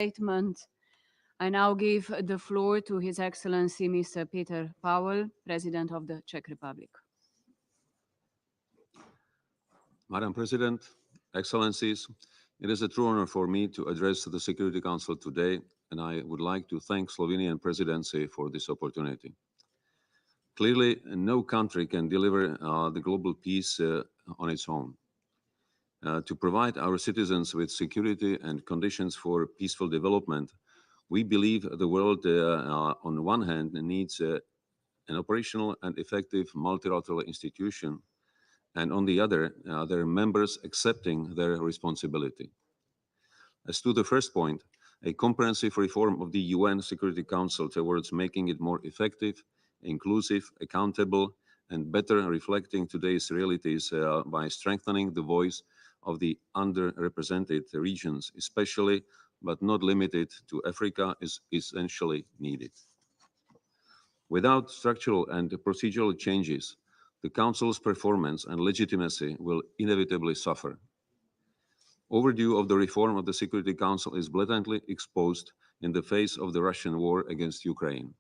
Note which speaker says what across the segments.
Speaker 1: statement. I now give the floor to His Excellency Mr. Peter Pavel, President of the Czech Republic.
Speaker 2: Madam President, Excellencies, it is a true honor for me to address the Security Council today, and I would like to thank Slovenian Presidency for this opportunity. Clearly, no country can deliver the global peace on its own. To provide our citizens with security and conditions for peaceful development, we believe the world, on one hand, needs an operational and effective multilateral institution, and on the other, their members accepting their responsibility. As to the first point, a comprehensive reform of the UN Security Council towards making it more effective, inclusive, accountable, and better reflecting today's realities by strengthening the voice of the underrepresented regions, especially but not limited to Africa, is essentially needed. Without structural and procedural changes, the Council's performance and legitimacy will inevitably suffer. Overdue of the reform of the Security Council is blatantly exposed in the face of the Russian war against Ukraine.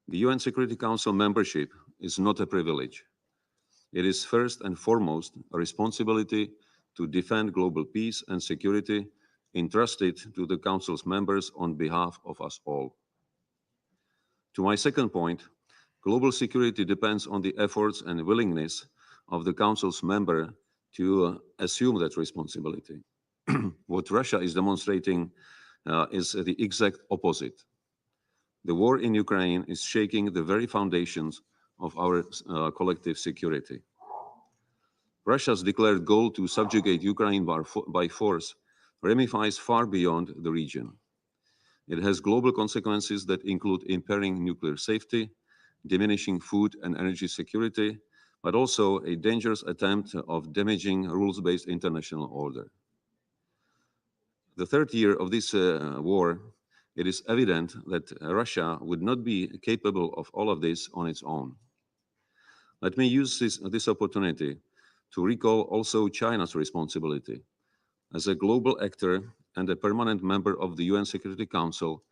Speaker 2: The UN Security Council membership is not a privilege. It is first and foremost a responsibility to defend global peace and security entrusted to the Council's members on behalf of us all. To my second point, global security depends on the efforts and willingness of the Council's member to assume that responsibility. What Russia is demonstrating is the exact opposite. The war in Ukraine is shaking the very foundations of our collective security. Russia's declared goal to subjugate Ukraine by force ramifies far beyond the region. It has global consequences that include impairing nuclear safety, diminishing food and energy security, but also a dangerous attempt of damaging rules-based international order. The third year of this war, it is evident that Russia would not be capable of all of this on its own. Let me use this opportunity to recall also China's responsibility as a global actor and a permanent member of the UN Security Council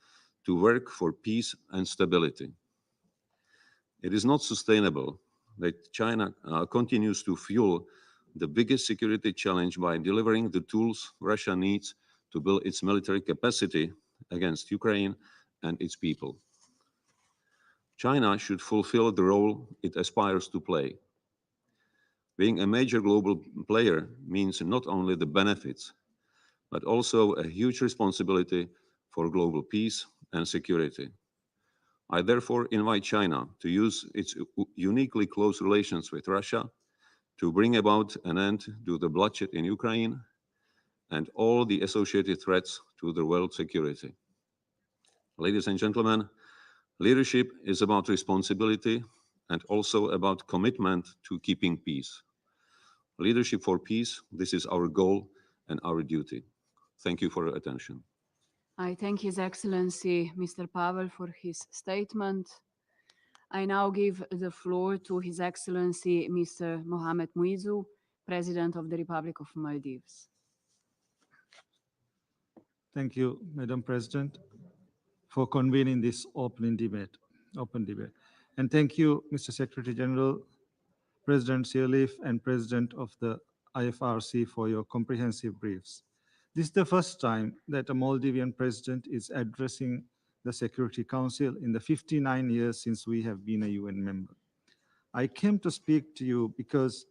Speaker 2: to work for peace and stability. It is not sustainable that China continues to fuel the biggest security challenge by delivering the tools Russia needs to build its military capacity against Ukraine and its people. China should fulfill the role it aspires to play. Being a major global player means not only the benefits, but also a huge responsibility for global peace and security. I therefore invite China to use its uniquely close relations with Russia to bring about an end to the bloodshed in Ukraine and all the associated threats to the world security. Ladies and gentlemen, leadership is about responsibility and also about commitment to keeping peace. Leadership for peace, this is our goal and our duty. Thank you for your attention.
Speaker 1: I thank His Excellency Mr. Pavel for his statement. I now give the floor to His Excellency Mr. Mohamed Muizu, President of the Republic of Maldives.
Speaker 3: Thank you, Madam President, for convening this open debate. And thank you, Mr. Secretary General, President Sirleaf, and President of the IFRC for your comprehensive briefs. This is the first time that a Maldivian president is addressing the Security Council in the 59 years since we have been a UN member. I came to speak to you because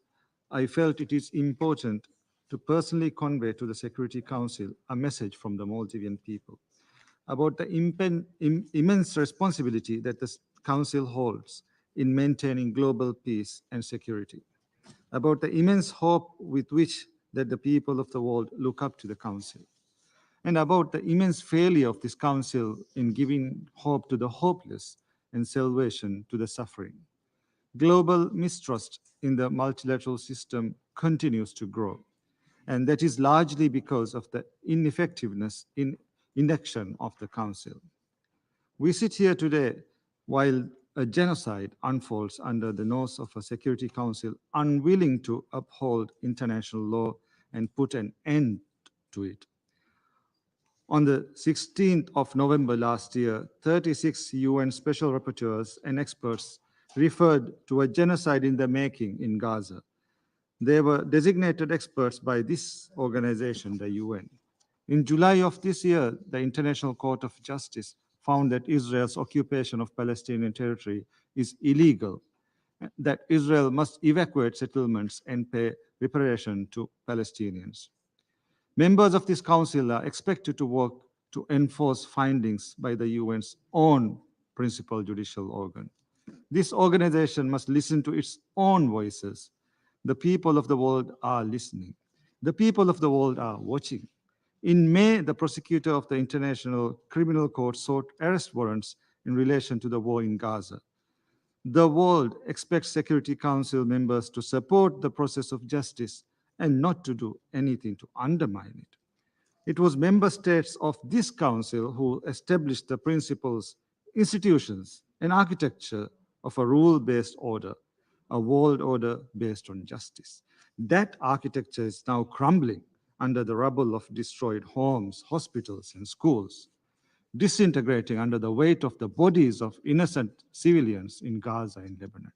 Speaker 3: I felt it is important to personally convey to the Security Council a message from the Maldivian people about the immense responsibility that the Council holds in maintaining global peace and security, about the immense hope with which that the people of the world look up to the Council, and about the immense failure of this Council in giving hope to the hopeless and salvation to the suffering. Global mistrust in the multilateral system continues to grow, and that is largely because of the ineffectiveness in inaction of the Council. We sit here today while a genocide unfolds under the nose of a Security Council unwilling to uphold international law and put an end to it. On the 16th of November last year, 36 UN special rapporteurs and experts referred to a genocide in the making in Gaza. They were designated experts by this organization, the UN. In July of this year, the International Court of Justice found that Israel's occupation of Palestinian territory is illegal, that Israel must evacuate settlements and pay reparation to Palestinians. Members of this council are expected to work to enforce findings by the UN's own principal judicial organ. This organization must listen to its own voices. The people of the world are listening. The people of the world are watching. In May, the prosecutor of the International Criminal Court sought arrest warrants in relation to the war in Gaza. The world expects Security Council members to support the process of justice and not to do anything to undermine it. It was member states of this council who established the principles, institutions, and architecture of a rule-based order, a world order based on justice. That architecture is now crumbling under the rubble of destroyed homes, hospitals, and schools, disintegrating under the weight of the bodies of innocent civilians in Gaza and Lebanon.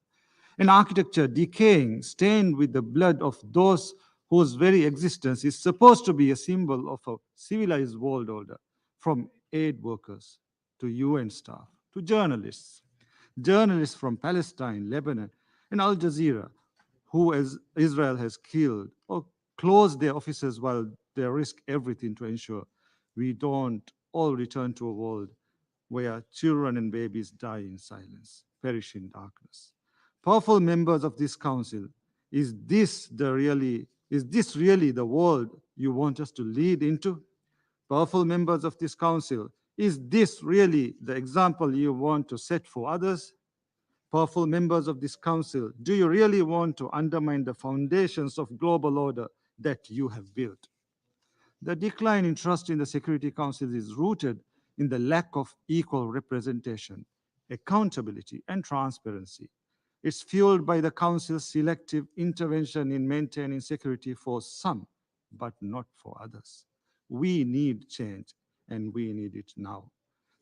Speaker 3: An architecture decaying, stained with the blood of those whose very existence is supposed to be a symbol of a civilized world order, from aid workers to UN staff to journalists. Journalists from Palestine, Lebanon, and Al Jazeera, who Israel has killed or closed their offices while they risk everything to ensure we don't all return to a world where children and babies die in silence, perish in darkness. Powerful members of this council, is this really the world you want us to lead into? Powerful members of this council, is this really the example you want to set for others? Powerful members of this council, do you really want to undermine the foundations of global order that you have built? The decline in trust in the Security Council is rooted in the lack of equal representation, accountability, and transparency. It's fueled by the Council's selective intervention in maintaining security for some, but not for others. We need change, and we need it now.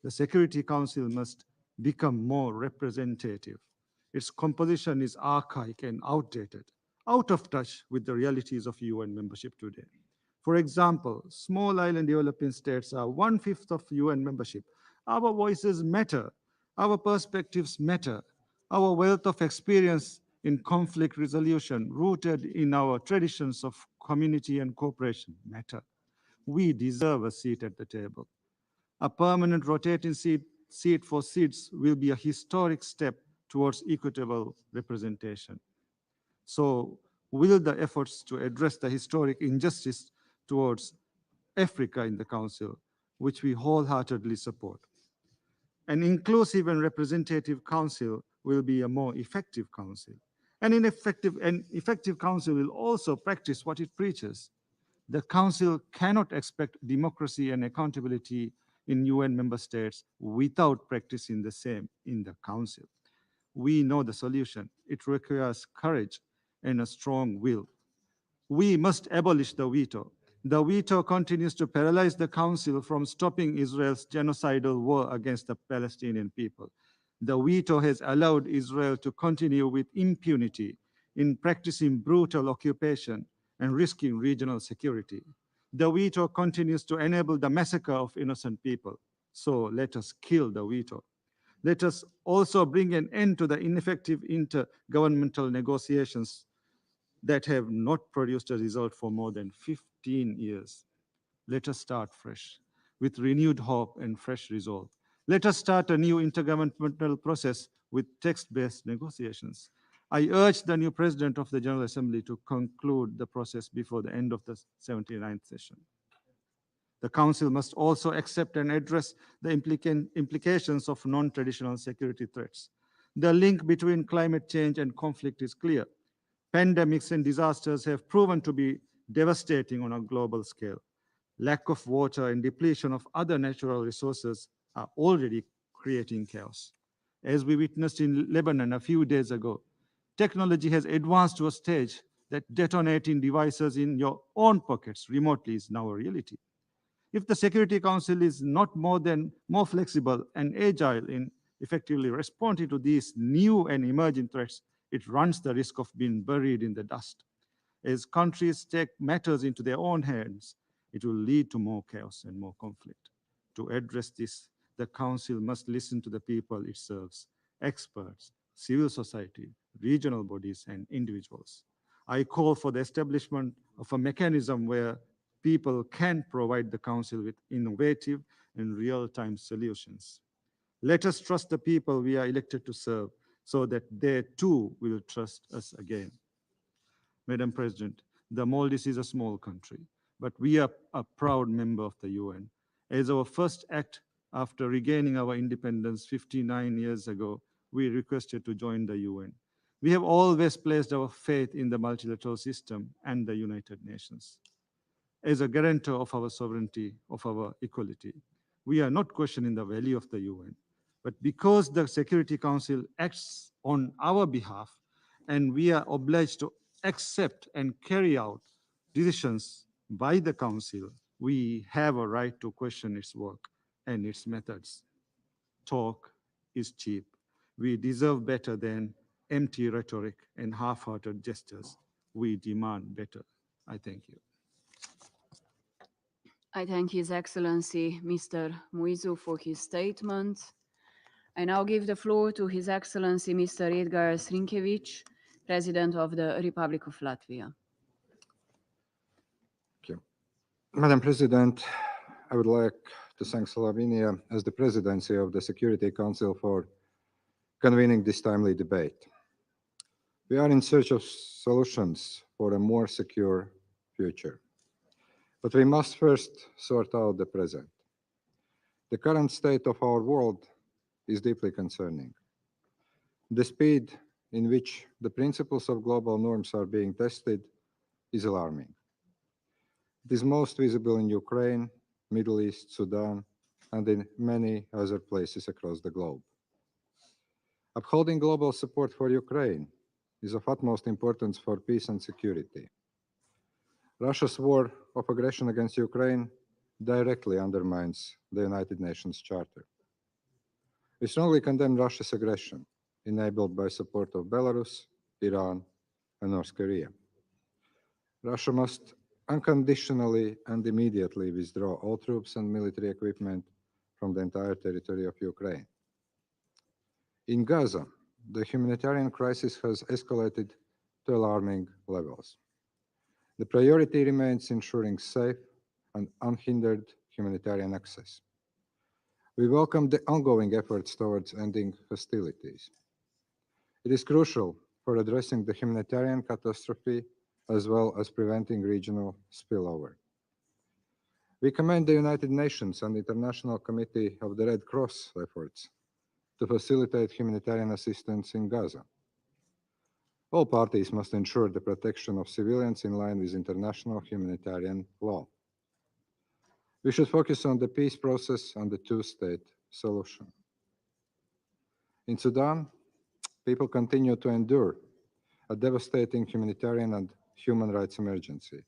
Speaker 3: The Security Council must become more representative. Its composition is archaic and outdated, out of touch with the realities of UN membership today. For example, small island developing states are 1/5 of UN membership. Our voices matter. Our perspectives matter. Our wealth of experience in conflict resolution, rooted in our traditions of community and cooperation, matter. We deserve a seat at the table. A permanent rotating seat for seats will be a historic step towards equitable representation. So, will the efforts to address the historic injustice towards Africa in the Council, which we wholeheartedly support? An inclusive and representative council will be a more effective council. An effective council will also practice what it preaches. The council cannot expect democracy and accountability in UN member states without practicing the same in the council. We know the solution. It requires courage and a strong will. We must abolish the veto. The veto continues to paralyze the Council from stopping Israel's genocidal war against the Palestinian people. The veto has allowed Israel to continue with impunity in practicing brutal occupation and risking regional security. The veto continues to enable the massacre of innocent people. So let us kill the veto. Let us also bring an end to the ineffective intergovernmental negotiations that have not produced a result for more than 15 years. Let us start fresh with renewed hope and fresh resolve. Let us start a new intergovernmental process with text-based negotiations. I urge the new President of the General Assembly to conclude the process before the end of the 79th session. The Council must also accept and address the implications of non-traditional security threats. The link between climate change and conflict is clear. Pandemics and disasters have proven to be devastating on a global scale. Lack of water and depletion of other natural resources are already creating chaos. As we witnessed in Lebanon a few days ago, technology has advanced to a stage that detonating devices in your own pockets remotely is now a reality. If the Security Council is not more flexible and agile in effectively responding to these new and emerging threats, it runs the risk of being buried in the dust. As countries take matters into their own hands, it will lead to more chaos and more conflict. To address this, the Council must listen to the people it serves, experts, civil society, regional bodies, and individuals. I call for the establishment of a mechanism where people can provide the Council with innovative and real-time solutions. Let us trust the people we are elected to serve so that they too will trust us again. Madam President, the Maldives is a small country, but we are a proud member of the UN. As our first act after regaining our independence 59 years ago, we requested to join the UN. We have always placed our faith in the multilateral system and the United Nations. As a guarantor of our sovereignty, of our equality, we are not questioning the value of the UN, but because the Security Council acts on our behalf and we are obliged to accept and carry out decisions by the Council, we have a right to question its work and its methods. Talk is cheap. We deserve better than empty rhetoric and half-hearted gestures. We demand better. I thank you.
Speaker 1: I thank His Excellency Mr. Muizu for his statement. I now give the floor to His Excellency Mr. Edgars Rinkēvičs, President of the Republic of Latvia.
Speaker 4: Thank you. Madam President, I would like to thank Slovenia as the presidency of the Security Council for convening this timely debate. We are in search of solutions for a more secure future. But we must first sort out the present. The current state of our world is deeply concerning. The speed in which the principles of global norms are being tested is alarming. It is most visible in Ukraine, Middle East, Sudan, and in many other places across the globe. Upholding global support for Ukraine is of utmost importance for peace and security. Russia's war of aggression against Ukraine directly undermines the United Nations Charter. We strongly condemn Russia's aggression, enabled by support of Belarus, Iran, and North Korea. Russia must unconditionally and immediately withdraw all troops and military equipment from the entire territory of Ukraine. In Gaza, the humanitarian crisis has escalated to alarming levels. The priority remains ensuring safe and unhindered humanitarian access. We welcome the ongoing efforts towards ending hostilities. It is crucial for addressing the humanitarian catastrophe as well as preventing regional spillover. We commend the United Nations and the International Committee of the Red Cross efforts to facilitate humanitarian assistance in Gaza. All parties must ensure the protection of civilians in line with international humanitarian law. We should focus on the peace process and the two-state solution. In Sudan, people continue to endure a devastating humanitarian and human rights emergency.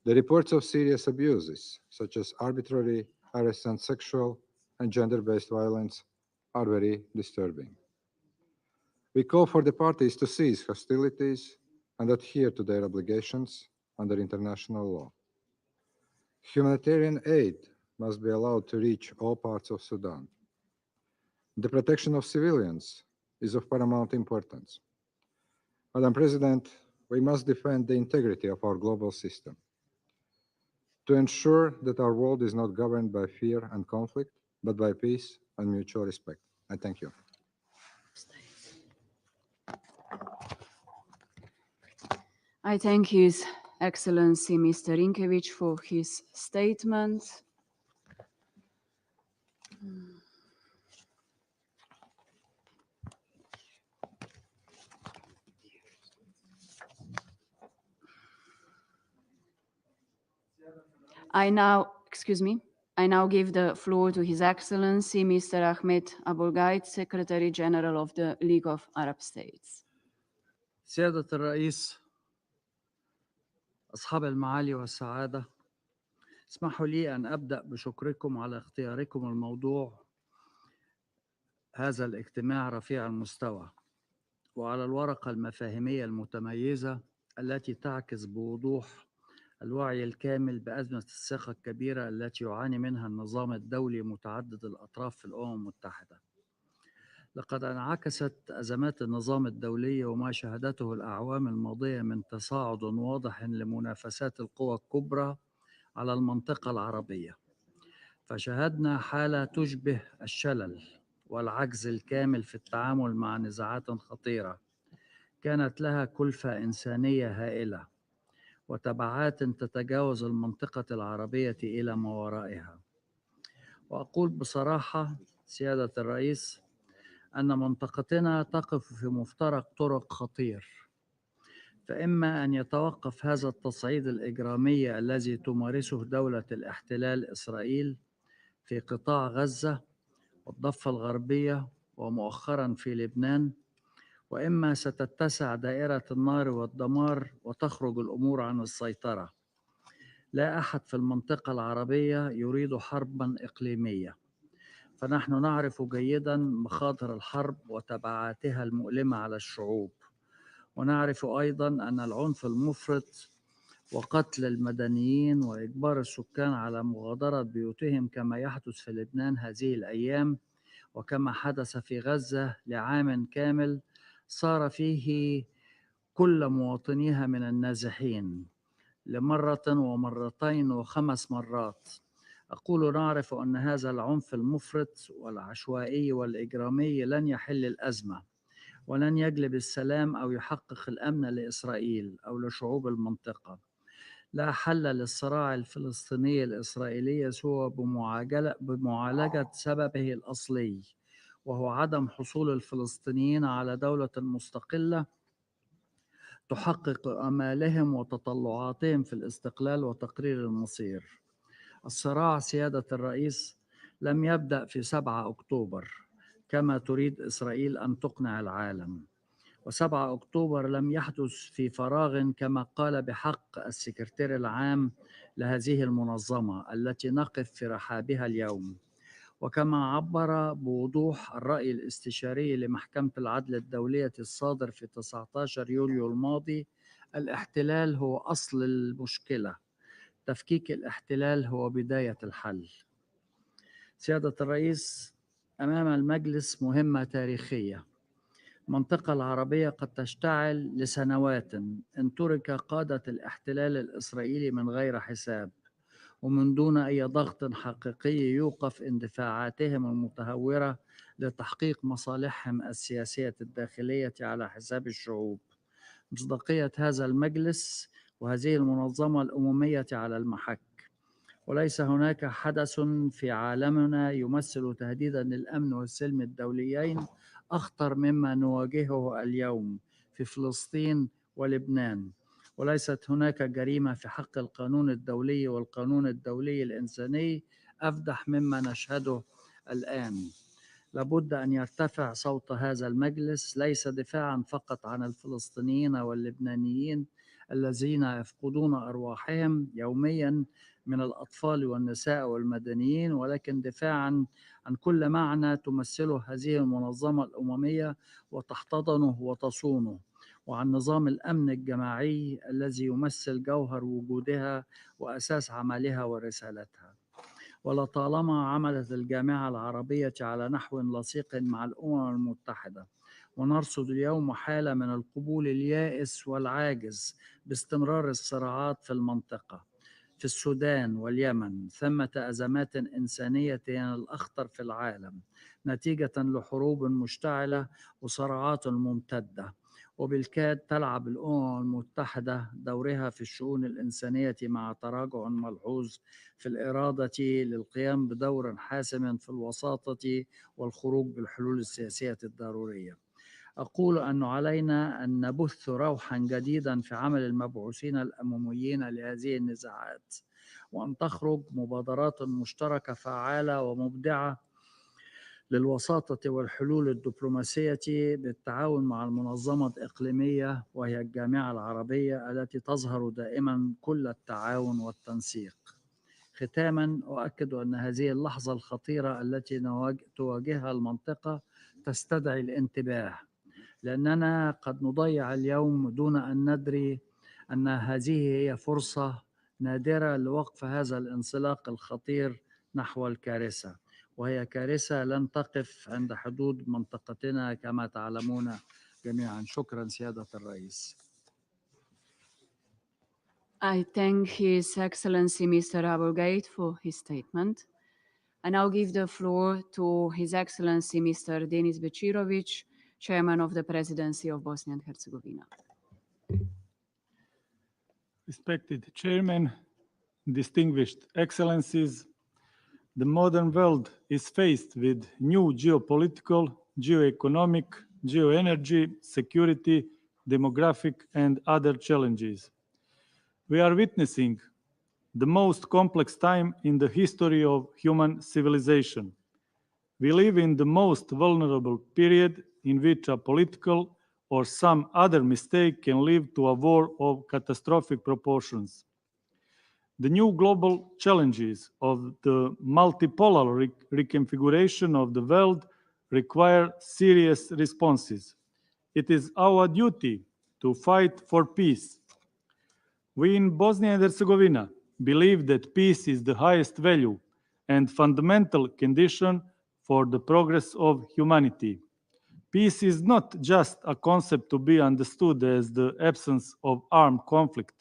Speaker 4: The reports of serious abuses, such as arbitrary arrests and sexual and gender-based violence, are very disturbing. We call for the parties to cease hostilities and adhere to their obligations under international law. Humanitarian aid must be allowed to reach all parts of Sudan. The protection of civilians is of paramount importance. Madam President, we must defend the integrity of our global system to ensure that our world is not governed by fear and conflict, but by peace and mutual respect. I thank you.
Speaker 1: I thank His Excellency Mr. Rinkēvičs for his statement. I now give the floor to His Excellency Mr. Ahmed Abulgaid, Secretary General of the League of Arab States.
Speaker 5: سيادة الرئيس، أصحاب المعالي والسعادة، اسمحوا لي أن أبدأ بشكركم على اختياركم الموضوع هذا الاجتماع رفيع المستوى، وعلى الورقة المفاهيمية المتميزة التي تعكس بوضوح الوعي الكامل بأزمة الثقة الكبيرة التي يعاني منها النظام الدولي متعدد الأطراف في الأمم المتحدة. لقد انعكست أزمات النظام الدولي وما شهدته الأعوام الماضية من تصاعد واضح لمنافسات القوى الكبرى على المنطقة العربية، فشهدنا حالة تشبه الشلل والعجز الكامل في التعامل مع نزاعات خطيرة كانت لها كلفة إنسانية هائلة وتبعات تتجاوز المنطقة العربية إلى ما ورائها. وأقول بصراحة سيادة الرئيس أن منطقتنا تقف في مفترق طرق خطير، فإما أن يتوقف هذا التصعيد الإجرامي الذي تمارسه دولة الاحتلال إسرائيل في قطاع غزة والضفة الغربية ومؤخرا في لبنان، وإما ستتسع دائرة النار والدمار وتخرج الأمور عن السيطرة. لا أحد في المنطقة العربية يريد حربا إقليمية، فنحن نعرف جيدا مخاطر الحرب وتبعاتها المؤلمة على الشعوب، ونعرف أيضا أن العنف المفرط وقتل المدنيين وإجبار السكان على مغادرة بيوتهم كما يحدث في لبنان هذه الأيام وكما حدث في غزة لعام كامل صار فيه كل مواطنيها من النازحين لمرة ومرتين و5 مرات. أقول نعرف أن هذا العنف المفرط والعشوائي والإجرامي لن يحل الأزمة ولن يجلب السلام أو يحقق الأمن لإسرائيل أو لشعوب المنطقة. لا حل للصراع الفلسطيني الإسرائيلي سوى بمعالجة سببه الأصلي، وهو عدم حصول الفلسطينيين على دولة مستقلة تحقق آمالهم وتطلعاتهم في الاستقلال وتقرير المصير. الصراع سيادة الرئيس لم يبدأ في 7 أكتوبر كما تريد إسرائيل أن تقنع العالم، و7 أكتوبر لم يحدث في فراغ كما قال بحق السكرتير العام لهذه المنظمة التي نقف في رحابها اليوم، وكما عبر بوضوح الرأي الاستشاري لمحكمة العدل الدولية الصادر في 19 يوليو الماضي: الاحتلال هو أصل المشكلة، تفكيك الاحتلال هو بداية الحل. سيادة الرئيس، أمام المجلس مهمة تاريخية. المنطقة العربية قد تشتعل لسنوات إن ترك قادة الاحتلال الإسرائيلي من غير حساب ومن دون أي ضغط حقيقي يوقف اندفاعاتهم المتهورة لتحقيق مصالحهم السياسية الداخلية على حساب الشعوب. مصداقية هذا المجلس وهذه المنظمة الأممية على المحك، وليس هناك حدث في عالمنا يمثل تهديدا للأمن والسلم الدوليين أخطر مما نواجهه اليوم في فلسطين ولبنان، وليست هناك جريمة في حق القانون الدولي والقانون الدولي الإنساني أفدح مما نشهده الآن. لابد أن يرتفع صوت هذا المجلس ليس دفاعا فقط عن الفلسطينيين واللبنانيين الذين يفقدون أرواحهم يوميا من الأطفال والنساء والمدنيين، ولكن دفاعا عن كل معنى تمثله هذه المنظمة الأممية وتحتضنه وتصونه، وعن نظام الأمن الجماعي الذي يمثل جوهر وجودها وأساس عملها ورسالتها. ولطالما عملت الجامعة العربية على نحو لصيق مع الأمم المتحدة، ونرصد اليوم حالة من القبول اليائس والعاجز باستمرار الصراعات في المنطقة. في السودان واليمن ثمة أزمات إنسانية هي الأخطر في العالم نتيجة لحروب مشتعلة وصراعات ممتدة، وبالكاد تلعب الأمم المتحدة دورها في الشؤون الإنسانية مع تراجع ملحوظ في الإرادة للقيام بدور حاسم في الوساطة والخروج بالحلول السياسية الضرورية. أقول أن علينا أن نبث روحا جديدا في عمل المبعوثين الأمميين لهذه النزاعات، وأن تخرج مبادرات مشتركة فعالة ومبدعة للوساطة والحلول الدبلوماسية بالتعاون مع المنظمة الإقليمية وهي الجامعة العربية التي تظهر دائما كل التعاون والتنسيق. ختاما أؤكد أن هذه اللحظة الخطيرة التي تواجهها المنطقة تستدعي الانتباه، لأننا قد نضيع اليوم دون أن ندري أن هذه هي فرصة نادرة لوقف هذا الانسلاق الخطير نحو الكارثة، وهي كارثة لن تقف عند حدود منطقتنا كما تعلمون جميعا. شكرا سيادة الرئيس.
Speaker 1: I thank His Excellency Mr. Abulgate for his statement. I now give the floor to His Excellency Mr. Denis Bečirović, Chairman of the Presidency of Bosnia and Herzegovina.
Speaker 3: Respected Chairman, distinguished Excellencies, the modern world is faced with new geopolitical, geoeconomic, geoenergy, security, demographic, and other challenges. We are witnessing the most complex time in the history of human civilization. We live in the most vulnerable period in which a political or some other mistake can lead to a war of catastrophic proportions. The new global challenges of the multipolar reconfiguration of the world require serious responses. It is our duty to fight for peace. We in Bosnia and Herzegovina believe that peace is the highest value and fundamental condition for the progress of humanity. Peace is not just a concept to be understood as the absence of armed conflict.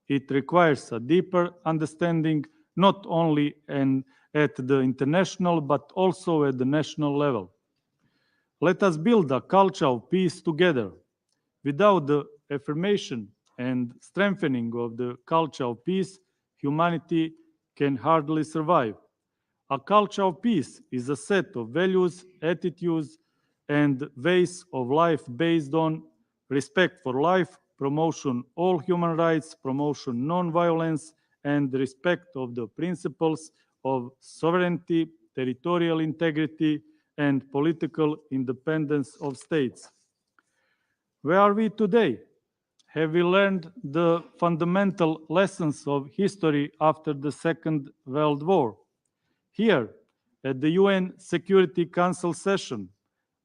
Speaker 3: It requires a deeper understanding not only at the international but also at the national level. Let us build a culture of peace together. Without the affirmation and strengthening of the culture of peace, humanity can hardly survive. A culture of peace is a set of values, attitudes, and ways of life based on respect for life, promotion of all human rights, promotion non-violence, and respect of the principles of sovereignty, territorial integrity, and political independence of states. Where are we today? Have we learned the fundamental lessons of history after the Second World War? Here, at the UN Security Council session,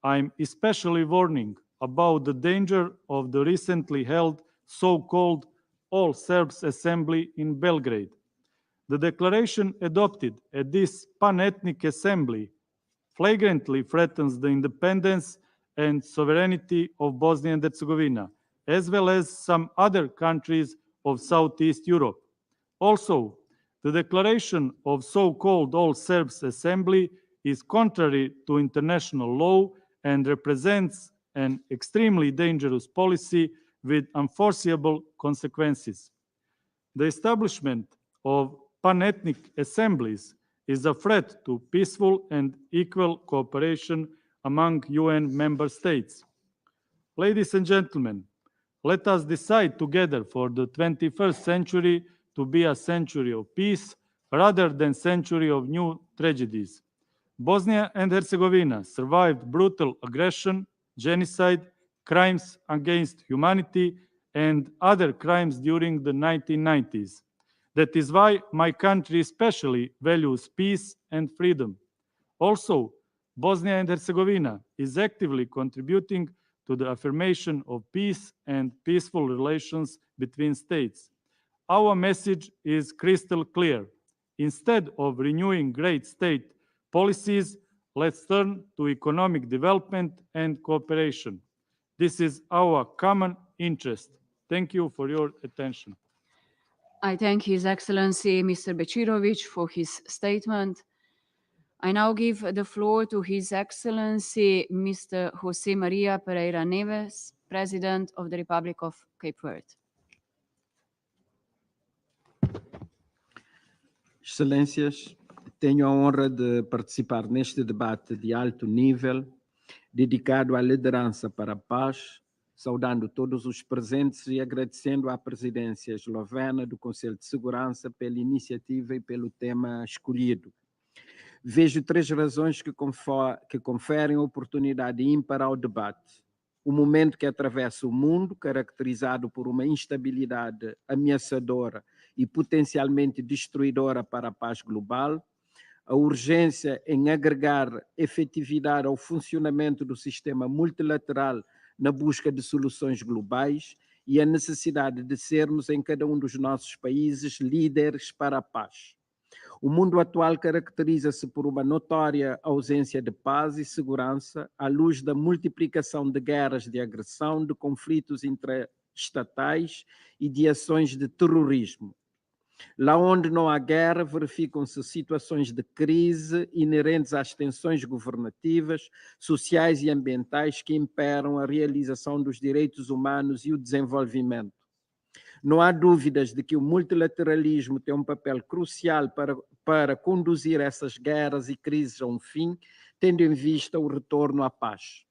Speaker 3: I'm especially warning about the danger of the recently held so-called All Serbs Assembly in Belgrade. The declaration adopted at this pan-ethnic assembly flagrantly threatens the independence and sovereignty of Bosnia and Herzegovina, as well as some other countries of Southeast Europe. Also, the declaration of so-called All Serbs Assembly is contrary to international law and represents an extremely dangerous policy with unforeseeable consequences. The establishment of pan-ethnic assemblies is a threat to peaceful and equal cooperation among UN member states. Ladies and gentlemen, let us decide together for the 21st century to be a century of peace rather than a century of new tragedies. Bosnia and Herzegovina survived brutal aggression, genocide, crimes against humanity, and other crimes during the 1990s. That is why my country especially values peace and freedom. Also, Bosnia and Herzegovina is actively contributing to the affirmation of peace and peaceful relations between states. Our message is crystal clear. Instead of renewing great state policies, let's turn to economic development and cooperation. This is our common interest. Thank you for your attention.
Speaker 1: I thank His Excellency Mr. Bečirović for his statement. I now give the floor to His Excellency Mr. José Maria Pereira Neves, President of the Republic of Cape Verde.
Speaker 6: Excelências, tenho a honra de participar neste debate de alto nível, dedicado à liderança para a paz, saudando todos os presentes e agradecendo à presidência eslovena do Conselho de Segurança pela iniciativa e pelo tema escolhido. Vejo três razões que conferem oportunidade ímpar ao debate. O momento que atravessa o mundo, caracterizado por uma instabilidade ameaçadora e potencialmente destruidora para a paz global, a urgência em agregar efetividade ao funcionamento do sistema multilateral na busca de soluções globais e a necessidade de sermos, em cada um dos nossos países, líderes para a paz. O mundo atual caracteriza-se por uma notória ausência de paz e segurança, à luz da multiplicação de guerras de agressão, de conflitos intraestatais e de ações de terrorismo. Lá onde não há guerra, verificam-se situações de crise inerentes às tensões governativas, sociais e ambientais que imperam a realização dos direitos humanos e o desenvolvimento. Não há dúvidas de que o multilateralismo tem um papel crucial para conduzir essas guerras e crises a um fim, tendo em vista o retorno à paz.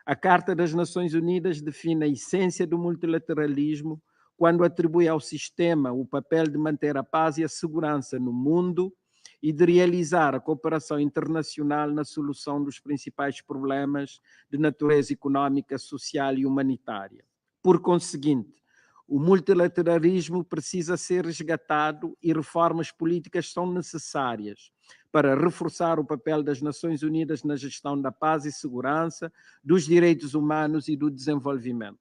Speaker 6: A Carta das Nações Unidas define a essência do multilateralismo quando atribui ao sistema o papel de manter a paz e a segurança no mundo e de realizar a cooperação internacional na solução dos principais problemas de natureza econômica, social e humanitária. Por conseguinte, o multilateralismo precisa ser resgatado e reformas políticas são necessárias para reforçar o papel das Nações Unidas na gestão da paz e segurança, dos direitos humanos e do desenvolvimento.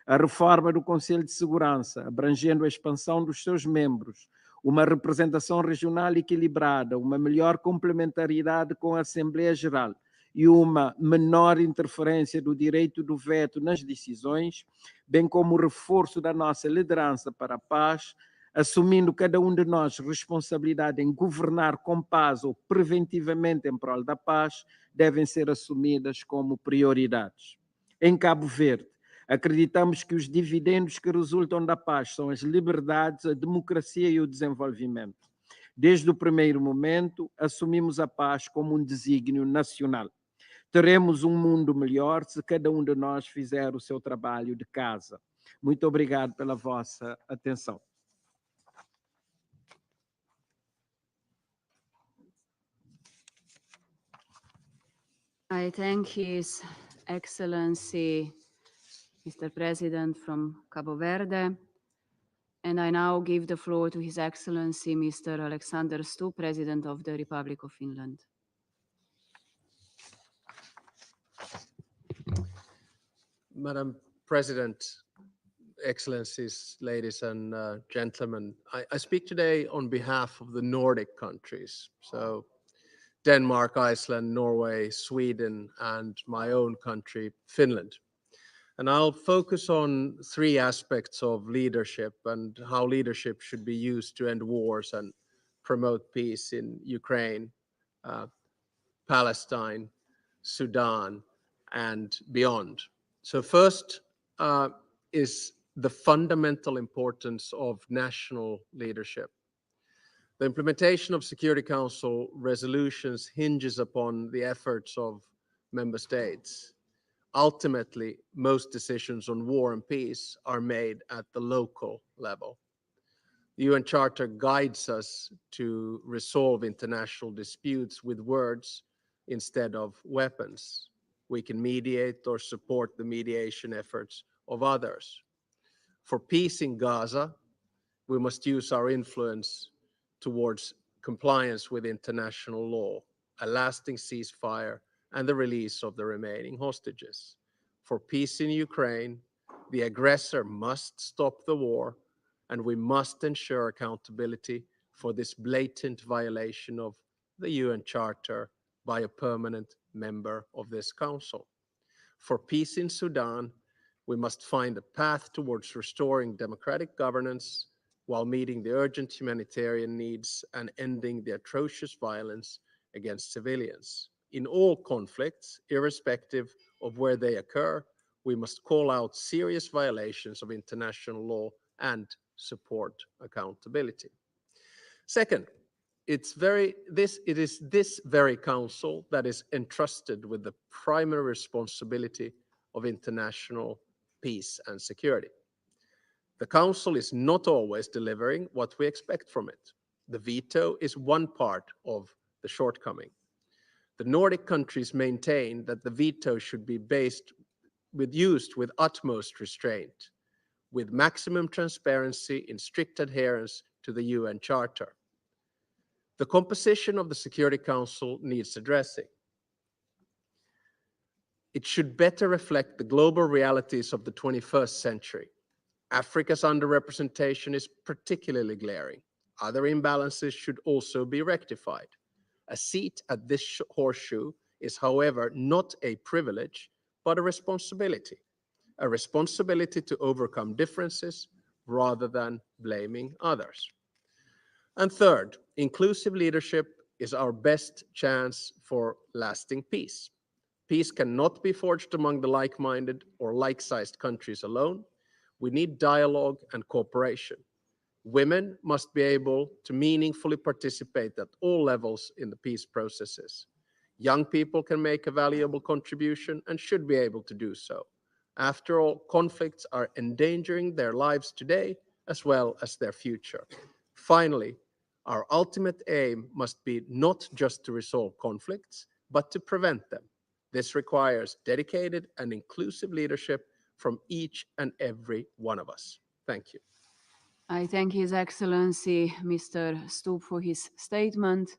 Speaker 6: A reforma do Conselho de Segurança, abrangendo a expansão dos seus membros, uma representação regional equilibrada, uma melhor complementariedade com a Assembleia Geral e uma menor interferência do direito do veto nas decisões, bem como o reforço da nossa liderança para a paz, assumindo cada um de nós responsabilidade em governar com paz ou preventivamente em prol da paz, devem ser assumidas como prioridades. Em Cabo Verde, acreditamos que os dividendos que resultam da paz são as liberdades, a democracia e o desenvolvimento. Desde o primeiro momento, assumimos a paz como um desígnio nacional. Teremos um mundo melhor se cada um de nós fizer o seu trabalho de casa. Muito obrigado pela vossa atenção.
Speaker 1: I thank His Excellency, Mr. President from Cabo Verde, and I now give the floor to His Excellency, Mr. Alexander Stubb, President of the Republic of Finland.
Speaker 7: Madam President, Excellencies, ladies and gentlemen, I speak today on behalf of the Nordic countries, so Denmark, Iceland, Norway, Sweden, and my own country, Finland. And I'll focus on three aspects of leadership and how leadership should be used to end wars and promote peace in Ukraine, Palestine, Sudan, and beyond. So first is the fundamental importance of national leadership. The implementation of Security Council resolutions hinges upon the efforts of member states. Ultimately, most decisions on war and peace are made at the local level. The UN Charter guides us to resolve international disputes with words instead of weapons. We can mediate or support the mediation efforts of others. For peace in Gaza, we must use our influence towards compliance with international law, a lasting ceasefire, and the release of the remaining hostages. For peace in Ukraine, the aggressor must stop the war, and we must ensure accountability for this blatant violation of the UN Charter by a permanent member of this council. For peace in Sudan, we must find a path towards restoring democratic governance while meeting the urgent humanitarian needs and ending the atrocious violence against civilians. In all conflicts, irrespective of where they occur, we must call out serious violations of international law and support accountability. Second, it is this very council that is entrusted with the primary responsibility of international peace and security. The Council is not always delivering what we expect from it. The veto is one part of the shortcoming. The Nordic countries maintain that the veto should be used with utmost restraint, with maximum transparency in strict adherence to the UN Charter. The composition of the Security Council needs addressing. It should better reflect the global realities of the 21st century. Africa's underrepresentation is particularly glaring. Other imbalances should also be rectified. A seat at this horseshoe is, however, not a privilege, but a responsibility to overcome differences rather than blaming others. And third, inclusive leadership is our best chance for lasting peace. Peace cannot be forged among the like-minded or like-sized countries alone. We need dialogue and cooperation. Women must be able to meaningfully participate at all levels in the peace processes. Young people can make a valuable contribution and should be able to do so. After all, conflicts are endangering their lives today as well as their future. Finally, our ultimate aim must be not just to resolve conflicts, but to prevent them. This requires dedicated and inclusive leadership from each and every one of us. Thank you.
Speaker 1: I thank His Excellency Mr. Stubb for his statement.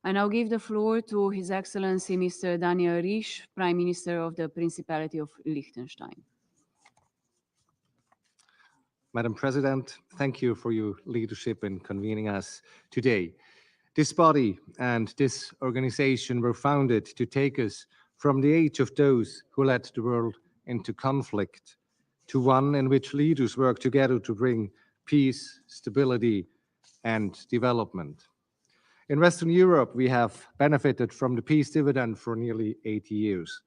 Speaker 1: I now give the floor to His Excellency Mr. Daniel Risch, Prime Minister of the Principality of Liechtenstein.
Speaker 8: Madam President, thank you for your leadership in convening us today. This body and this organization were founded to take us from the age of those who led the world into conflict to one in which leaders work together to bring peace, stability, and development. In Western Europe, we have benefited from the peace dividend for nearly 80 years.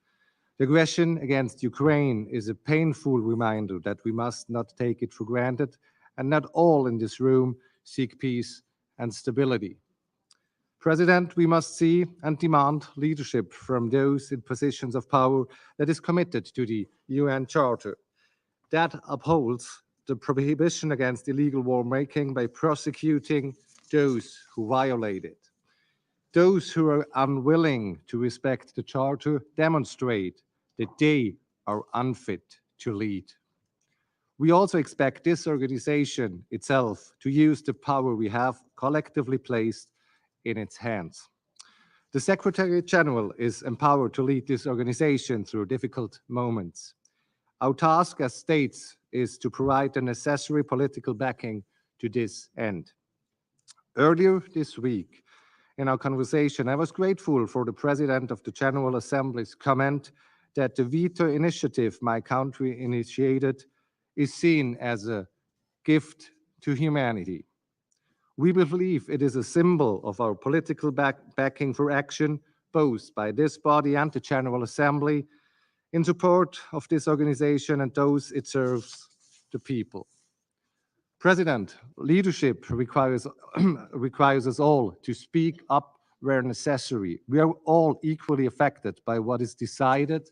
Speaker 8: The aggression against Ukraine is a painful reminder that we must not take it for granted, and not all in this room seek peace and stability. President, we must see and demand leadership from those in positions of power that is committed to the UN Charter, that upholds the prohibition against illegal war making by prosecuting those who violate it. Those who are unwilling to respect the Charter demonstrate that they are unfit to lead. We also expect this organization itself to use the power we have collectively placed in its hands. The Secretary General is empowered to lead this organization through difficult moments. Our task as states is to provide the necessary political backing to this end. Earlier this week, in our conversation, I was grateful for the President of the General Assembly's comment that the veto initiative my country initiated is seen as a gift to humanity. We believe it is a symbol of our political backing for action, both by this body and the General Assembly, in support of this organization and those it serves, the people. President, leadership requires us all to speak up where necessary. We are all equally affected by what is decided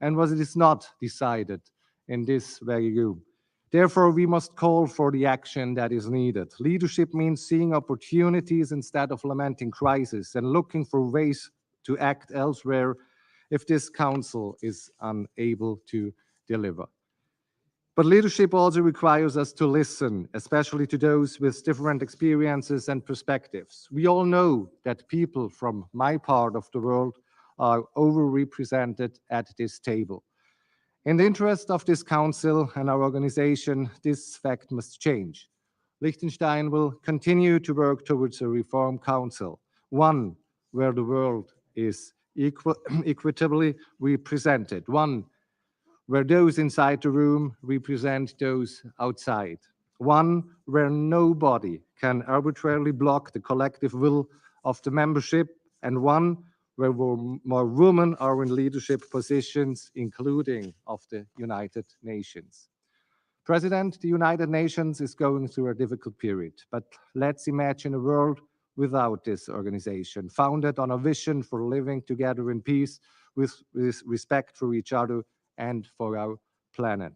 Speaker 8: and what is not decided in this very room. Therefore, we must call for the action that is needed. Leadership means seeing opportunities instead of lamenting crises and looking for ways to act elsewhere if this council is unable to deliver. But leadership also requires us to listen, especially to those with different experiences and perspectives. We all know that people from my part of the world are overrepresented at this table. In the interest of this council and our organization, this fact must change. Liechtenstein will continue to work towards a reform council, one where the world is equitably represented, one where those inside the room represent those outside, one where nobody can arbitrarily block the collective will of the membership, and one where more women are in leadership positions, including of the United Nations. President, the United Nations is going through a difficult period, but let's imagine a world without this organization, founded on a vision for living together in peace with respect for each other and for our planet.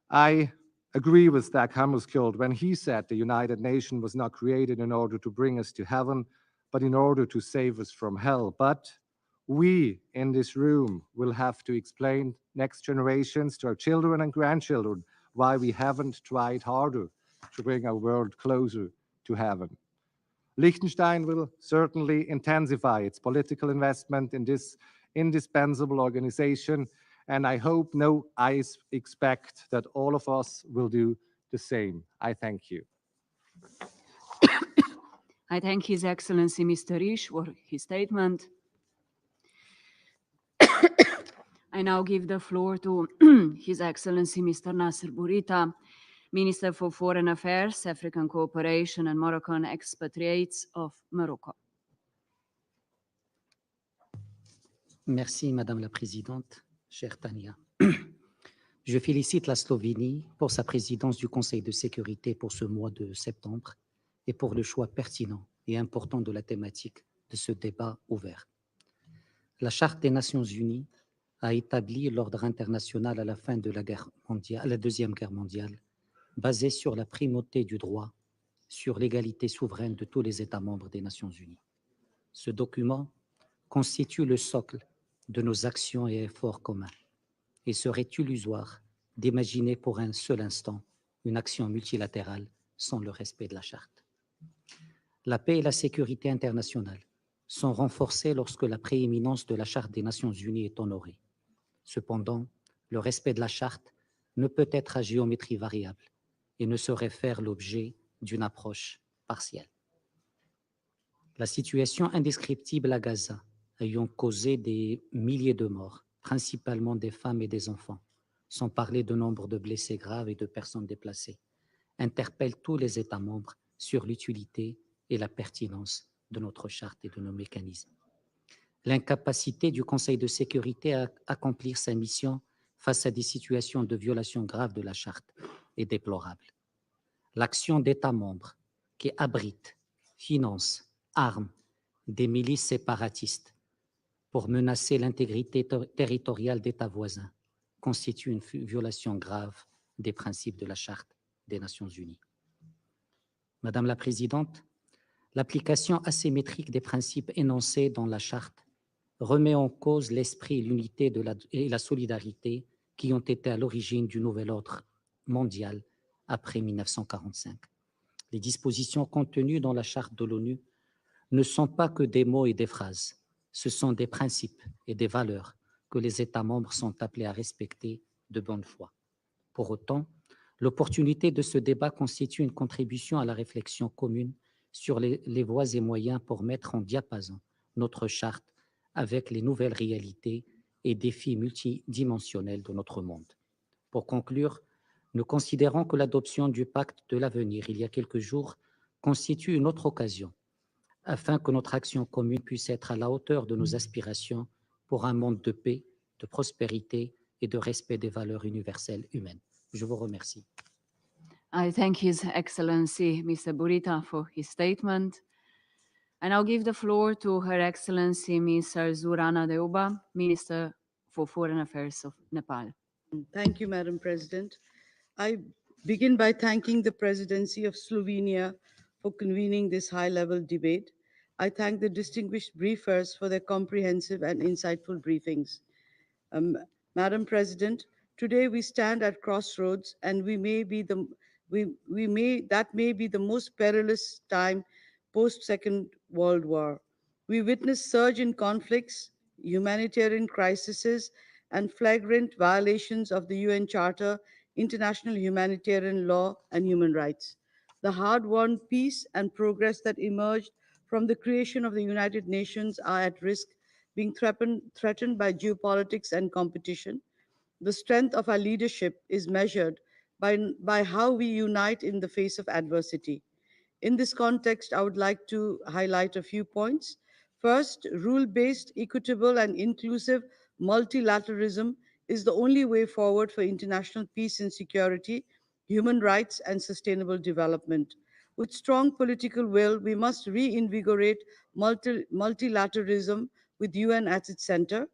Speaker 8: I agree with Dag Hammarskjöld when he said the United Nations was not created in order to bring us to heaven, but in order to save us from hell. But we in this room will have to explain next generations, to our children and grandchildren, why we haven't tried harder to bring our world closer to heaven. Liechtenstein will certainly intensify its political investment in this indispensable organization, and I hope, no, I expect that all of us will do the same. I thank you.
Speaker 1: I thank His Excellency Mr. Risch for his statement. I now give the floor to His Excellency Mr. Nasser Bourita, Minister for Foreign Affairs, African Cooperation and Moroccan Expatriates of Morocco.
Speaker 9: Merci, Madame la Présidente, chère Tania. Je félicite la Slovénie pour sa présidence du Conseil de sécurité pour ce mois de septembre et pour le choix pertinent et important de la thématique de ce débat ouvert. La Charte des Nations Unies a établi l'ordre international à la fin de la Deuxième Guerre mondiale, basé sur la primauté du droit, sur l'égalité souveraine de tous les États membres des Nations Unies. Ce document constitue le socle de nos actions et efforts communs et serait illusoire d'imaginer pour un seul instant une action multilatérale sans le respect de la Charte. La paix et la sécurité internationale sont renforcées lorsque la prééminence de la Charte des Nations Unies est honorée. Cependant, le respect de la Charte ne peut être à géométrie variable et ne saurait faire l'objet d'une approche partielle. La situation indescriptible à Gaza, ayant causé des milliers de morts, principalement des femmes et des enfants, sans parler de nombre de blessés graves et de personnes déplacées, interpelle tous les États membres sur l'utilité et la pertinence de notre charte et de nos mécanismes. L'incapacité du Conseil de sécurité à accomplir sa mission face à des situations de violation grave de la charte est déplorable. L'action d'États membres qui abritent, financent, arment des milices séparatistes pour menacer l'intégrité territoriale d'États voisins constitue une violation grave des principes de la Charte des Nations Unies. Madame la Présidente, l'application asymétrique des principes énoncés dans la Charte remet en cause l'esprit, l'unité et la solidarité qui ont été à l'origine du nouvel ordre mondial après 1945. Les dispositions contenues dans la Charte de l'ONU ne sont pas que des mots et des phrases, ce sont des principes et des valeurs que les États membres sont appelés à respecter de bonne foi. Pour autant, l'opportunité de ce débat constitue une contribution à la réflexion commune sur les voies et moyens pour mettre en diapason notre charte avec les nouvelles réalités et défis multidimensionnels de notre monde. Pour conclure, nous considérons que l'adoption du pacte de l'avenir il y a quelques jours constitue une autre occasion afin que notre action commune puisse être à la hauteur de nos aspirations pour un monde de paix, de prospérité et de respect des valeurs universelles humaines. Je vous remercie.
Speaker 1: I thank His Excellency Mr. Bourita for his statement. I now give the floor to Her Excellency Mr. Zorana Deuba, Minister for Foreign Affairs of Nepal.
Speaker 10: Thank you, Madam President. I begin by thanking the Presidency of Slovenia for convening this high-level debate. I thank the distinguished briefers for their comprehensive and insightful briefings. Madam President, today we stand at crossroads, and that may be the most perilous time post-Second World War. We witness surge in conflicts, humanitarian crises, and flagrant violations of the UN Charter, international humanitarian law, and human rights. The hard-won peace and progress that emerged from the creation of the United Nations are at risk being threatened by geopolitics and competition. The strength of our leadership is measured by how we unite in the face of adversity. In this context, I would like to highlight a few points. First, rule-based, equitable, and inclusive multilateralism is the only way forward for international peace and security, human rights, and sustainable development. With strong political will, we must reinvigorate multilateralism with UN at its center.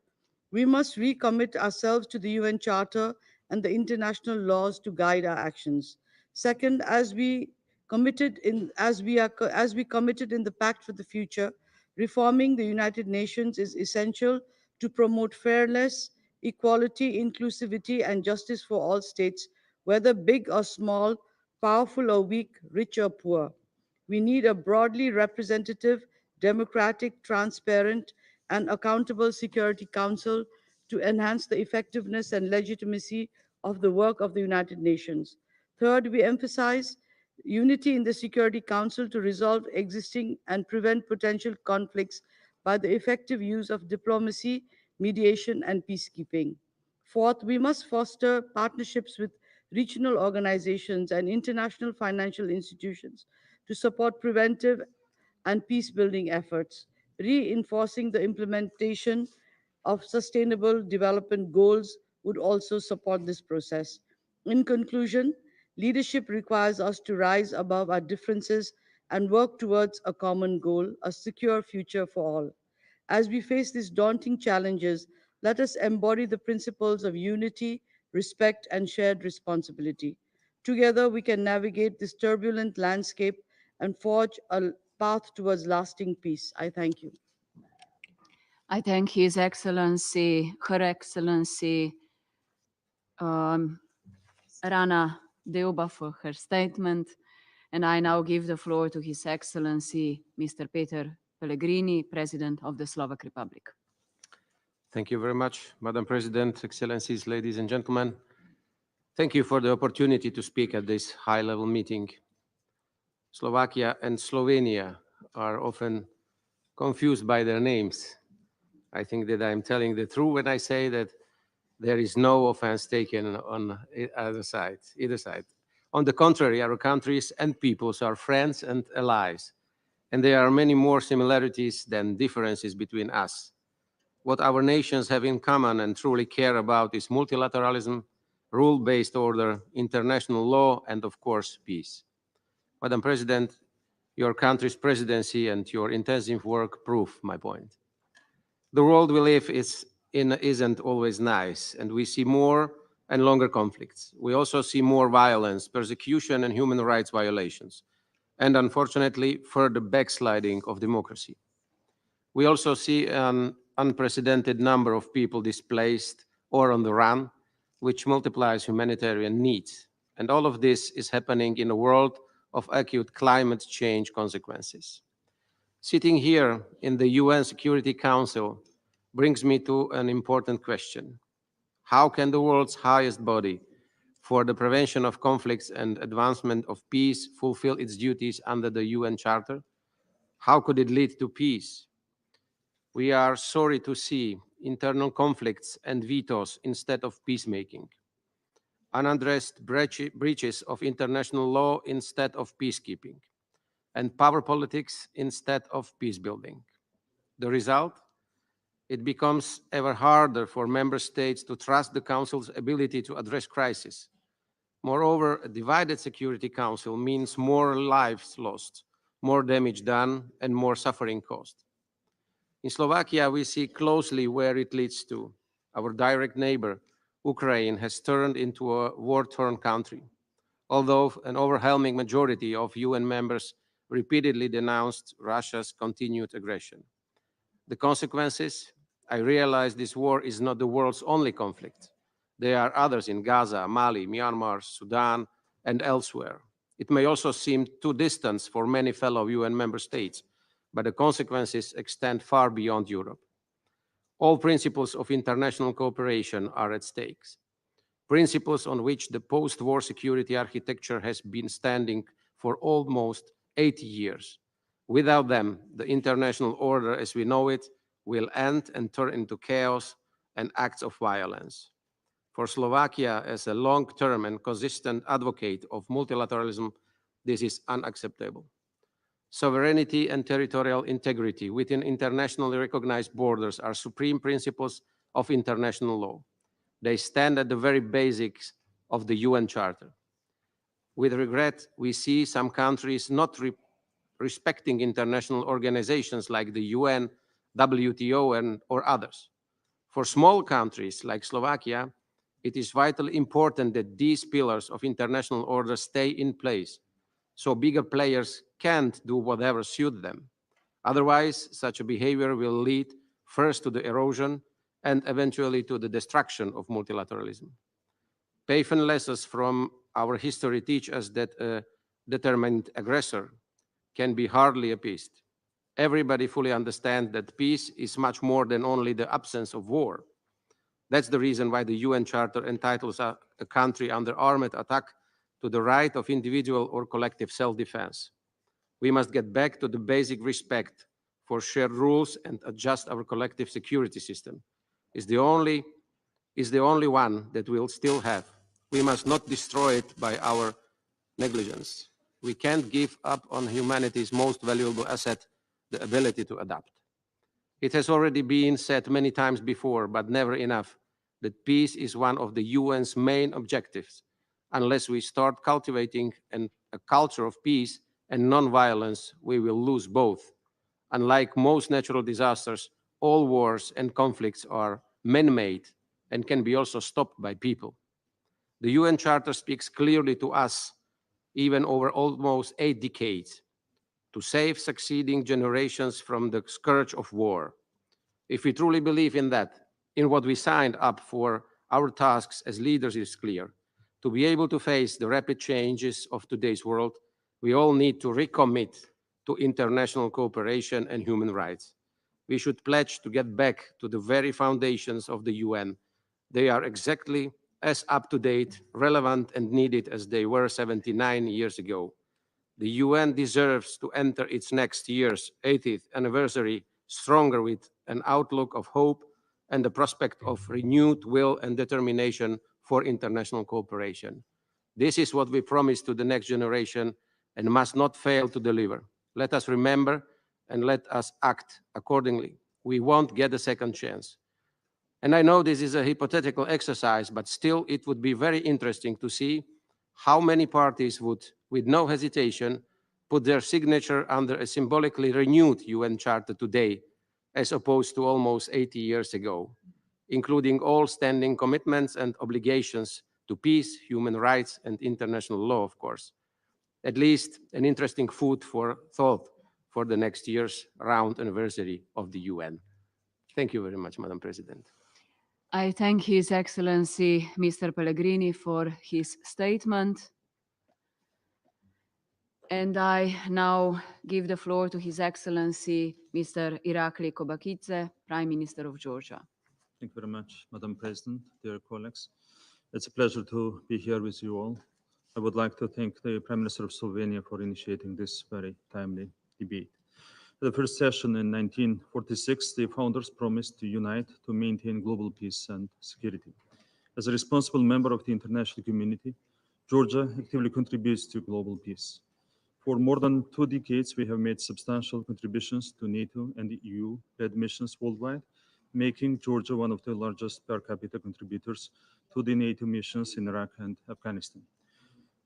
Speaker 10: We must recommit ourselves to the UN Charter and the international laws to guide our actions. Second, as we committed in the Pact for the Future, reforming the United Nations is essential to promote fairness, equality, inclusivity, and justice for all states, whether big or small, powerful or weak, rich or poor. We need a broadly representative, democratic, transparent, and accountable Security Council to enhance the effectiveness and legitimacy of the work of the United Nations. Third, we emphasize unity in the Security Council to resolve existing and prevent potential conflicts by the effective use of diplomacy, mediation, and peacekeeping. Fourth, we must foster partnerships with regional organizations and international financial institutions to support preventive and peace building efforts, reinforcing the implementation of sustainable development goals would also support this process. In conclusion, leadership requires us to rise above our differences and work towards a common goal, a secure future for all. As we face these daunting challenges, let us embody the principles of unity, respect, and shared responsibility. Together, we can navigate this turbulent landscape and forge a path towards lasting peace. I thank you.
Speaker 1: I thank His Excellency, Her Excellency Rana Deuba for her statement. And I now give the floor to His Excellency, Mr. Peter Pellegrini, President of the Slovak Republic.
Speaker 11: Thank you very much, Madam President, Excellencies, ladies and gentlemen. Thank you for the opportunity to speak at this high-level meeting. Slovakia and Slovenia are often confused by their names. I think that I'm telling the truth when I say that there is no offense taken on either side. On the contrary, our countries and peoples are friends and allies, and there are many more similarities than differences between us. What our nations have in common and truly care about is multilateralism, rule-based order, international law, and of course, peace. Madam President, your country's presidency and your intensive work prove my point. The world we live isn't always nice, and we see more and longer conflicts. We also see more violence, persecution, and human rights violations, and unfortunately, further backsliding of democracy. We also see an unprecedented number of people displaced or on the run, which multiplies humanitarian needs. And all of this is happening in a world of acute climate change consequences. Sitting here in the UN Security Council brings me to an important question. How can the world's highest body for the prevention of conflicts and advancement of peace fulfill its duties under the UN Charter? How could it lead to peace? We are sorry to see internal conflicts and vetoes instead of peacemaking, unaddressed breaches of international law instead of peacekeeping, and power politics instead of peace building. The result? It becomes ever harder for member states to trust the Council's ability to address crisis. Moreover, a divided Security Council means more lives lost, more damage done, and more suffering caused. In Slovakia, we see closely where it leads to. Our direct neighbor, Ukraine, has turned into a war-torn country, although an overwhelming majority of UN members repeatedly denounced Russia's continued aggression. The consequences? I realize this war is not the world's only conflict. There are others in Gaza, Mali, Myanmar, Sudan, and elsewhere. It may also seem too distant for many fellow UN member states, but the consequences extend far beyond Europe. All principles of international cooperation are at stake, principles on which the post-war security architecture has been standing for almost 80 years. Without them, the international order as we know it will end and turn into chaos and acts of violence. For Slovakia, as a long-term and consistent advocate of multilateralism, this is unacceptable. Sovereignty and territorial integrity within internationally recognized borders are supreme principles of international law. They stand at the very basics of the UN Charter. With regret, we see some countries not respecting international organizations like the UN, WTO, or others. For small countries like Slovakia, it is vitally important that these pillars of international order stay in place, so bigger players can't do whatever suits them. Otherwise, such a behavior will lead first to the erosion and eventually to the destruction of multilateralism. Painful lessons from our history teaches us that a determined aggressor can be hardly appeased. Everybody fully understands that peace is much more than only the absence of war. That's the reason why the UN Charter entitles a country under armed attack to the right of individual or collective self-defense. We must get back to the basic respect for shared rules and adjust our collective security system. Is the only one that we'll still have. We must not destroy it by our negligence. We can't give up on humanity's most valuable asset, the ability to adapt. It has already been said many times before, but never enough, that peace is one of the UN's main objectives. Unless we start cultivating a culture of peace and non-violence, we will lose both. Unlike most natural disasters, all wars and conflicts are man-made and can be also stopped by people. The UN Charter speaks clearly to us, even over almost 8 decades, to save succeeding generations from the scourge of war. If we truly believe in that, in what we signed up for, our tasks as leaders is clear. To be able to face the rapid changes of today's world, we all need to recommit to international cooperation and human rights. We should pledge to get back to the very foundations of the UN. They are exactly as up-to-date, relevant, and needed as they were 79 years ago. The UN deserves to enter its next year's 80th anniversary stronger with an outlook of hope and the prospect of renewed will and determination for international cooperation. This is what we promise to the next generation and must not fail to deliver. Let us remember and let us act accordingly. We won't get a second chance. And I know this is a hypothetical exercise, but still it would be very interesting to see how many parties would, with no hesitation, put their signature under a symbolically renewed UN Charter today, as opposed to almost 80 years ago, including all standing commitments and obligations to peace, human rights, and international law, of course. At least an interesting food for thought for the next year's round anniversary of the UN. Thank you very much, Madam President.
Speaker 1: I thank His Excellency Mr. Pellegrini for his statement. And I now give the floor to His Excellency Mr. Irakli Kobakidze, Prime Minister of Georgia.
Speaker 3: Thank you very much, Madam President, dear colleagues. It's a pleasure to be here with you all. I would like to thank the Prime Minister of Slovenia for initiating this very timely debate. At the first session in 1946, the founders promised to unite to maintain global peace and security. As a responsible member of the international community, Georgia actively contributes to global peace. For more than 2 decades, we have made substantial contributions to NATO and the EU-led missions worldwide, making Georgia one of the largest per capita contributors to the NATO missions in Iraq and Afghanistan.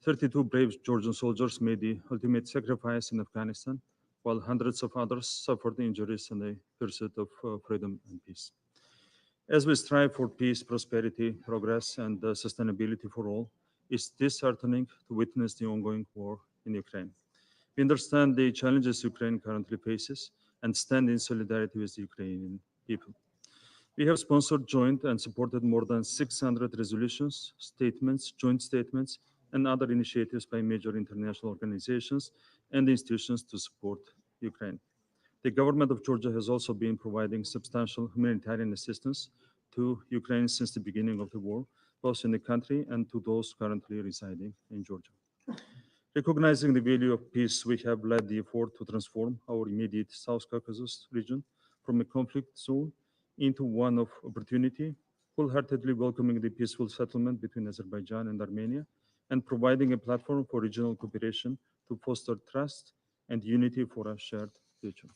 Speaker 3: 32 brave Georgian soldiers made the ultimate sacrifice in Afghanistan, while hundreds of others suffered injuries in the pursuit of freedom and peace. As we strive for peace, prosperity, progress, and sustainability for all, it's disheartening to witness the ongoing war in Ukraine. We understand the challenges Ukraine currently faces and stand in solidarity with the Ukrainian people. We have sponsored joint and supported more than 600 resolutions, statements, joint statements, and other initiatives by major international organizations and institutions to support Ukraine. The government of Georgia has also been providing substantial humanitarian assistance to Ukraine since the beginning of the war, both in the country and to those currently residing in Georgia. Recognizing the value of peace, we have led the effort to transform our immediate South Caucasus region from a conflict zone into one of opportunity, wholeheartedly welcoming the peaceful settlement between Azerbaijan and Armenia, and providing a platform for regional cooperation to foster trust and unity for a shared future.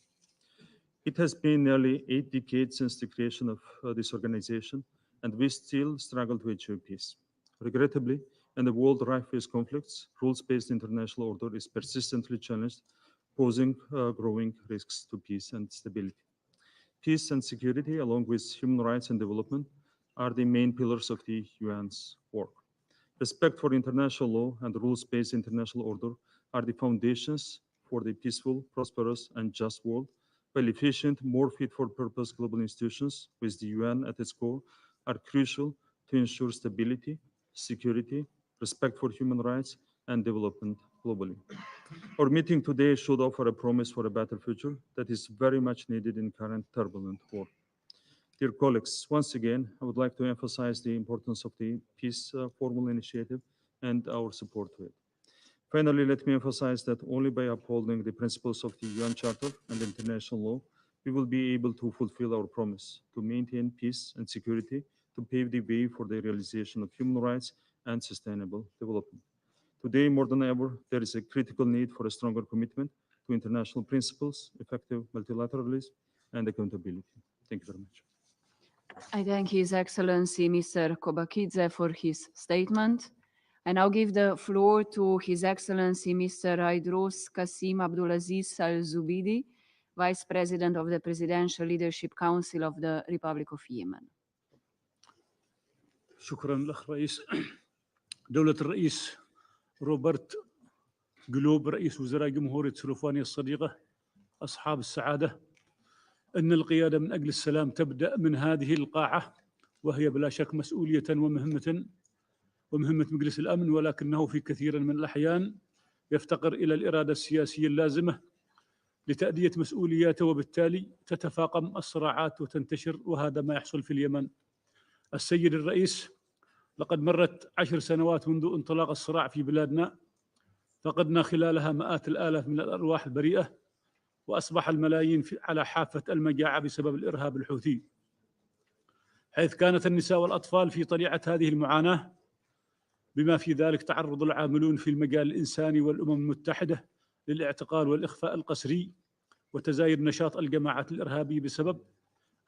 Speaker 3: It has been nearly 8 decades since the creation of this organization, and we still struggle to achieve peace. Regrettably, in a world rife with conflicts, rules-based international order is persistently challenged, posing growing risks to peace and stability. Peace and security, along with human rights and development, are the main pillars of the UN's work. Respect for international law and rules-based international order are the foundations for the peaceful, prosperous, and just world, while efficient, more fit-for-purpose global institutions with the UN at its core are crucial to ensure stability, security,
Speaker 12: respect for human rights, and development globally. Our meeting today should offer a promise for a better future that is very much needed in current turbulent world. Dear colleagues, once again, I would like to emphasize the importance of the Peace Formal Initiative and our support to it. Finally, let me emphasize that only by upholding the principles of the UN Charter and international law, we will be able to fulfill our promise to maintain peace and security, to pave the way for the realization of human rights and sustainable development. Today, more than ever, there is a critical need for a stronger commitment to international principles, effective multilateralism, and accountability. Thank you very much.
Speaker 1: I thank His Excellency Mr. Kobakidze for his statement. I now give the floor to His Excellency Mr. Aidros Qasim Abdulaziz Al Zubidi, Vice President of the Presidential Leadership Council of the Republic of Yemen.
Speaker 13: شكرا الأخ رئيس دولة الرئيس روبرت جلوب رئيس وزراء جمهورية سلوفانيا الصديقة، أصحاب السعادة، أن القيادة من أجل السلام تبدأ من هذه القاعة، وهي بلا شك مسؤولية ومهمة مجلس الأمن، ولكنه في كثير من الأحيان يفتقر إلى الإرادة السياسية اللازمة لتأدية مسؤولياته، وبالتالي تتفاقم الصراعات وتنتشر، وهذا ما يحصل في اليمن. السيد الرئيس، لقد مرت 10 سنوات منذ انطلاق الصراع في بلادنا، فقدنا خلالها مئات الآلاف من الأرواح البريئة، وأصبح الملايين على حافة المجاعة بسبب الإرهاب الحوثي، حيث كانت النساء والأطفال في طليعة هذه المعاناة، بما في ذلك تعرض العاملون في المجال الإنساني والأمم المتحدة للاعتقال والإخفاء القسري، وتزايد نشاط الجماعات الإرهابية بسبب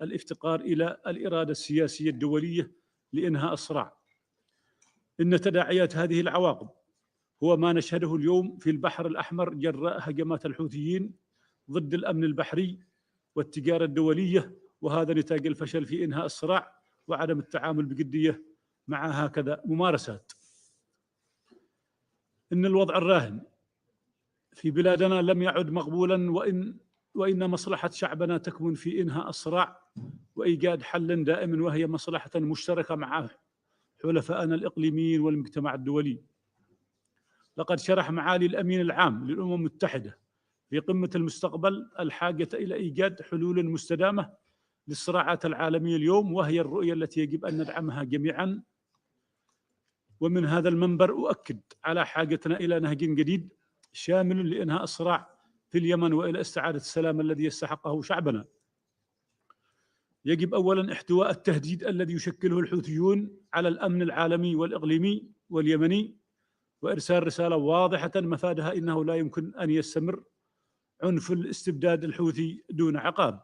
Speaker 13: الافتقار إلى الإرادة السياسية الدولية لإنهاء الصراع. إن تداعيات هذه العواقب هو ما نشهده اليوم في البحر الأحمر جراء هجمات الحوثيين ضد الأمن البحري والتجارة الدولية، وهذا نتاج الفشل في إنهاء الصراع وعدم التعامل بجدية مع هكذا ممارسات. إن الوضع الراهن في بلادنا لم يعد مقبولا، وإن مصلحة شعبنا تكمن في إنهاء الصراع وإيجاد حل دائم، وهي مصلحة مشتركة مع حلفائنا الإقليميين والمجتمع الدولي. لقد شرح معالي الأمين العام للأمم المتحدة في قمة المستقبل الحاجة إلى إيجاد حلول مستدامة للصراعات العالمية اليوم، وهي الرؤية التي يجب أن ندعمها جميعا. ومن هذا المنبر أؤكد على حاجتنا إلى نهج جديد شامل لإنهاء الصراع في اليمن وإلى استعادة السلام الذي يستحقه شعبنا. يجب أولا احتواء التهديد الذي يشكله الحوثيون على الأمن العالمي والإقليمي واليمني، وإرسال رسالة واضحة مفادها إنه لا يمكن أن يستمر عنف الاستبداد الحوثي دون عقاب.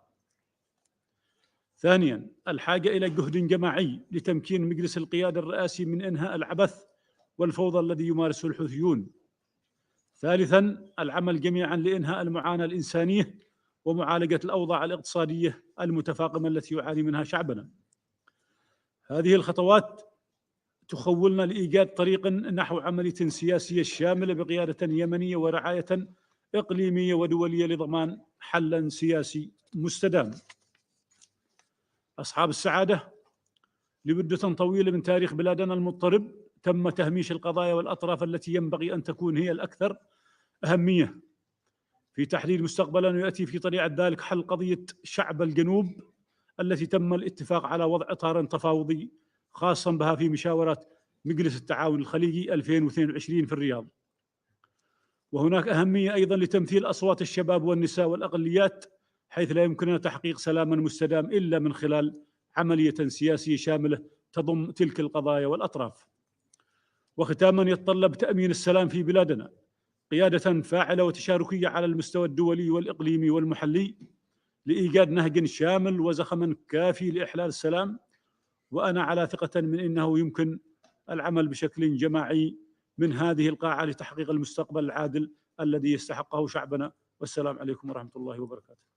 Speaker 13: ثانيا، الحاجة إلى جهد جماعي لتمكين مجلس القيادة الرئاسي من إنهاء العبث والفوضى الذي يمارسه الحوثيون. ثالثا، العمل جميعا لإنهاء المعاناة الإنسانية ومعالجة الأوضاع الاقتصادية المتفاقمة التي يعاني منها شعبنا. هذه الخطوات تخولنا لإيجاد طريق نحو عملية سياسية شاملة بقيادة يمنية ورعاية إقليمية ودولية لضمان حل سياسي مستدام. أصحاب السعادة، لمدة طويلة من تاريخ بلادنا المضطرب تم تهميش القضايا والأطراف التي ينبغي أن تكون هي الأكثر أهمية في تحديد مستقبلا يأتي في طليعة ذلك حل قضية شعب الجنوب التي تم الاتفاق على وضع إطار تفاوضي خاصا بها في مشاورات مجلس التعاون الخليجي 2022 في الرياض. وهناك أهمية أيضا لتمثيل أصوات الشباب والنساء والأقليات، حيث لا يمكننا تحقيق سلاما مستدام إلا من خلال عملية سياسية شاملة تضم تلك القضايا والأطراف. وختاما، يتطلب تأمين السلام في بلادنا قيادة فاعلة وتشاركية على المستوى الدولي والإقليمي والمحلي لإيجاد نهج شامل وزخم كافي لإحلال السلام. وأنا على ثقة من أنه يمكن العمل بشكل جماعي من هذه القاعة لتحقيق المستقبل العادل الذي يستحقه شعبنا. والسلام عليكم ورحمة الله وبركاته.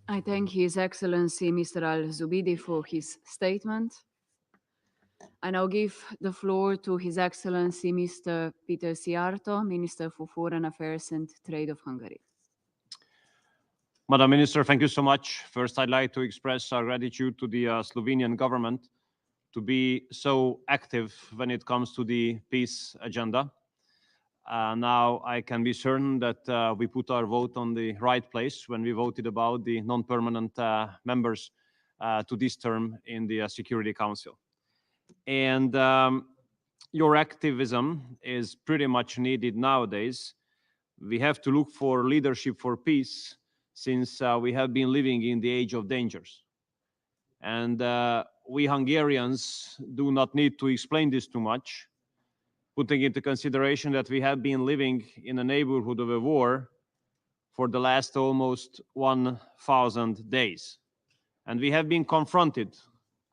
Speaker 1: I thank His Excellency Mr. Al-Zubidi for his statement. I now give the floor to His Excellency Mr. Peter Siarto, Minister for Foreign Affairs and Trade of Hungary.
Speaker 14: Madam Minister, thank you so much. First, I'd like to express our gratitude to the Slovenian government to be so active when it comes to the peace agenda. Now I can be certain that we put our vote on the right place when we voted about the non-permanent members to this term in the Security Council. And your activism is pretty much needed nowadays. We have to look for leadership for peace since we have been living in the age of dangers. And we Hungarians do not need to explain this too much, putting into consideration that we have been living in a neighborhood of a war for the last almost 1,000 days. And we have been confronted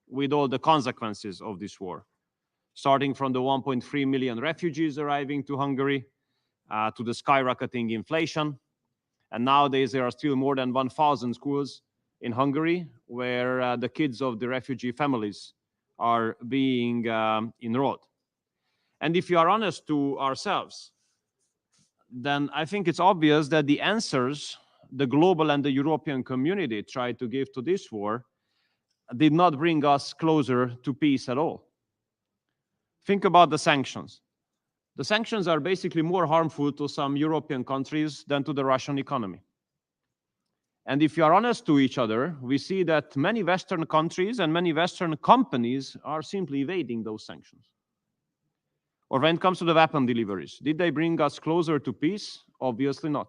Speaker 14: with all the consequences of this war, starting from the 1.3 million refugees arriving to Hungary, to the skyrocketing inflation. And nowadays there are still more than 1,000 schools in Hungary where the kids of the refugee families are being enrolled. And if you are honest to ourselves, then I think it's obvious that the answers the global and the European community tried to give to this war did not bring us closer to peace at all. Think about the sanctions. The sanctions are basically more harmful to some European countries than to the Russian economy. And if you are honest to each other, we see that many Western countries and many Western companies are simply evading those sanctions. Or when it comes to the weapon deliveries, did they bring us closer to peace? Obviously not.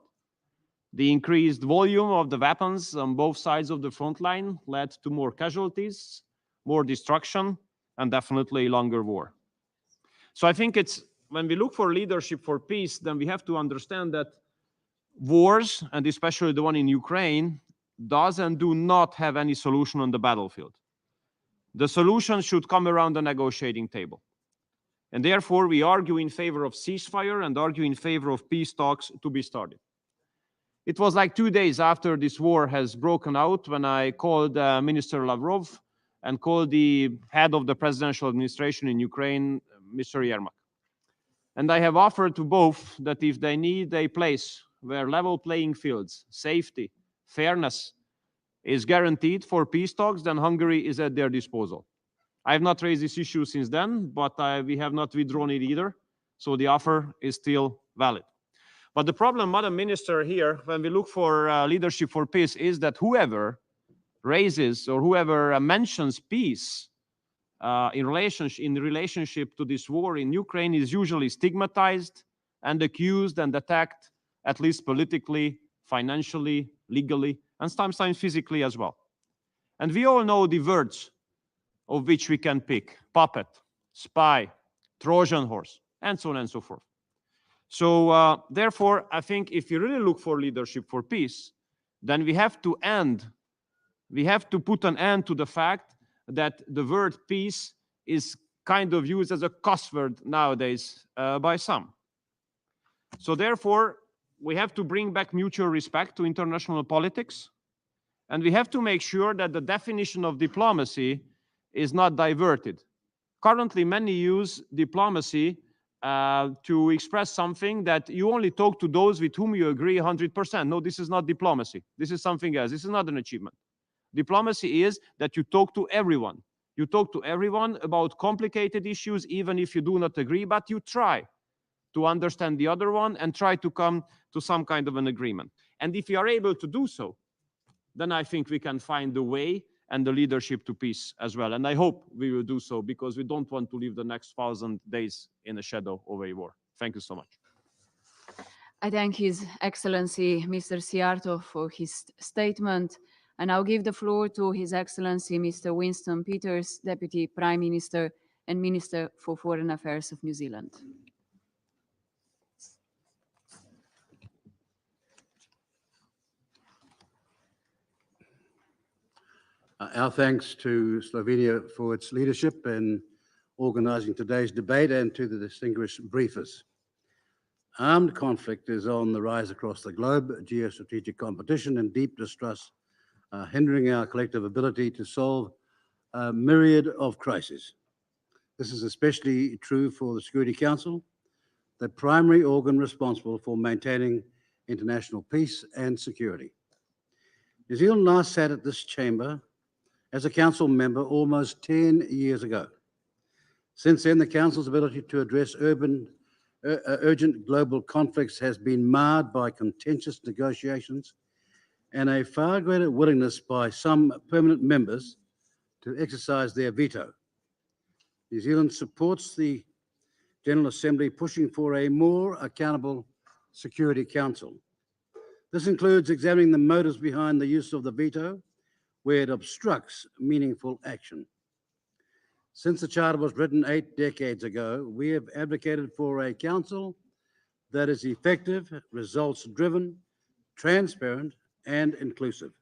Speaker 14: The increased volume of the weapons on both sides of the front line led to more casualties, more destruction, and definitely a longer war. So I think it's, when we look for leadership for peace, then we have to understand that wars, and especially the one in Ukraine, does and do not have any solution on the battlefield. The solution should come around the negotiating table. And therefore, we argue in favor of ceasefire and argue in favor of peace talks to be started. It was like 2 days after this war has broken out when I called Minister Lavrov and called the head of the presidential administration in Ukraine, Mr. Yermak. And I have offered to both that if they need a place where level playing fields, safety, fairness is guaranteed for peace talks, then Hungary is at their disposal. I have not raised this issue since then, but we have not withdrawn it either. So the offer is still valid. But the problem, Madam Minister, here, when we look for leadership for peace, is that whoever raises or whoever mentions peace in relationship to this war in Ukraine is usually stigmatized and accused and attacked, at least politically, financially, legally, and sometimes physically as well. And we all know the words of which we can pick: puppet, spy, Trojan horse, and so on and so forth. So therefore, I think if you really look for leadership for peace, then we have to put an end to the fact that the word peace is kind of used as a cuss word nowadays by some. So therefore, we have to bring back mutual respect to international politics, and we have to make sure that the definition of diplomacy is not diverted. Currently, many use diplomacy to express something that you only talk to those with whom you agree 100%. No, this is not diplomacy. This is something else. This is not an achievement. Diplomacy is that you talk to everyone. You talk to everyone about complicated issues, even if you do not agree, but you try to understand the other one and try to come to some kind of an agreement. And if you are able to do so, then I think we can find the way and the leadership to peace as well. And I hope we will do so, because we don't want to live the next 1,000 days in the shadow of a war. Thank you so much.
Speaker 1: I thank His Excellency Mr. Siarto for his statement. And I'll give the floor to His Excellency Mr. Winston Peters, Deputy Prime Minister and Minister for Foreign Affairs of New Zealand.
Speaker 15: Our thanks to Slovenia for its leadership in organising today's debate, and to the distinguished briefers. Armed conflict is on the rise across the globe. Geostrategic competition and deep distrust are hindering our collective ability to solve a myriad of crises. This is especially true for the Security Council, the primary organ responsible for maintaining international peace and security. New Zealand last sat at this chamber as a council member almost 10 years ago. Since then, the Council's ability to address urgent global conflicts has been marred by contentious negotiations and a far greater willingness by some permanent members to exercise their veto. New Zealand supports the General Assembly pushing for a more accountable Security Council. This includes examining the motives behind the use of the veto where it obstructs meaningful action. Since the Charter was written 8 decades ago, we have advocated for a council that is effective, results-driven, transparent, and inclusive.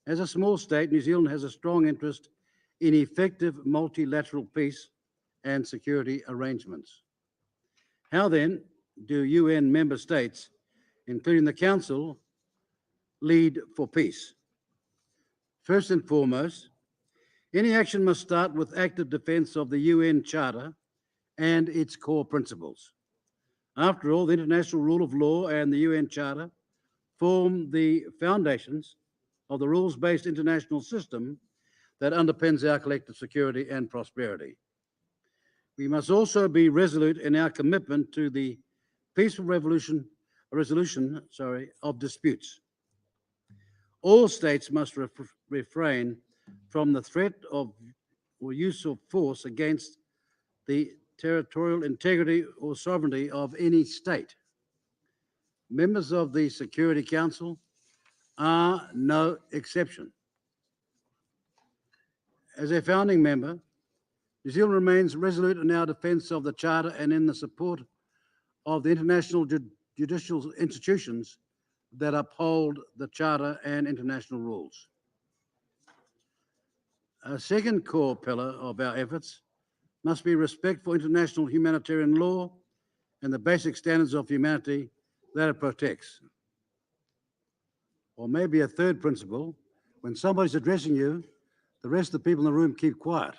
Speaker 15: As a small state, New Zealand has a strong interest in effective multilateral peace and security arrangements. How then do UN member states, including the Council, lead for peace? First and foremost, any action must start with active defense of the UN Charter and its core principles. After all, the international rule of law and the UN Charter form the foundations of the rules-based international system that underpins our collective security and prosperity. We must also be resolute in our commitment to the peaceful resolution of disputes. All states must refrain from the threat of or use of force against the territorial integrity or sovereignty of any state. Members of the Security Council are no exception. As a founding member, New Zealand remains resolute in our defence of the Charter and in the support of the international judicial institutions that uphold the Charter and international rules. A second core pillar of our efforts must be respect for international humanitarian law and the basic standards of humanity that it protects. Or maybe a third principle, when somebody's addressing you, the rest of the people in the room keep quiet.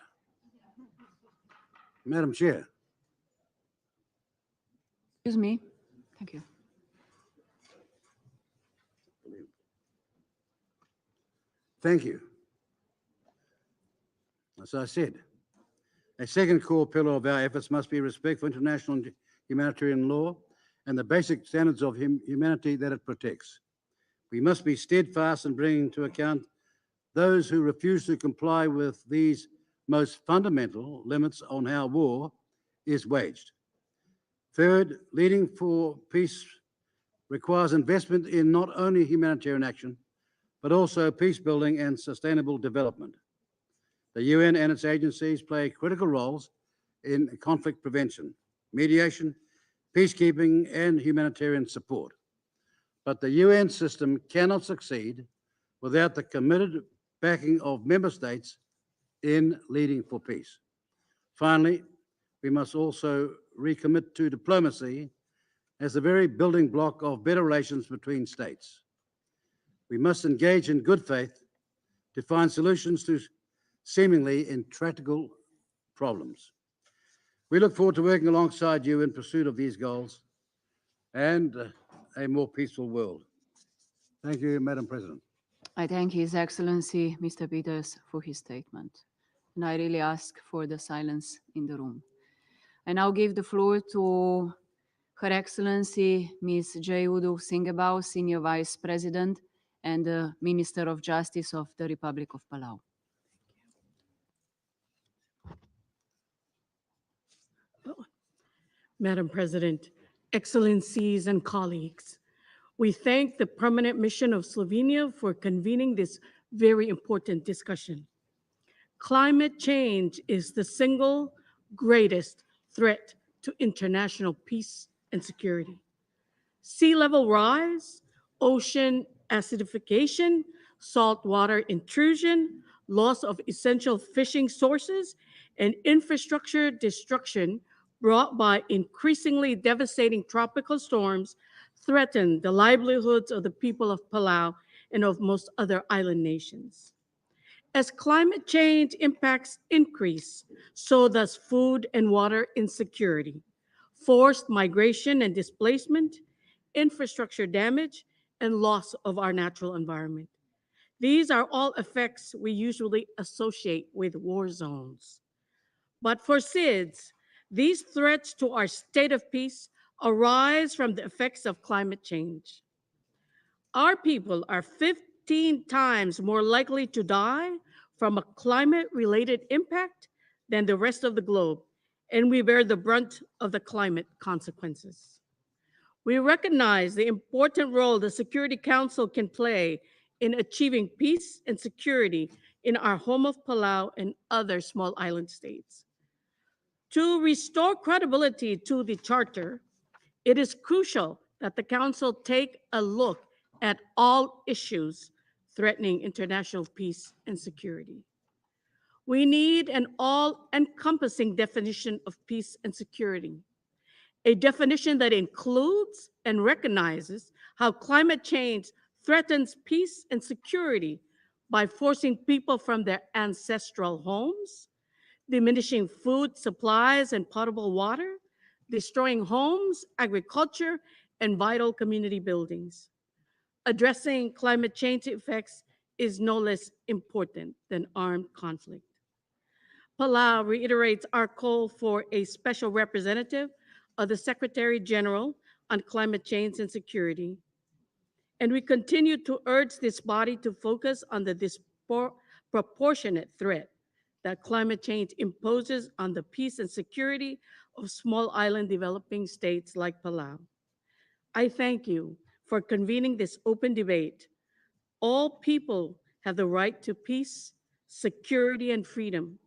Speaker 15: Madam Chair.
Speaker 1: Excuse me. Thank you.
Speaker 15: Thank you. As I said, a second core pillar of our efforts must be respect for international humanitarian law and the basic standards of humanity that it protects. We must be steadfast in bringing to account those who refuse to comply with these most fundamental limits on how war is waged. Third, leading for peace requires investment in not only humanitarian action, but also peace building and sustainable development. The UN and its agencies play critical roles in conflict prevention, mediation, peacekeeping, and humanitarian support. But the UN system cannot succeed without the committed backing of member states in leading for peace. Finally, we must also recommit to diplomacy as the very building block of better relations between states. We must engage in good faith to find solutions to seemingly intractable problems. We look forward to working alongside you in pursuit of these goals and a more peaceful world. Thank you, Madam President.
Speaker 1: I thank His Excellency, Mr. Peters, for his statement. And I really ask for the silence in the room. I now give the floor to Her Excellency Ms. Jai Udu Singabao, Senior Vice President and Minister of Justice of the Republic of Palau.
Speaker 16: Madam President, Excellencies and colleagues, we thank the Permanent Mission of Slovenia for convening this very important discussion. Climate change is the single greatest threat to international peace and security. Sea level rise, ocean acidification, saltwater intrusion, loss of essential fishing sources, and infrastructure destruction brought by increasingly devastating tropical storms threaten the livelihoods of the people of Palau and of most other island nations. As climate change impacts increase, so does food and water insecurity, forced migration and displacement, infrastructure damage, and loss of our natural environment. These are all effects we usually associate with war zones. But for SIDS, these threats to our state of peace arise from the effects of climate change. Our people are 15 times more likely to die from a climate-related impact than the rest of the globe, and we bear the brunt of the climate consequences. We recognize the important role the Security Council can play in achieving peace and security in our home of Palau and other small island states. To restore credibility to the Charter, it is crucial that the Council take a look at all issues threatening international peace and security. We need an all-encompassing definition of peace and security, a definition that includes and recognizes how climate change threatens peace and security by forcing people from their ancestral homes, diminishing food supplies and potable water, destroying homes, agriculture, and vital community buildings. Addressing climate change effects is no less important than armed conflict. Palau reiterates our call for a special representative of the Secretary General on Climate Change and Security. And we continue to urge this body to focus on the disproportionate threat that climate change imposes on the peace and security of small island developing states like Palau. I thank you for convening this open debate. All people have the right to peace, security, and freedom.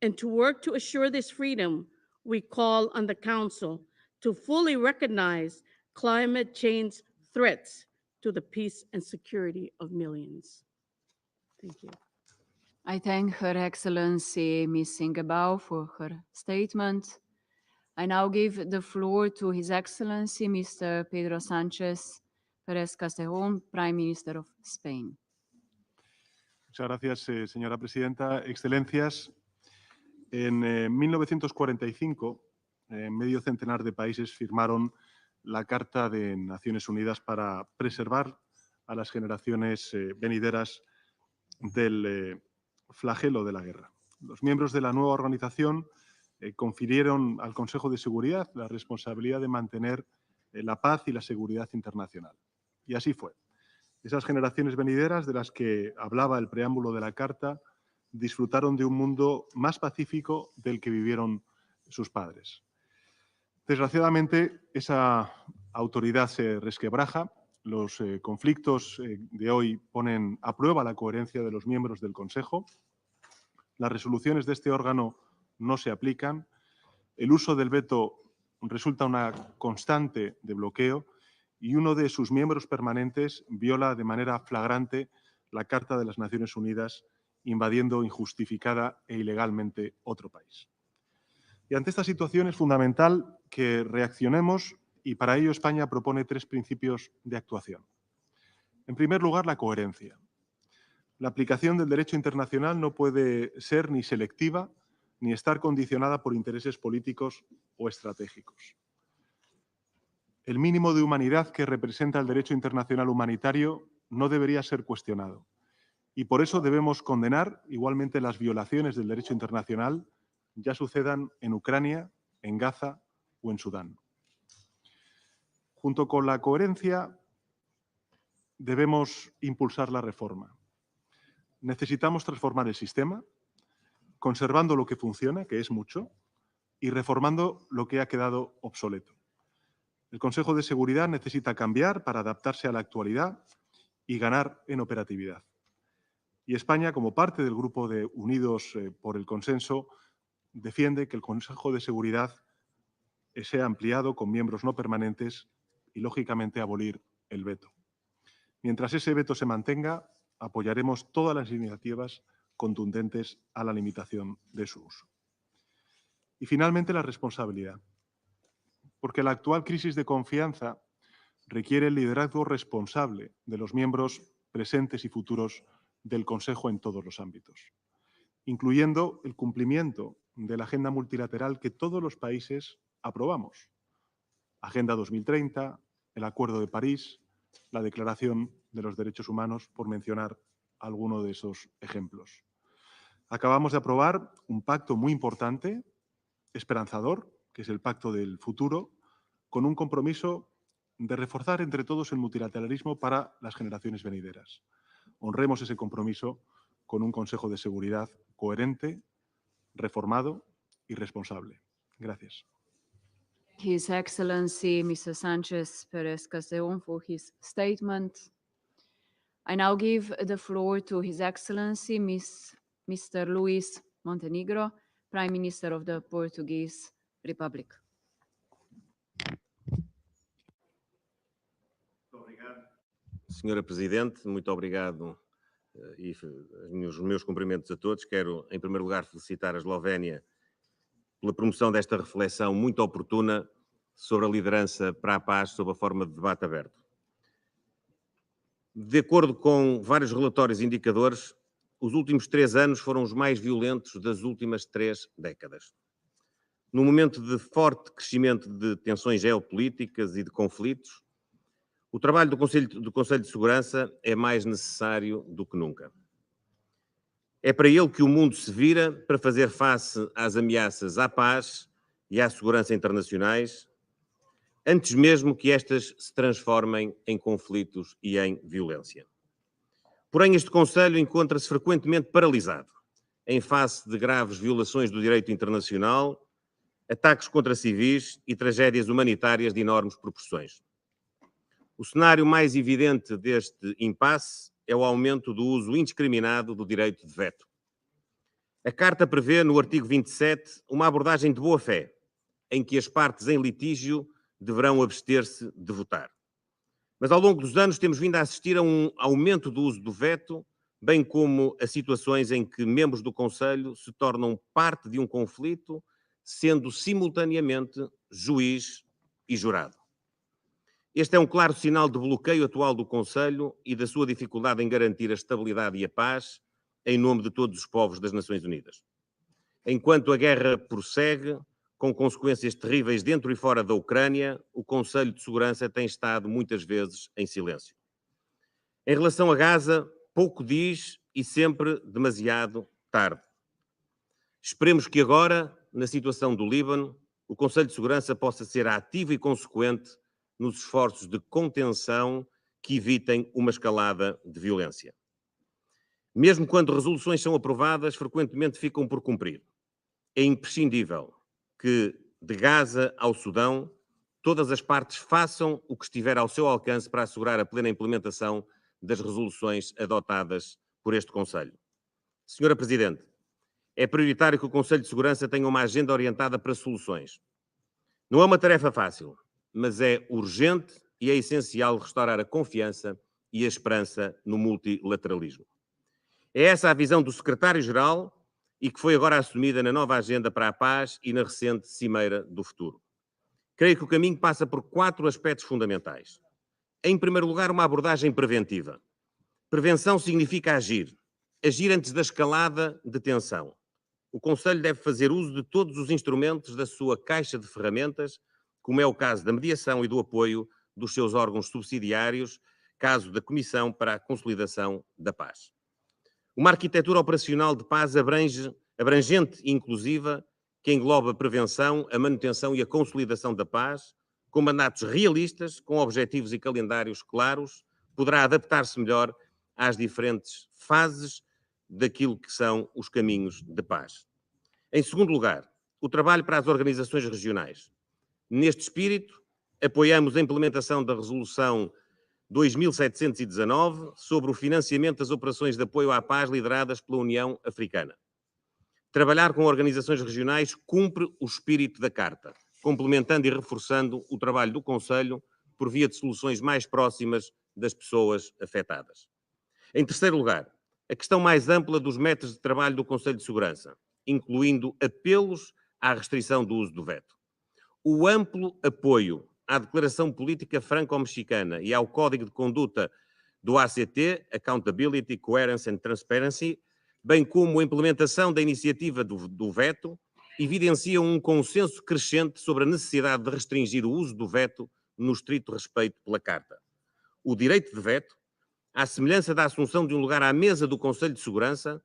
Speaker 16: And to work to assure this freedom, we call on the Council to fully recognize climate change threats to the peace and security of millions. Thank you.
Speaker 1: I thank Her Excellency Ms. Singebau for her statement. I now give the floor to His Excellency Mr. Pedro Sánchez Pérez Castejón, Prime Minister of Spain.
Speaker 17: Muchas gracias, señora presidenta. Excelencias, en 1945, medio centenar de países firmaron la Carta de Naciones Unidas para preservar a las generaciones venideras del flagelo de la guerra. Los miembros de la nueva organización confirieron al Consejo de Seguridad la responsabilidad de mantener la paz y la seguridad internacional. Y así fue. Esas generaciones venideras de las que hablaba el preámbulo de la Carta disfrutaron de un mundo más pacífico del que vivieron sus padres. Desgraciadamente, esa autoridad se resquebraja. Los conflictos de hoy ponen a prueba la coherencia de los miembros del Consejo. Las resoluciones de este órgano no se aplican. El uso del veto resulta una constante de bloqueo y uno de sus miembros permanentes viola de manera flagrante la Carta de las Naciones Unidas, invadiendo injustificada e ilegalmente otro país. Y ante esta situación es fundamental que reaccionemos y para ello España propone 3 principios de actuación. En primer lugar, la coherencia. La aplicación del derecho internacional no puede ser ni selectiva ni estar condicionada por intereses políticos o estratégicos. El mínimo de humanidad que representa el derecho internacional humanitario no debería ser cuestionado. Y por eso debemos condenar igualmente las violaciones del derecho internacional, ya sucedan en Ucrania, en Gaza o en Sudán. Junto con la coherencia, debemos impulsar la reforma. Necesitamos transformar el sistema, conservando lo que funciona, que es mucho, y reformando lo que ha quedado obsoleto. El Consejo de Seguridad necesita cambiar para adaptarse a la actualidad y ganar en operatividad. Y España, como parte del grupo de Unidos por el Consenso, defiende que el Consejo de Seguridad sea ampliado con miembros no permanentes y, lógicamente, abolir el veto. Mientras ese veto se mantenga, apoyaremos todas las iniciativas contundentes a la limitación de su uso. Y, finalmente, la responsabilidad. Porque la actual crisis de confianza requiere el liderazgo responsable de los miembros presentes y futuros del Consejo en todos los ámbitos, incluyendo el cumplimiento de la agenda multilateral que todos los países aprobamos. Agenda 2030, el Acuerdo de París, la Declaración de los Derechos Humanos, por mencionar alguno de esos ejemplos. Acabamos de aprobar un pacto muy importante esperanzador, que es el Pacto del Futuro, con un compromiso de reforzar entre todos el multilateralismo para las generaciones venideras. Honremos ese compromiso con un Consejo de Seguridad coherente, reformado y responsable. Gracias.
Speaker 1: His Excellency Mr. Sanchez Perez Castellón for his statement. I now give the floor to His Excellency Mr. Luis Montenegro, Prime Minister of the Portuguese Republic.
Speaker 18: Senhora Presidente, muito obrigado e os meus cumprimentos a todos. Quero, em primeiro lugar, felicitar a Eslovénia pela promoção desta reflexão muito oportuna sobre a liderança para a paz sob a forma de debate aberto. De acordo com vários relatórios e indicadores, os últimos 3 anos foram os mais violentos das últimas 3 décadas. Num momento de forte crescimento de tensões geopolíticas e de conflitos, o trabalho do Conselho de Segurança é mais necessário do que nunca. É para ele que o mundo se vira para fazer face às ameaças à paz e à segurança internacionais, antes mesmo que estas se transformem em conflitos e em violência. Porém, este Conselho encontra-se frequentemente paralisado, em face de graves violações do direito internacional, ataques contra civis e tragédias humanitárias de enormes proporções. O cenário mais evidente deste impasse é o aumento do uso indiscriminado do direito de veto. A Carta prevê, no artigo 27, uma abordagem de boa-fé, em que as partes em litígio deverão abster-se de votar. Mas ao longo dos anos temos vindo a assistir a um aumento do uso do veto, bem como a situações em que membros do Conselho se tornam parte de um conflito, sendo simultaneamente juiz e jurado. Este é um claro sinal de bloqueio atual do Conselho e da sua dificuldade em garantir a estabilidade e a paz em nome de todos os povos das Nações Unidas. Enquanto a guerra prossegue, com consequências terríveis dentro e fora da Ucrânia, o Conselho de Segurança tem estado muitas vezes em silêncio. Em relação a Gaza, pouco diz e sempre demasiado tarde. Esperemos que agora, na situação do Líbano, o Conselho de Segurança possa ser ativo e consequente nos esforços de contenção que evitem uma escalada de violência. Mesmo quando resoluções são aprovadas, frequentemente ficam por cumprir. É imprescindível que, de Gaza ao Sudão, todas as partes façam o que estiver ao seu alcance para assegurar a plena implementação das resoluções adotadas por este Conselho. Senhora Presidente, é prioritário que o Conselho de Segurança tenha uma agenda orientada para soluções. Não é uma tarefa fácil, mas é urgente e é essencial restaurar a confiança e a esperança no multilateralismo. É essa a visão do Secretário-Geral e que foi agora assumida na nova Agenda para a Paz e na recente Cimeira do Futuro. Creio que o caminho passa por 4 aspectos fundamentais. Em primeiro lugar, uma abordagem preventiva. Prevenção significa agir. Agir antes da escalada de tensão. O Conselho deve fazer uso de todos os instrumentos da sua caixa de ferramentas, como é o caso da mediação e do apoio dos seus órgãos subsidiários, caso da Comissão para a Consolidação da Paz. Uma arquitetura operacional de paz abrangente e inclusiva, que engloba a prevenção, a manutenção e a consolidação da paz, com mandatos realistas, com objetivos e calendários claros, poderá adaptar-se melhor às diferentes fases daquilo que são os caminhos de paz. Em segundo lugar, o trabalho para as organizações regionais. Neste espírito, apoiamos a implementação da Resolução 2719 sobre o financiamento das operações de apoio à paz lideradas pela União Africana. Trabalhar com organizações regionais cumpre o espírito da Carta, complementando e reforçando o trabalho do Conselho por via de soluções mais próximas das pessoas afetadas. Em terceiro lugar, a questão mais ampla dos métodos de trabalho do Conselho de Segurança, incluindo apelos à restrição do uso do veto. O amplo apoio à Declaração Política Franco-Mexicana e ao Código de Conduta do ACT, Accountability, Coherence and Transparency, bem como a implementação da iniciativa do veto, evidenciam um consenso crescente sobre a necessidade de restringir o uso do veto no estrito respeito pela Carta. O direito de veto, à semelhança da assunção de um lugar à mesa do Conselho de Segurança,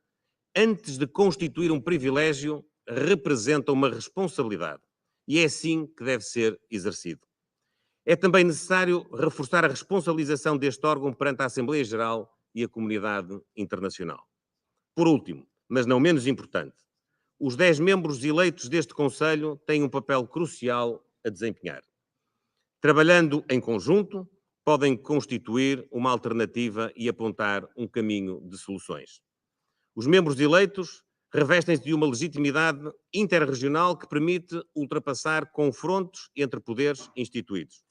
Speaker 18: antes de constituir um privilégio, representa uma responsabilidade e é assim que deve ser exercido. É também necessário reforçar a responsabilização deste órgão perante a Assembleia Geral e a comunidade internacional. Por último, mas não menos importante, os 10 membros eleitos deste Conselho têm um papel crucial a desempenhar. Trabalhando em conjunto, podem constituir uma alternativa e apontar um caminho de soluções. Os membros eleitos revestem-se de uma legitimidade interregional que permite ultrapassar confrontos entre poderes instituídos.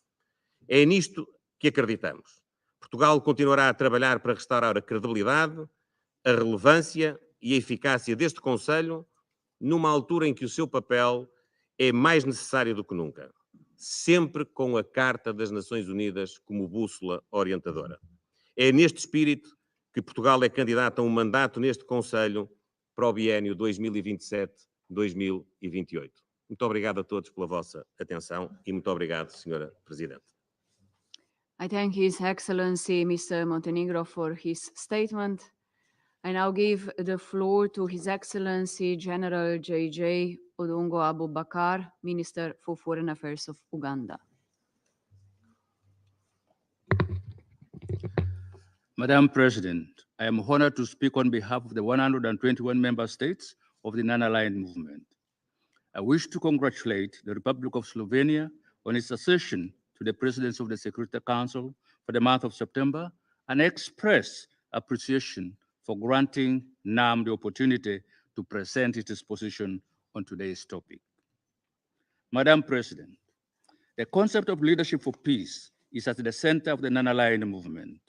Speaker 18: É nisto que acreditamos. Portugal continuará a trabalhar para restaurar a credibilidade, a relevância e a eficácia deste Conselho, numa altura em que o seu papel é mais necessário do que nunca, sempre com a Carta das Nações Unidas como bússola orientadora. É neste espírito que Portugal é candidato a um mandato neste Conselho para o biênio 2027-2028. Muito obrigado a todos pela vossa atenção e muito obrigado, Sra. Presidente.
Speaker 1: I thank His Excellency Mr. Montenegro for his statement. I now give the floor to His Excellency General J.J. Odongo Abubakar, Minister for Foreign Affairs of Uganda.
Speaker 19: Madam President, I am honored to speak on behalf of the 121 member states of the Non-Aligned Movement. I wish to congratulate the Republic of Slovenia on its accession to the Presidency of the Security Council for the month of September and express appreciation for granting NAM the opportunity to present its position on today's topic. Madam President, the concept of leadership for peace is at the center of the Non-Aligned Movement.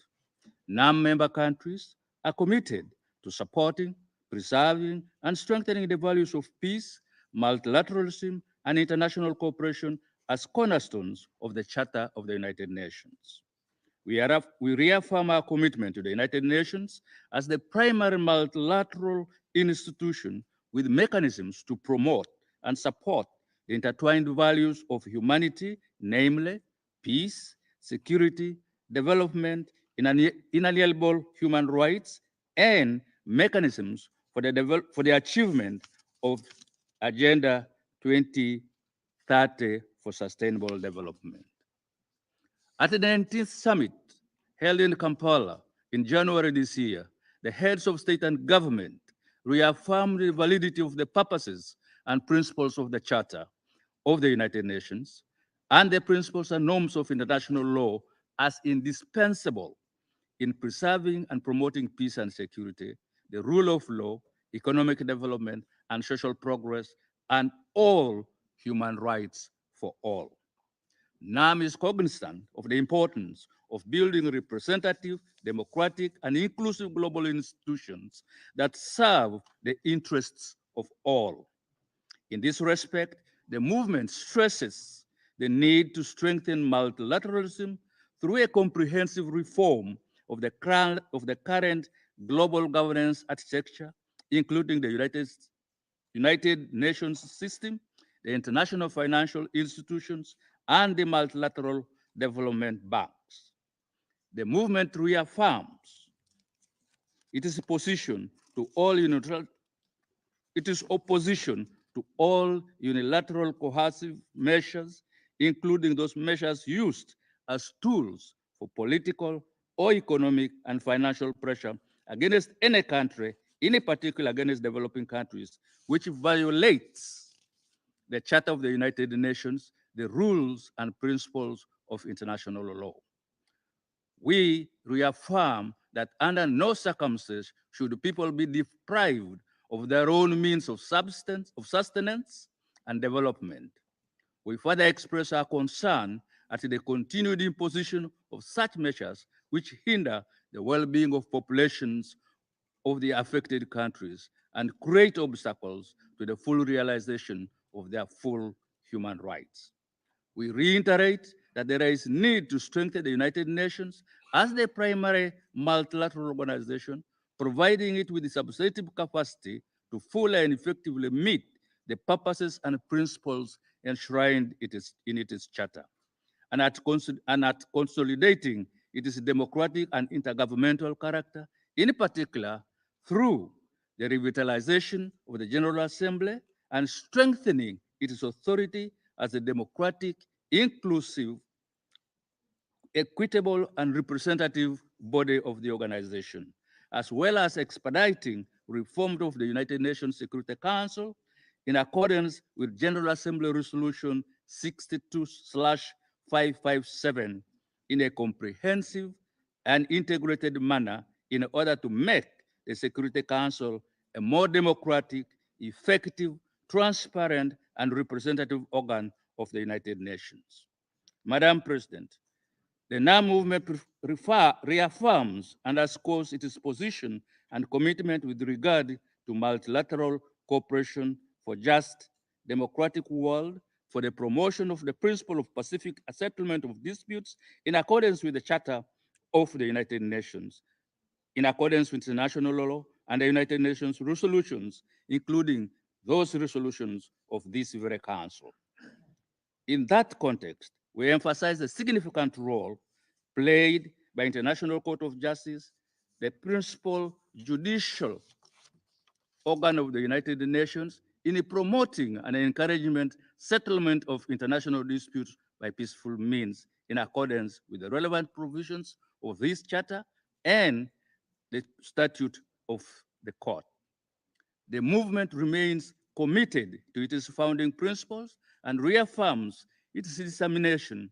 Speaker 19: NAM member countries are committed to supporting, preserving, and strengthening the values of peace, multilateralism, and international cooperation as cornerstones of the Charter of the United Nations. We reaffirm our commitment to the United Nations as the primary multilateral institution with mechanisms to promote and support the intertwined values of humanity, namely peace, security, development, inalienable human rights, and mechanisms for the achievement of Agenda 2030 for Sustainable Development. At the 19th summit held in Kampala in January this year, the heads of state and government reaffirmed the validity of the purposes and principles of the Charter of the United Nations and the principles and norms of international law as indispensable in preserving and promoting peace and security, the rule of law, economic development, and social progress, and all human rights for all. NAM is cognizant of the importance of building representative, democratic, and inclusive global institutions that serve the interests of all. In this respect, the movement stresses the need to strengthen multilateralism through a comprehensive reform of the current global governance architecture, including the United Nations system, the international financial institutions, and the multilateral development banks. The movement reaffirms its opposition to all unilateral coercive measures, including those measures used as tools for political or economic and financial pressure against any country, in particular against developing countries, which violates the Charter of the United Nations, the rules and principles of international law. We reaffirm that under no circumstances should people be deprived of their own means of sustenance and development. We further express our concern at the continued imposition of such measures which hinder the well-being of populations of the affected countries and create obstacles to the full realization of their full human rights. We reiterate that there is need to strengthen the United Nations as the primary multilateral organization, providing it with the substantive capacity to fully and effectively meet the purposes and principles enshrined in its charter, and at consolidating its democratic and intergovernmental character, in particular through the revitalization of the General Assembly and strengthening its authority as a democratic, inclusive, equitable, and representative body of the organization, as well as expediting reform of the United Nations Security Council in accordance with General Assembly Resolution 62/557 in a comprehensive and integrated manner in order to make the Security Council a more democratic, effective, transparent, and representative organ of the United Nations. Madam President, the NAM movement reaffirms and underscores its position and commitment with regard to multilateral cooperation for just, democratic world, for the promotion of the principle of pacific settlement of disputes in accordance with the Charter of the United Nations, in accordance with international law and the United Nations resolutions, including those resolutions of this very council. In that context, we emphasize the significant role played by International Court of Justice, the principal judicial organ of the United Nations, in promoting and encouragement settlement of international disputes by peaceful means in accordance with the relevant provisions of this charter and the statute of the court. The movement remains committed to its founding principles and reaffirms its determination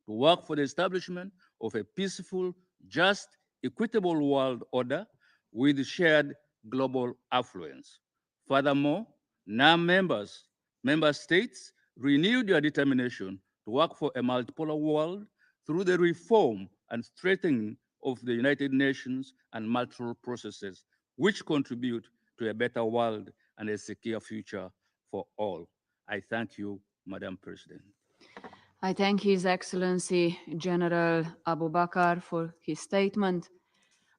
Speaker 19: to work for the establishment of a peaceful, just, equitable world order with shared global affluence. Furthermore, member states renewed their determination to work for a multipolar world through the reform and strengthening of the United Nations and multilateral processes, which contribute to a better world and a secure future for all. I thank you, Madam President.
Speaker 1: I thank His Excellency General Abu Bakr for his statement.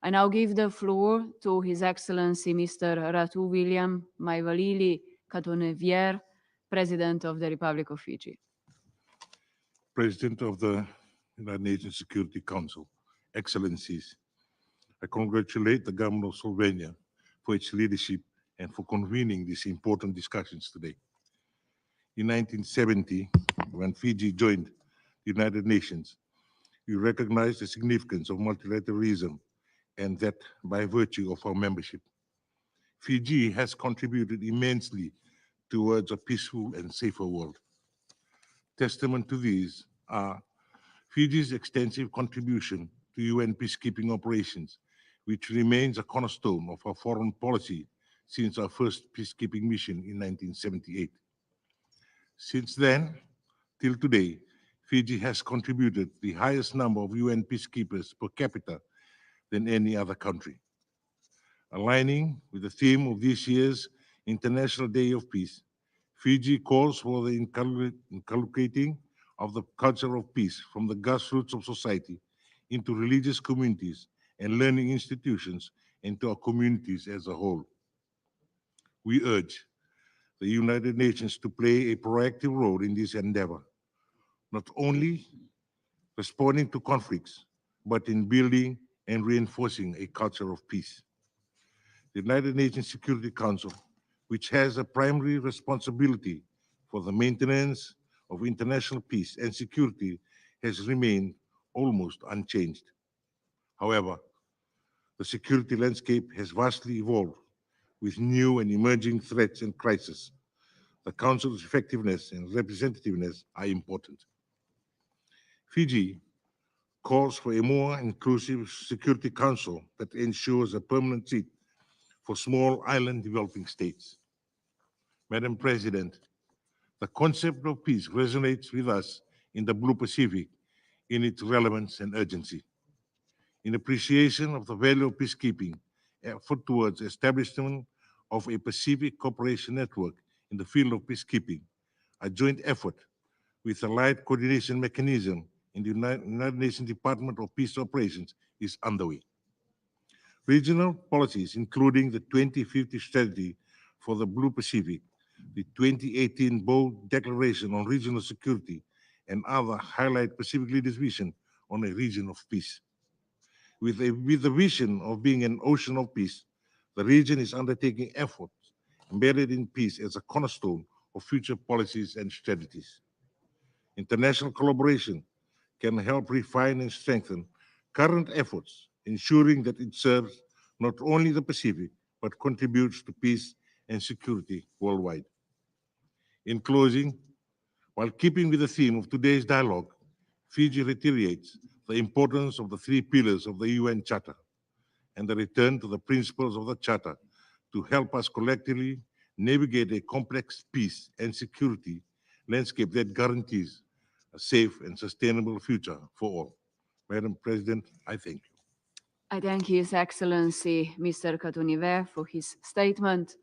Speaker 1: I now give the floor to His Excellency Mr. Ratu William Maivalili Katonevier, President of the Republic of Fiji.
Speaker 20: President of the United Nations Security Council, Excellencies, I congratulate the government of Slovenia for its leadership and for convening these important discussions today. In 1970, when Fiji joined the United Nations, we recognized the significance of multilateralism and that by virtue of our membership, Fiji has contributed immensely towards a peaceful and safer world. Testament to these are Fiji's extensive contribution to UN peacekeeping operations, which remains a cornerstone of our foreign policy since our first peacekeeping mission in 1978. Since then, till today, Fiji has contributed the highest number of UN peacekeepers per capita than any other country. Aligning with the theme of this year's International Day of Peace, Fiji calls for the inculcating of the culture of peace from the grassroots of society into religious communities and learning institutions and to our communities as a whole. We urge the United Nations to play a proactive role in this endeavor, not only responding to conflicts, but in building and reinforcing a culture of peace. The United Nations Security Council, which has a primary responsibility for the maintenance of international peace and security, has remained almost unchanged. However, the security landscape has vastly evolved with new and emerging threats and crises. The Council's effectiveness and representativeness are important. Fiji calls for a more inclusive Security Council that ensures a permanent seat for small island developing states. Madam President, the concept of peace resonates with us in the Blue Pacific in its relevance and urgency. In appreciation of the value of peacekeeping, effort towards establishment of a Pacific cooperation network in the field of peacekeeping, a joint effort with a light coordination mechanism in the United Nations Department of Peace Operations is underway. Regional policies, including the 2050 strategy for the Blue Pacific, the 2018 Bold Declaration on Regional Security, and other highlight Pacific Leaders' vision on a region of peace. With the vision of being an ocean of peace, the region is undertaking efforts embedded in peace as a cornerstone of future policies and strategies. International collaboration can help refine and strengthen current efforts, ensuring that it serves not only the Pacific, but contributes to peace and security worldwide. In closing, while keeping with the theme of today's dialogue, Fiji reiterates the importance of the three pillars of the UN Charter and the return to the principles of the Charter to help us collectively navigate a complex peace and security landscape that guarantees a safe and sustainable future for all. Madam President, I thank you.
Speaker 1: I thank His Excellency Mr. Katunive for his statement.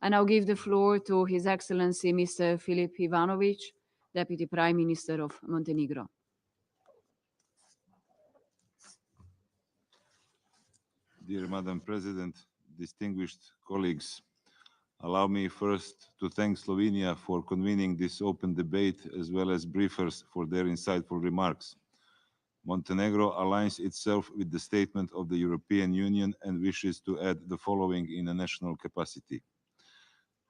Speaker 1: I now give the floor to His Excellency Mr. Filip Ivanovic, Deputy Prime Minister of Montenegro.
Speaker 21: Dear Madam President, distinguished colleagues, allow me first to thank Slovenia for convening this open debate, as well as briefers for their insightful remarks. Montenegro aligns itself with the statement of the European Union and wishes to add the following in a national capacity.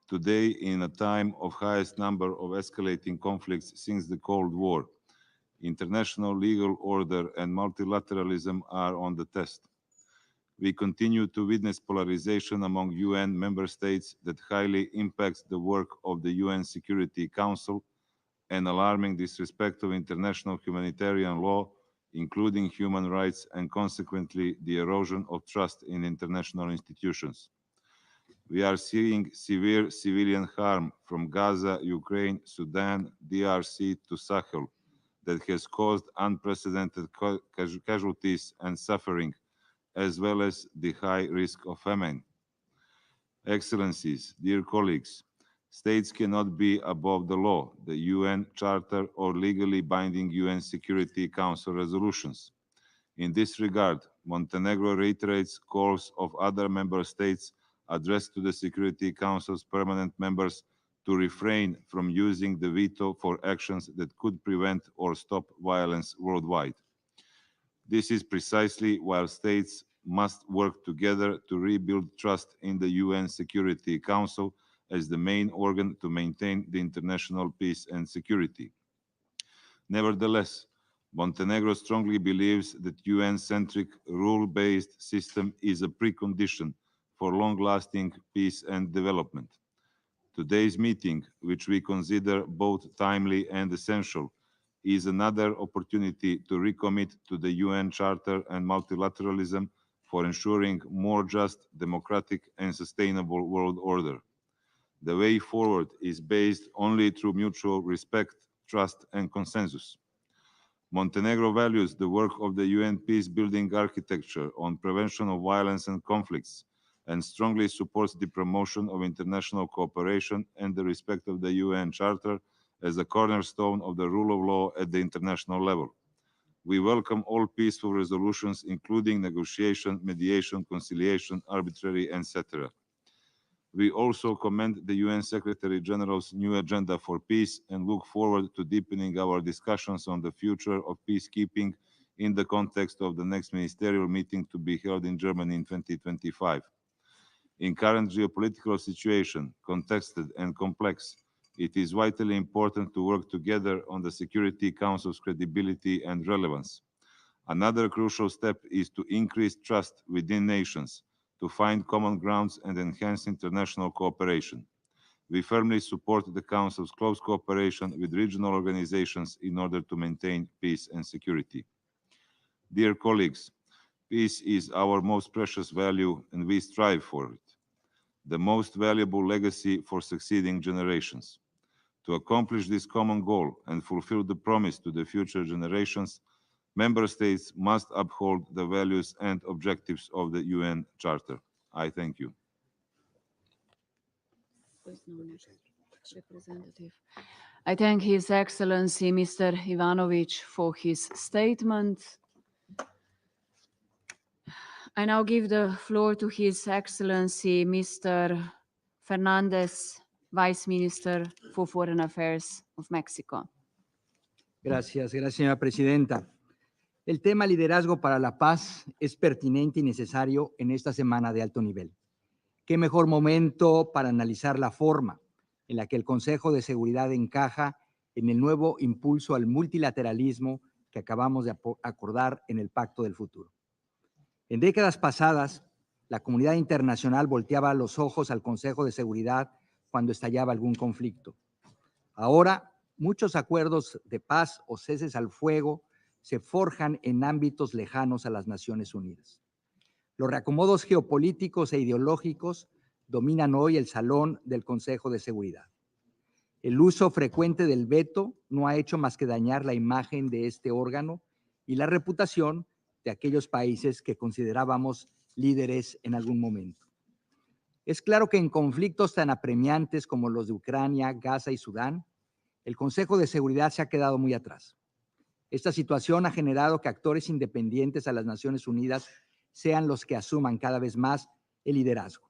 Speaker 21: Today, in a time of highest number of escalating conflicts since the Cold War, international legal order and multilateralism are on the test. We continue to witness polarization among UN member states that highly impacts the work of the UN Security Council and alarming disrespect of international humanitarian law, including human rights, and consequently the erosion of trust in international institutions. We are seeing severe civilian harm from Gaza, Ukraine, Sudan, DRC to Sahel that has caused unprecedented casualties and suffering, as well as the high risk of famine. Excellencies, dear colleagues, states cannot be above the law, the UN Charter, or legally binding UN Security Council resolutions. In this regard, Montenegro reiterates calls of other member states addressed to the Security Council's permanent members to refrain from using the veto for actions that could prevent or stop violence worldwide. This is precisely why states must work together to rebuild trust in the UN Security Council as the main organ to maintain the international peace and security. Nevertheless, Montenegro strongly believes that UN-centric, rule-based system is a precondition for long-lasting peace and development. Today's meeting, which we consider both timely and essential, is another opportunity to recommit to the UN Charter and multilateralism for ensuring more just, democratic, and sustainable world order. The way forward is based only through mutual respect, trust, and consensus. Montenegro values the work of the UN peace-building architecture on prevention of violence and conflicts, and strongly supports the promotion of international cooperation and the respect of the UN Charter as a cornerstone of the rule of law at the international level. We welcome all peaceful resolutions, including negotiation, mediation, conciliation, arbitrary, etc. We also commend the UN Secretary General's new agenda for peace and look forward to deepening our discussions on the future of peacekeeping in the context of the next ministerial meeting to be held in Germany in 2025. In current geopolitical situation, contested and complex, it is vitally important to work together on the Security Council's credibility and relevance. Another crucial step is to increase trust within nations, to find common grounds and enhance international cooperation. We firmly support the Council's close cooperation with regional organizations in order to maintain peace and security. Dear colleagues, peace is our most precious value and we strive for it, the most valuable legacy for succeeding generations. To accomplish this common goal and fulfill the promise to the future generations, Member States must uphold the values and objectives of the UN Charter. I thank you.
Speaker 1: I thank His Excellency Mr. Ivanovic for his statement. I now give the floor to His Excellency Mr. Fernandez, Vice Minister for Foreign Affairs of Mexico.
Speaker 22: Gracias, señora presidenta. El tema liderazgo para la paz es pertinente y necesario en esta semana de alto nivel. ¿Qué mejor momento para analizar la forma en la que el Consejo de Seguridad encaja en el nuevo impulso al multilateralismo que acabamos de acordar en el Pacto del Futuro? En décadas pasadas, la comunidad internacional volteaba los ojos al Consejo de Seguridad cuando estallaba algún conflicto. Ahora, muchos acuerdos de paz o ceses al fuego se forjan en ámbitos lejanos a las Naciones Unidas. Los reacomodos geopolíticos e ideológicos dominan hoy el salón del Consejo de Seguridad. El uso frecuente del veto no ha hecho más que dañar la imagen de este órgano y la reputación de aquellos países que considerábamos líderes en algún momento. Es claro que en conflictos tan apremiantes como los de Ucrania, Gaza y Sudán, el Consejo de Seguridad se ha quedado muy atrás. Esta situación ha generado que actores independientes a las Naciones Unidas sean los que asuman cada vez más el liderazgo.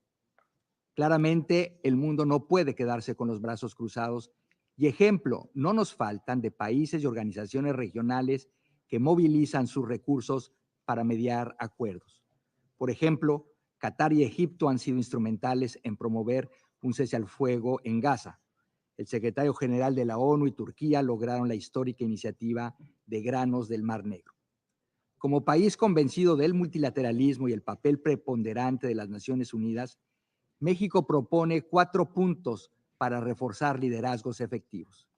Speaker 22: Claramente, el mundo no puede quedarse con los brazos cruzados y ejemplo no nos faltan de países y organizaciones regionales que movilizan sus recursos para mediar acuerdos. Por ejemplo, Qatar y Egipto han sido instrumentales en promover un cese al fuego en Gaza. El secretario general de la ONU y Turquía lograron la histórica iniciativa de granos del Mar Negro. Como país convencido del multilateralismo y el papel preponderante de las Naciones Unidas, México propone 4 puntos para reforzar liderazgos efectivos.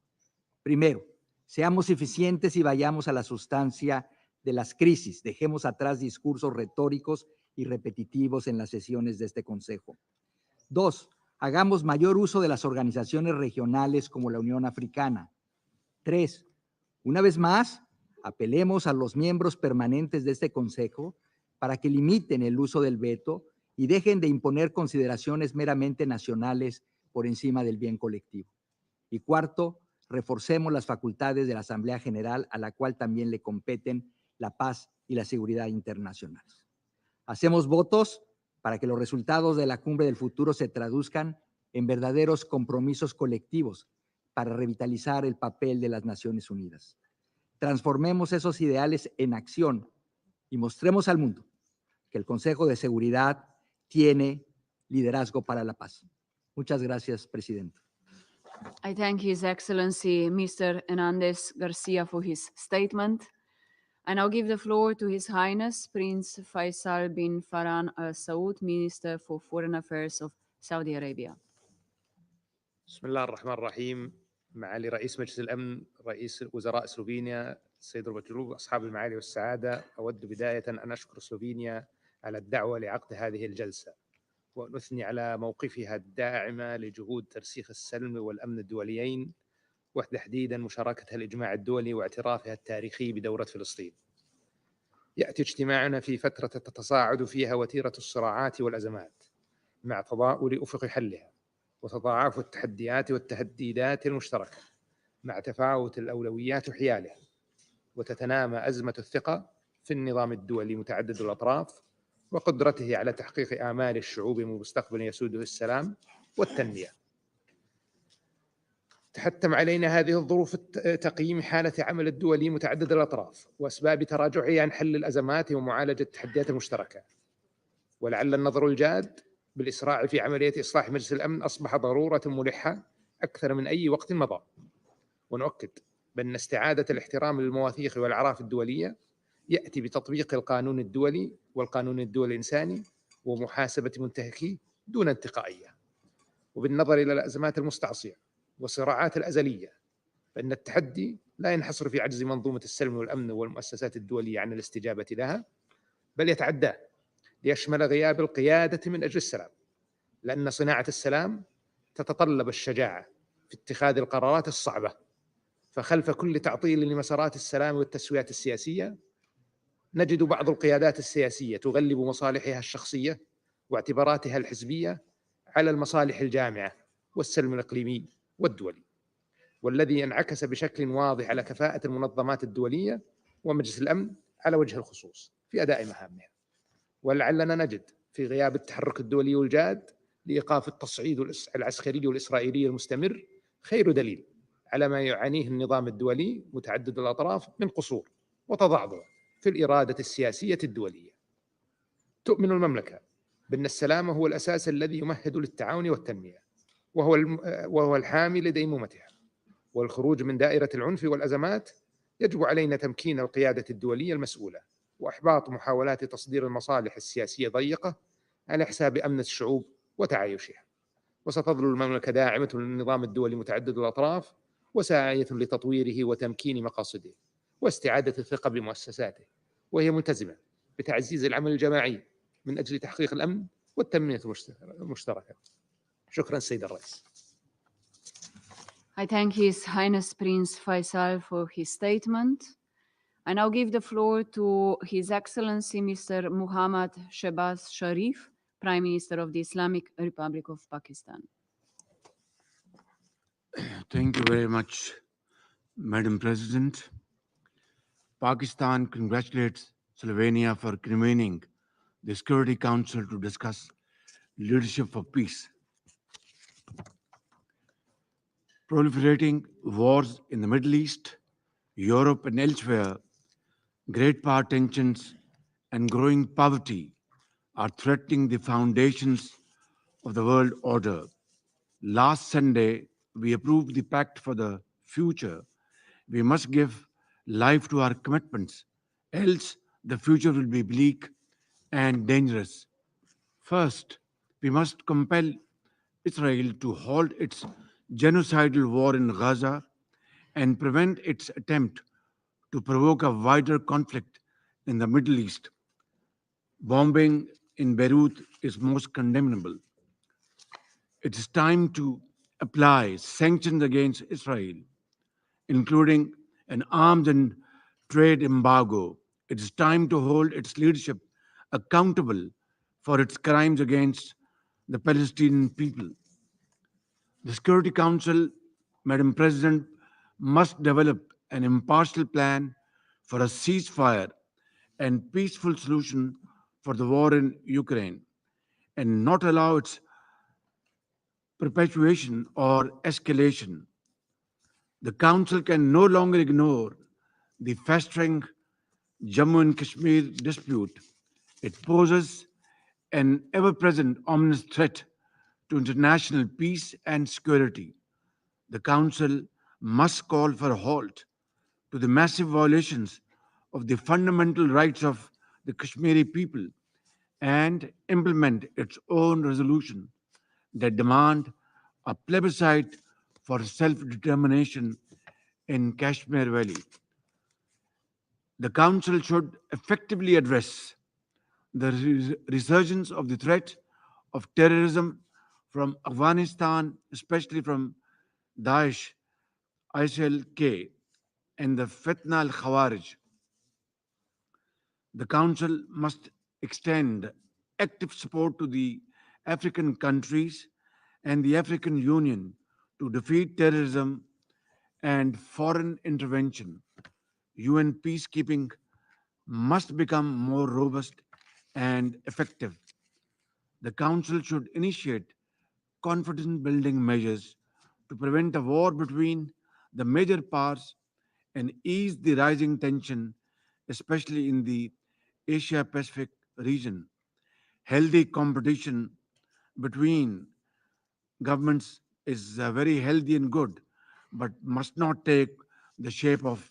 Speaker 22: Primero, seamos eficientes y vayamos a la sustancia de las crisis. Dejemos atrás discursos retóricos y repetitivos en las sesiones de este Consejo. 2, hagamos mayor uso de las organizaciones regionales como la Unión Africana. 3, una vez más, apelemos a los miembros permanentes de este Consejo para que limiten el uso del veto y dejen de imponer consideraciones meramente nacionales por encima del bien colectivo. Y cuarto, reforcemos las facultades de la Asamblea General, a la cual también le competen la paz y la seguridad internacionales. Hacemos votos para que los resultados de la Cumbre del Futuro se traduzcan en verdaderos compromisos colectivos para revitalizar el papel de las Naciones Unidas. Transformemos esos ideales en acción y mostremos al mundo que el Consejo de Seguridad tiene liderazgo para la paz. Muchas gracias, Presidente.
Speaker 1: I thank His Excellency Mr. Hernandez Garcia for his statement. I now give the floor to His Highness Prince Faisal bin Farhan Al Saud, Minister for Foreign Affairs of Saudi Arabia.
Speaker 2: بسم الله الرحمن الرحيم. معالي رئيس مجلس الأمن، رئيس وزراء سلوفينيا، السيد روبرت جلوب، أصحاب المعالي والسعادة، أود بداية أن أشكر سلوفينيا على الدعوة لعقد هذه الجلسة وأن أثني على موقفها الداعمة لجهود ترسيخ السلم والأمن الدوليين وتحديدا مشاركتها الإجماع الدولي واعترافها التاريخي بدولة فلسطين. يأتي اجتماعنا في فترة تتصاعد فيها وتيرة الصراعات والأزمات مع تضاؤل أفق حلها وتضاعف التحديات والتهديدات المشتركة مع تفاوت الأولويات حيالها، وتتنامى أزمة الثقة في النظام الدولي متعدد الأطراف وقدرته على تحقيق آمال الشعوب بمستقبل يسوده السلام والتنمية. تحتم علينا هذه الظروف تقييم حالة عمل الدولي متعدد الأطراف وأسباب تراجعه عن حل الأزمات ومعالجة التحديات المشتركة، ولعل النظر الجاد بالإسراع في عملية إصلاح مجلس الأمن أصبح ضرورة ملحة أكثر من أي وقت مضى. ونؤكد بأن استعادة الاحترام للمواثيق والأعراف الدولية يأتي بتطبيق القانون الدولي والقانون الدولي الإنساني ومحاسبة منتهكيه دون انتقائية. وبالنظر إلى الأزمات المستعصية والصراعات الأزلية، فإن التحدي لا ينحصر في عجز منظومة السلم والأمن والمؤسسات الدولية عن الاستجابة لها، بل يتعداه ليشمل غياب القيادة من أجل السلام، لأن صناعة السلام تتطلب الشجاعة في اتخاذ القرارات الصعبة. فخلف كل تعطيل لمسارات السلام والتسويات السياسية نجد بعض القيادات السياسية تغلب مصالحها الشخصية واعتباراتها الحزبية على المصالح الجامعة والسلم الإقليمي والدولي، والذي انعكس بشكل واضح على كفاءة المنظمات الدولية ومجلس الأمن على وجه الخصوص في أداء مهامها. ولعلنا نجد في غياب التحرك الدولي والجاد لإيقاف التصعيد العسكري والإسرائيلي المستمر خير دليل على ما يعانيه النظام الدولي متعدد الأطراف من قصور وتضعضع في الإرادة السياسية الدولية. تؤمن المملكة بأن السلام هو الأساس الذي يمهد للتعاون والتنمية، وهو الحامي لديمومتها. والخروج من دائرة العنف والأزمات يجب علينا تمكين القيادة الدولية المسؤولة وإحباط محاولات تصدير المصالح السياسية ضيقة على حساب أمن الشعوب وتعايشها. وستظل المملكة داعمة للنظام الدولي متعدد الأطراف وساعية لتطويره وتمكين مقاصده واستعادة الثقة بمؤسساته، وهي ملتزمة بتعزيز العمل الجماعي من أجل تحقيق الأمن والتنمية المشتركة. شكرا سيد الرئيس.
Speaker 1: I thank His Highness Prince Faisal for his statement. I now give the floor to His Excellency Mr. Muhammad Shehbaz Sharif, Prime Minister of the Islamic Republic of Pakistan.
Speaker 4: Thank you very much, Madam President. Pakistan congratulates Slovenia for convening the Security Council to discuss leadership for peace. Proliferating wars in the Middle East, Europe, and elsewhere, great power tensions and growing poverty are threatening the foundations of the world order. Last Sunday, we approved the Pact for the Future. We must give life to our commitments, else the future will be bleak and dangerous. First, we must compel Israel to halt its genocidal war in Gaza and prevent its attempt to provoke a wider conflict in the Middle East. Bombing in Beirut is most condemnable. It is time to apply sanctions against Israel, including an arms and trade embargo. It is time to hold its leadership accountable for its crimes against the Palestinian people. The Security Council, Madam President, must develop an impartial plan for a ceasefire and peaceful solution for the war in Ukraine and not allow its perpetuation or escalation. The Council can no longer ignore the festering Jammu and Kashmir dispute. It poses an ever-present ominous threat to international peace and security. The Council must call for a halt to the massive violations of the fundamental rights of the Kashmiri people and implement its own resolution that demand a plebiscite for self-determination in Kashmir Valley. The Council should effectively address the resurgence of the threat of terrorism from Afghanistan, especially from Daesh, ISIL-K, and the Fitna al-Khawarij. The Council must extend active support to the African countries and the African Union to defeat terrorism and foreign intervention. UN peacekeeping must become more robust and effective. The Council should initiate confidence-building measures to prevent a war between the major powers and ease the rising tension, especially in the Asia-Pacific region. Healthy competition between governments is very healthy and good, but must not take the shape of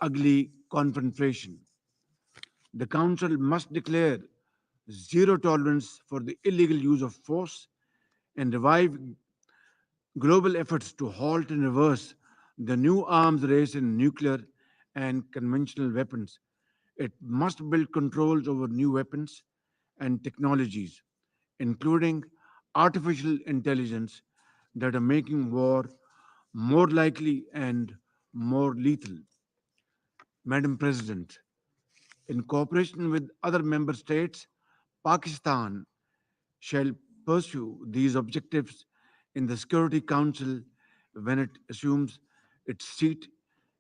Speaker 4: ugly confrontation. The Council must declare zero tolerance for the illegal use of force and revive global efforts to halt and reverse the new arms race in nuclear and conventional weapons. It must build controls over new weapons and technologies, including artificial intelligence, that are making war more likely and more lethal. Madam President, in cooperation with other member states, Pakistan shall pursue these objectives in the Security Council when it assumes its seat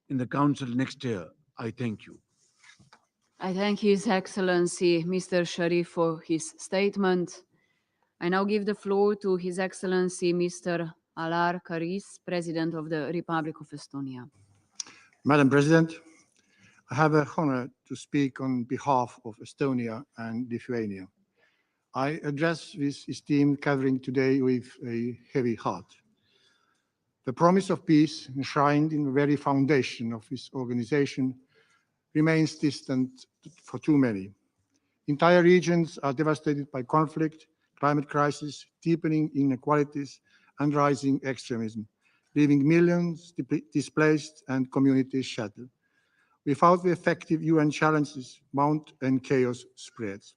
Speaker 4: in the Council next year. I thank you.
Speaker 1: I thank His Excellency Mr. Sharif for his statement. I now give the floor to His Excellency Mr. Alar Karis, President of the Republic of Estonia.
Speaker 5: Madam President, I have the honor to speak on behalf of Estonia and Lithuania. I address this esteemed gathering today with a heavy heart. The promise of peace, enshrined in the very foundation of this organization, remains distant for too many. Entire regions are devastated by conflict, climate crisis, deepening inequalities, and rising extremism, leaving millions displaced and communities shattered. Without the effective UN challenges mount and chaos spreads.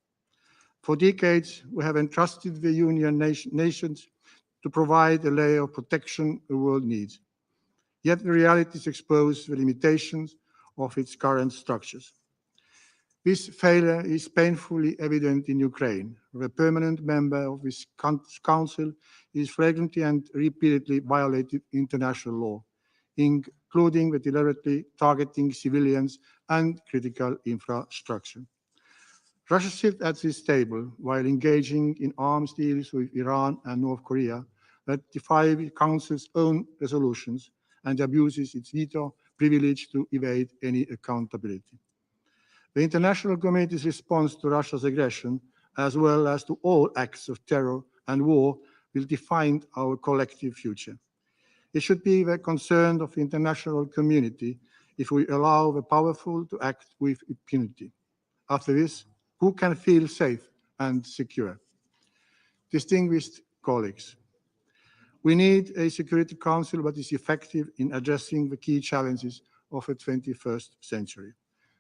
Speaker 5: For decades, we have entrusted the Union nations to provide a layer of protection the world needs. Yet the realities expose the limitations of its current structures. This failure is painfully evident in Ukraine, where a permanent member of this council is flagrantly and repeatedly violated international law, including the deliberately targeting civilians and critical infrastructure. Russia sits at this table while engaging in arms deals with Iran and North Korea that defy the Council's own resolutions and abuses its veto privilege to evade any accountability. The international community's response to Russia's aggression, as well as to all acts of terror and war, will define our collective future. It should be the concern of the international community if we allow the powerful to act with impunity. After this, who can feel safe and secure? Distinguished colleagues, we need a Security Council that is effective in addressing the key challenges of the 21st century,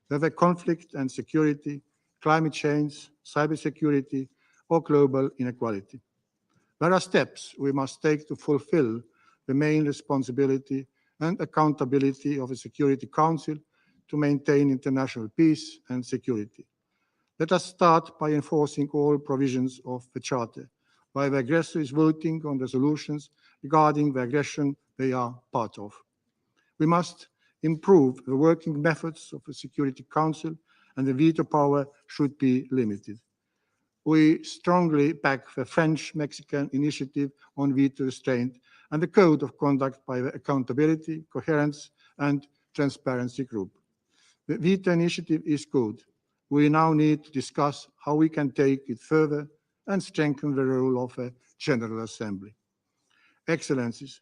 Speaker 5: whether conflict and security, climate change, cybersecurity, or global inequality. There are steps we must take to fulfill the main responsibility and accountability of the Security Council to maintain international peace and security. Let us start by enforcing all provisions of the Charter, while the aggressor is voting on resolutions regarding the aggression they are part of. We must improve the working methods of the Security Council, and the veto power should be limited. We strongly back the French-Mexican initiative on veto restraint and the code of conduct by the Accountability, Coherence, and Transparency Group. The veto initiative is good. We now need to discuss how we can take it further and strengthen the role of a General Assembly. Excellencies,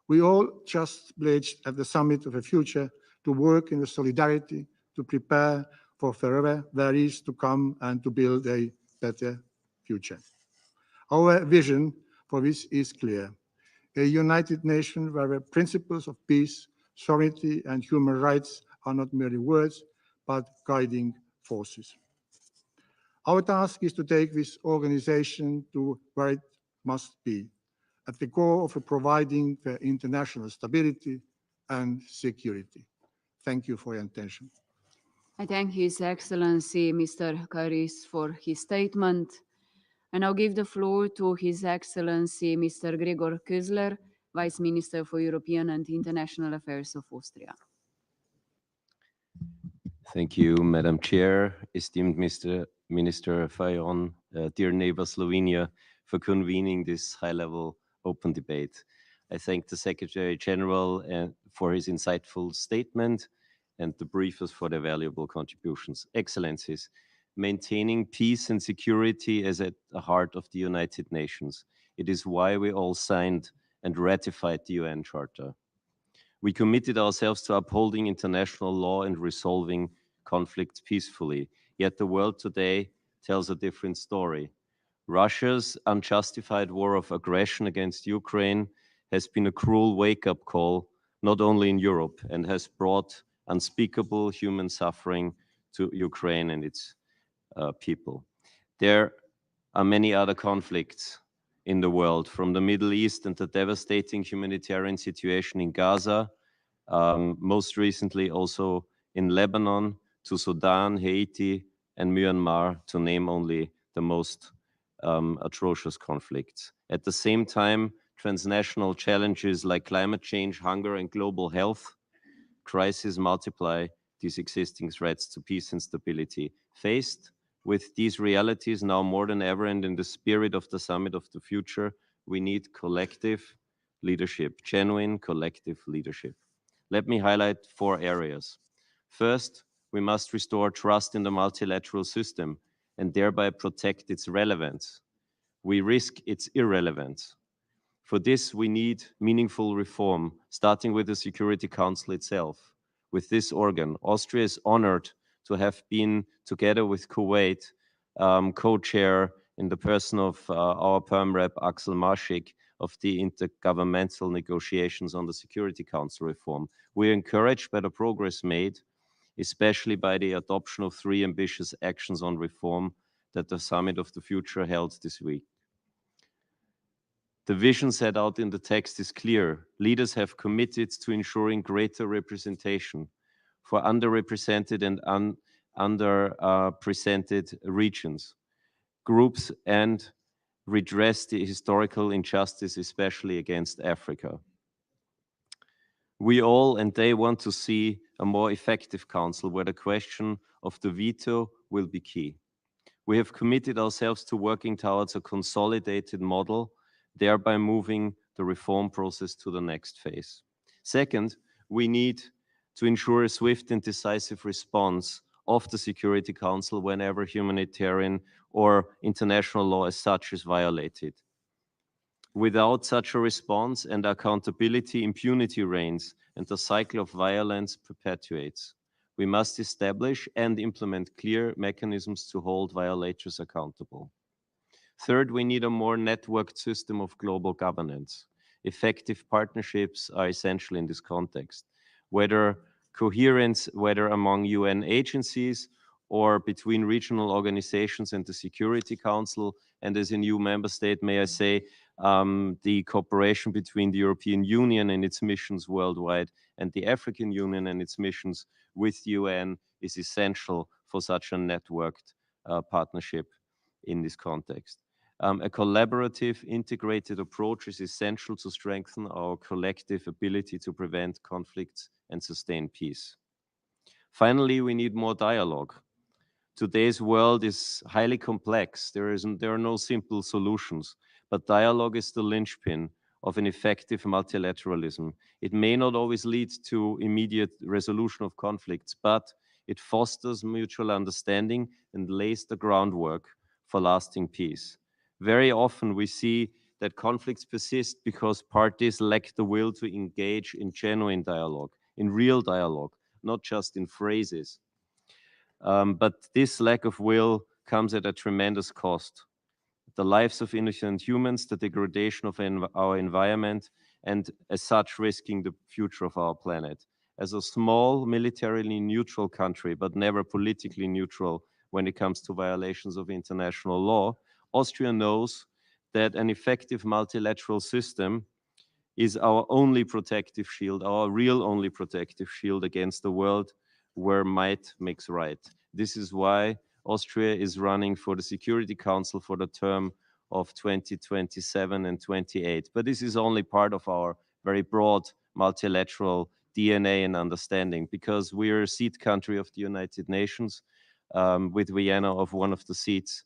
Speaker 5: we all just pledged at the Summit of the Future to work in solidarity to prepare for forever there is to come and to build a better future. Our vision for this is clear: a united nation where the principles of peace, sovereignty, and human rights are not merely words, but guiding forces. Our task is to take this organization to where it must be, at the core of providing for international stability and security. Thank you for your attention.
Speaker 1: I thank His Excellency Mr. Karis for his statement. I now give the floor to His Excellency Mr. Gregor Közler, Vice Minister for European and International Affairs of Austria.
Speaker 11: Thank you, Madam Chair, esteemed Mr. Minister Fajon, dear neighbor Slovenia, for convening this high-level open debate. I thank the Secretary General for his insightful statement and the briefers for their valuable contributions. Excellencies, maintaining peace and security is at the heart of the United Nations. It is why we all signed and ratified the UN Charter. We committed ourselves to upholding international law and resolving conflicts peacefully. Yet the world today tells a different story. Russia's unjustified war of aggression against Ukraine has been a cruel wake-up call, not only in Europe, and has brought unspeakable human suffering to Ukraine and its people. There are many other conflicts in the world, from the Middle East and the devastating humanitarian situation in Gaza, most recently also in Lebanon, to Sudan, Haiti, and Myanmar, to name only the most atrocious conflicts. At the same time, transnational challenges like climate change, hunger, and global health crises multiply these existing threats to peace and stability. Faced with these realities now more than ever, and in the spirit of the Summit of the Future, we need collective leadership, genuine collective leadership. Let me highlight 4 areas. First, we must restore trust in the multilateral system
Speaker 14: and thereby protect its relevance. We risk its irrelevance. For this, we need meaningful reform, starting with the Security Council itself. With this organ, Austria is honored to have been, together with Kuwait, co-chair in the person of our Perm Rep Axel Maschik of the intergovernmental negotiations on the Security Council reform. We are encouraged by the progress made, especially by the adoption of 3 ambitious actions on reform that the Summit of the Future held this week. The vision set out in the text is clear. Leaders have committed to ensuring greater representation for underrepresented and underrepresented regions, groups, and redress the historical injustice, especially against Africa. We all and they want to see a more effective council where the question of the veto will be key. We have committed ourselves to working towards a consolidated model, thereby moving the reform process to the next phase. Second, we need to ensure a swift and decisive response of the Security Council whenever humanitarian or international law as such is violated. Without such a response and accountability, impunity reigns and the cycle of violence perpetuates. We must establish and implement clear mechanisms to hold violators accountable. Third, we need a more networked system of global governance. Effective partnerships are essential in this context, whether among UN agencies or between regional organizations and the Security Council. And as a new member state, may I say, the cooperation between the European Union and its missions worldwide and the African Union and its missions with the UN is essential for such a networked partnership in this context. A collaborative, integrated approach is essential to strengthen our collective ability to prevent conflicts and sustain peace. Finally, we need more dialogue. Today's world is highly complex. There are no simple solutions, but dialogue is the linchpin of an effective multilateralism. It may not always lead to immediate resolution of conflicts, but it fosters mutual understanding and lays the groundwork for lasting peace. Very often we see that conflicts persist because parties lack the will to engage in genuine dialogue, in real dialogue, not just in phrases. But this lack of will comes at a tremendous cost. The lives of innocent humans, the degradation of our environment, and as such risking the future of our planet. As a small, militarily neutral country, but never politically neutral when it comes to violations of international law, Austria knows that an effective multilateral system is our only protective shield, our real only protective shield against the world where might makes right. This is why Austria is running for the Security Council for the term of 2027 and 28. But this is only part of our very broad multilateral DNA and understanding, because we are a seat country of the United Nations, with Vienna of one of the seats.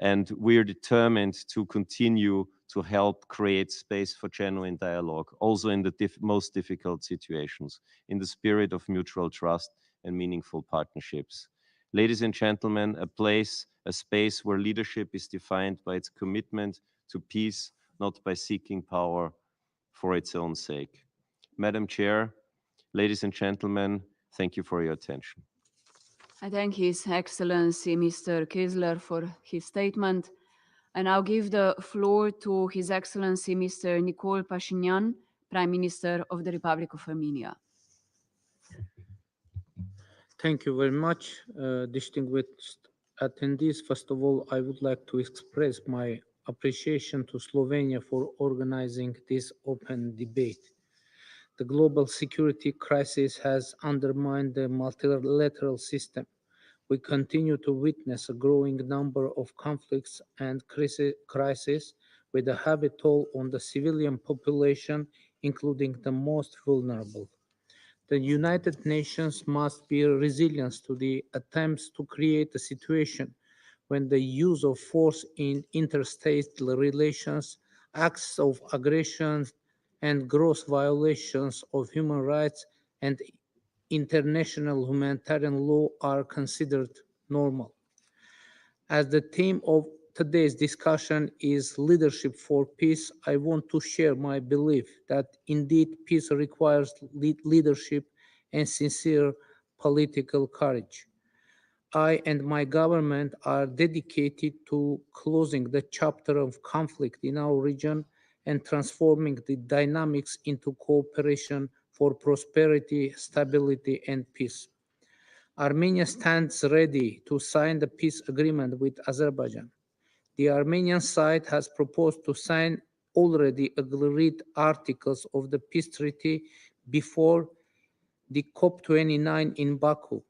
Speaker 14: And we are determined to continue to help create space for genuine dialogue, also in the most difficult situations, in the spirit of mutual trust and meaningful partnerships. Ladies and gentlemen, a space where leadership is defined by its commitment to peace, not by seeking power for its own sake. Madam Chair, ladies and gentlemen, thank you for your attention.
Speaker 1: I thank His Excellency Mr. Kizler for his statement. I now give the floor to His Excellency Mr. Nicole Pashinyan, Prime Minister of the Republic of Armenia.
Speaker 6: Thank you very much, distinguished attendees. First of all, I would like to express my appreciation to Slovenia for organizing this open debate. The global security crisis has undermined the multilateral system. We continue to witness a growing number of conflicts and crises with a heavy toll on the civilian population, including the most vulnerable. The United Nations must be resilient to the attempts to create a situation when the use of force in interstate relations, acts of aggression, and gross violations of human rights and international humanitarian law are considered normal. As the theme of today's discussion is leadership for peace, I want to share my belief that indeed peace requires leadership and sincere political courage. I and my government are dedicated to closing the chapter of conflict in our region and transforming the dynamics into cooperation for prosperity, stability, and peace. Armenia stands ready to sign the peace agreement with Azerbaijan. The Armenian side has proposed to sign already agreed articles of the peace treaty before the COP29 in Baku,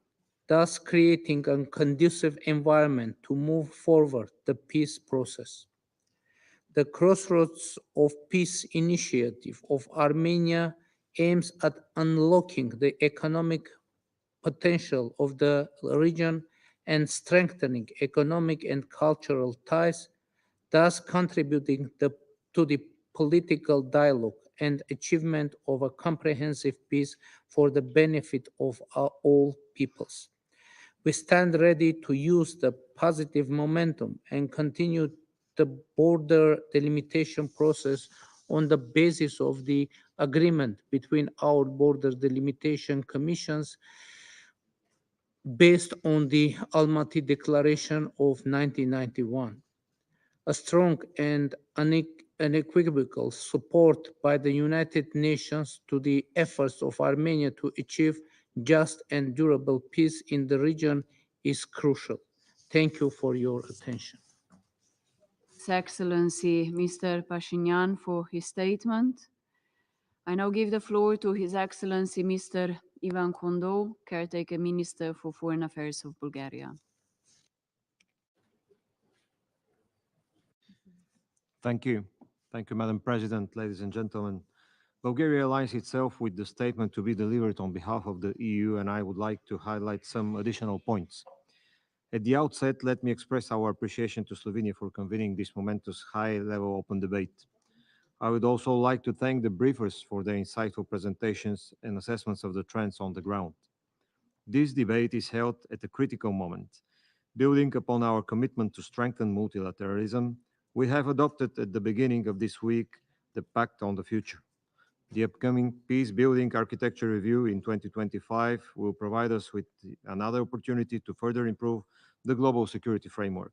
Speaker 6: thus creating a conducive environment to move forward the peace process. The Crossroads of Peace initiative of Armenia aims at unlocking the economic potential of the region and strengthening economic and cultural ties, thus contributing to the political dialogue and achievement of a comprehensive peace for the benefit of all peoples. We stand ready to use the positive momentum and continue the border delimitation process on the basis of the agreement between our border delimitation commissions based on the Almaty Declaration of 1991. A strong and unequivocal support by the United Nations to the efforts of Armenia to achieve just and durable peace in the region is crucial. Thank you for your attention.
Speaker 1: His Excellency Mr. Pashinyan for his statement. I now give the floor to His Excellency Mr. Ivan Kondo, Caretaker Minister for Foreign Affairs of Bulgaria.
Speaker 14: Thank you. Thank you, Madam President, ladies and gentlemen. Bulgaria aligns itself with the statement to be delivered on behalf of the EU, and I would like to highlight some additional points. At the outset, let me express our appreciation to Slovenia for convening this momentous high-level open debate. I would also like to thank the briefers for their insightful presentations and assessments of the trends on the ground. This debate is held at a critical moment. Building upon our commitment to strengthen multilateralism, we have adopted at the beginning of this week the Pact on the Future. The upcoming Peace-Building Architecture Review in 2025 will provide us with another opportunity to further improve the global security framework.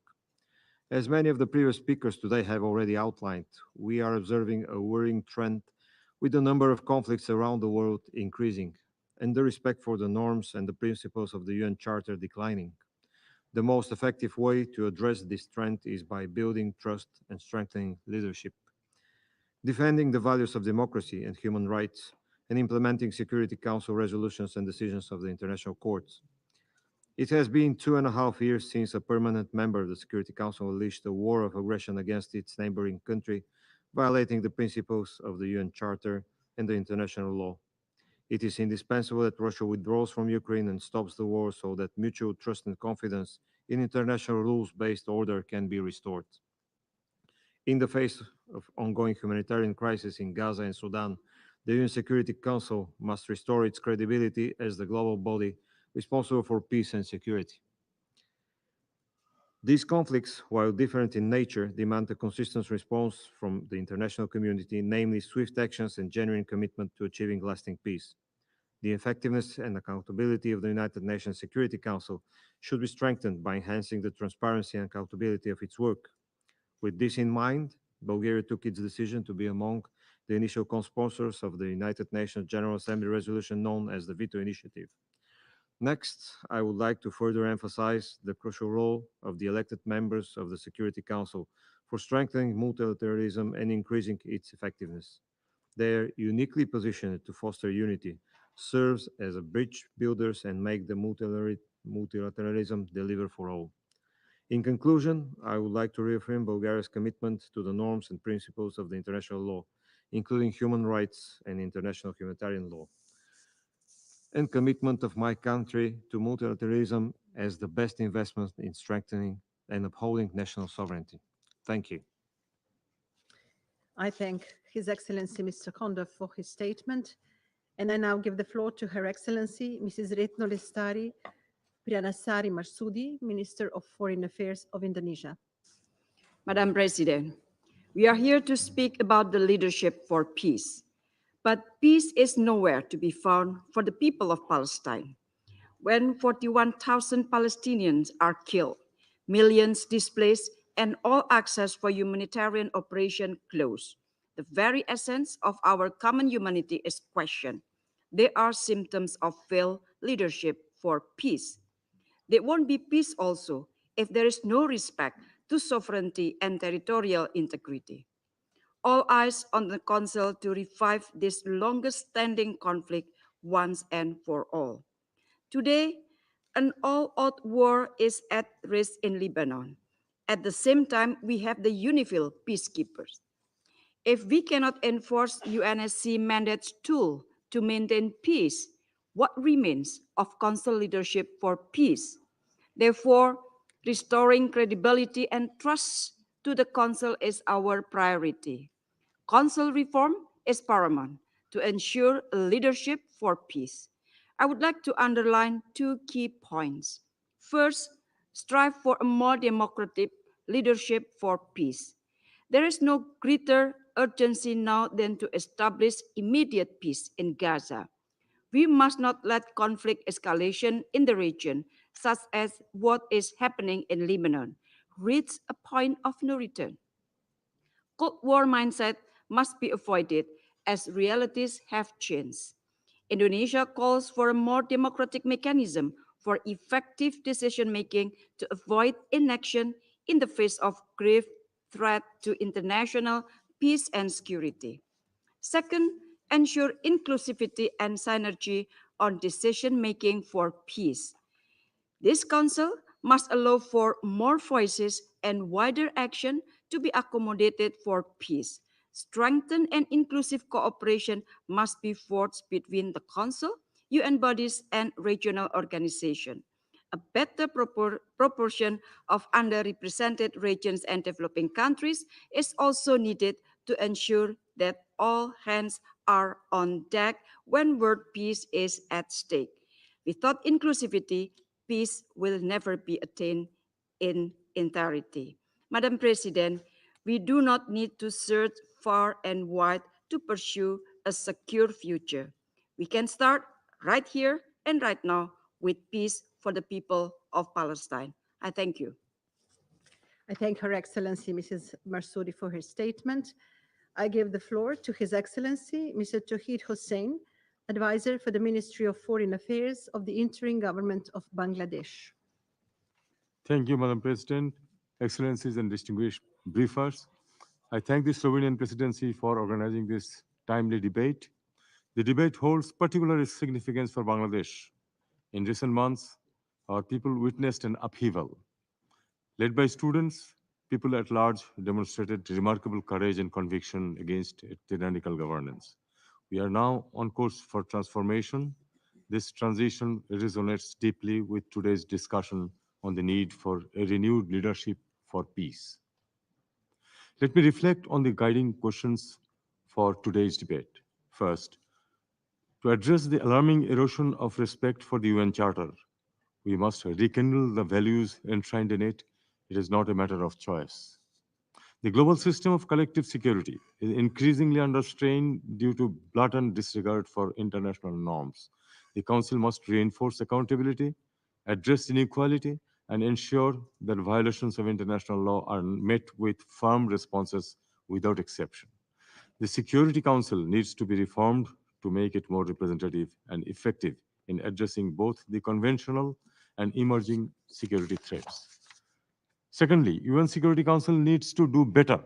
Speaker 14: As many of the previous speakers today have already outlined, we are observing a worrying trend with the number of conflicts around the world increasing and the respect for the norms and the principles of the UN Charter declining. The most effective way to address this trend is by building trust and strengthening leadership, defending the values of democracy and human rights, and implementing Security Council resolutions and decisions of the international courts. It has been 2.5 years since a permanent member of the Security Council unleashed a war of aggression against its neighboring country, violating the principles of the UN Charter and the international law. It is indispensable that Russia withdraws from Ukraine and stops the war so that mutual trust and confidence in international rules-based order can be restored. In the face of ongoing humanitarian crisis in Gaza and Sudan, the UN Security Council must restore its credibility as the global body responsible for peace and security. These conflicts, while different in nature, demand a consistent response from the international community, namely swift actions and genuine commitment to achieving lasting peace. The effectiveness and accountability of the United Nations Security Council should be strengthened by enhancing the transparency and accountability of its work. With this in mind, Bulgaria took its decision to be among the initial co-sponsors of the United Nations General Assembly resolution known as the Veto Initiative. Next, I would like to further emphasize the crucial role of the elected members of the Security Council for strengthening multilateralism and increasing its effectiveness. They are uniquely positioned to foster unity, serve as a bridge builders, and make the multilateralism deliver for all. In conclusion, I would like to reaffirm Bulgaria's commitment to the norms and principles of the international law, including human rights and international humanitarian law, and commitment of my country to multilateralism as the best investment in strengthening and upholding national sovereignty. Thank you.
Speaker 7: I thank His Excellency Mr. Kondo for his statement, and I now give the floor to Her Excellency Mrs. Retno Lestari, Priyanasari Marsudi, Minister of Foreign Affairs of Indonesia.
Speaker 8: Madam President, we are here to speak about the leadership for peace. But peace is nowhere to be found for the people of Palestine. When 41,000 Palestinians are killed, millions displaced, and all access for humanitarian operation closed, the very essence of our common humanity is questioned. They are symptoms of failed leadership for peace. There won't be peace also if there is no respect to sovereignty and territorial integrity. All eyes on the Council to revive this longest standing conflict once and for all. Today, an all-out war is at risk in Lebanon. At the same time, we have the UNIFIL peacekeepers. If we cannot enforce UNSC mandates tool to maintain peace, what remains of Council leadership for peace? Therefore, restoring credibility and trust to the Council is our priority. Council reform is paramount to ensure leadership for peace. I would like to underline two key points. First, strive for a more democratic leadership for peace. There is no greater urgency now than to establish immediate peace in Gaza. We must not let conflict escalation in the region, such as what is happening in Lebanon, reach a point of no return. Cold War mindset must be avoided as realities have changed. Indonesia calls for a more democratic mechanism for effective decision-making to avoid inaction in the face of grave threat to international peace and security. Second, ensure inclusivity and synergy on decision-making for peace. This Council must allow for more voices and wider action to be accommodated for peace. Strengthened and inclusive cooperation must be forged between the Council, UN bodies, and regional organizations. A better proportion of underrepresented regions and developing countries is also needed to ensure that all hands are on deck when world peace is at stake. Without inclusivity, peace will never be attained in entirety. Madam President, we do not need to search far and wide to pursue a secure future. We can start right here and right now with peace for the people of Palestine. I thank you.
Speaker 7: I thank Her Excellency Mrs. Marsoudi for her statement. I give the floor to His Excellency Mr. Tauheed Hussein, Advisor for the Ministry of Foreign Affairs of the Interim Government of Bangladesh.
Speaker 9: Thank you, Madam President, Excellencies and distinguished briefers. I thank the Slovenian presidency for organizing this timely debate. The debate holds particular significance for Bangladesh. In recent months, our people witnessed an upheaval. Led by students, people at large demonstrated remarkable courage and conviction against tyrannical governance. We are now on course for transformation. This transition resonates deeply with today's discussion on the need for a renewed leadership for peace. Let me reflect on the guiding questions for today's debate. First, to address the alarming erosion of respect for the UN Charter, we must rekindle the values enshrined in it. It is not a matter of choice. The global system of collective security is increasingly under strain due to blatant disregard for international norms. The Council must reinforce accountability, address inequality, and ensure that violations of international law are met with firm responses without exception. The Security Council needs to be reformed to make it more representative and effective in addressing both the conventional and emerging security threats. Secondly, UN Security Council needs to do better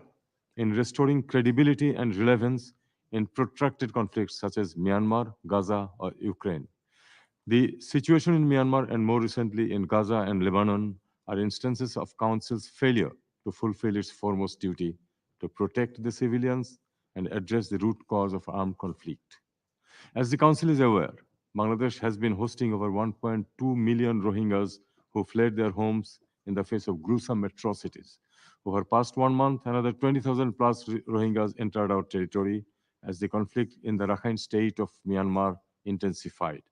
Speaker 9: in restoring credibility and relevance in protracted conflicts such as Myanmar, Gaza, or Ukraine. The situation in Myanmar and more recently in Gaza and Lebanon are instances of Council's failure to fulfill its foremost duty to protect the civilians and address the root cause of armed conflict. As the Council is aware, Bangladesh has been hosting over 1.2 million Rohingyas who fled their homes in the face of gruesome atrocities. Over past 1 month, another 20,000 plus Rohingyas entered our territory as the conflict in the Rakhine state of Myanmar intensified.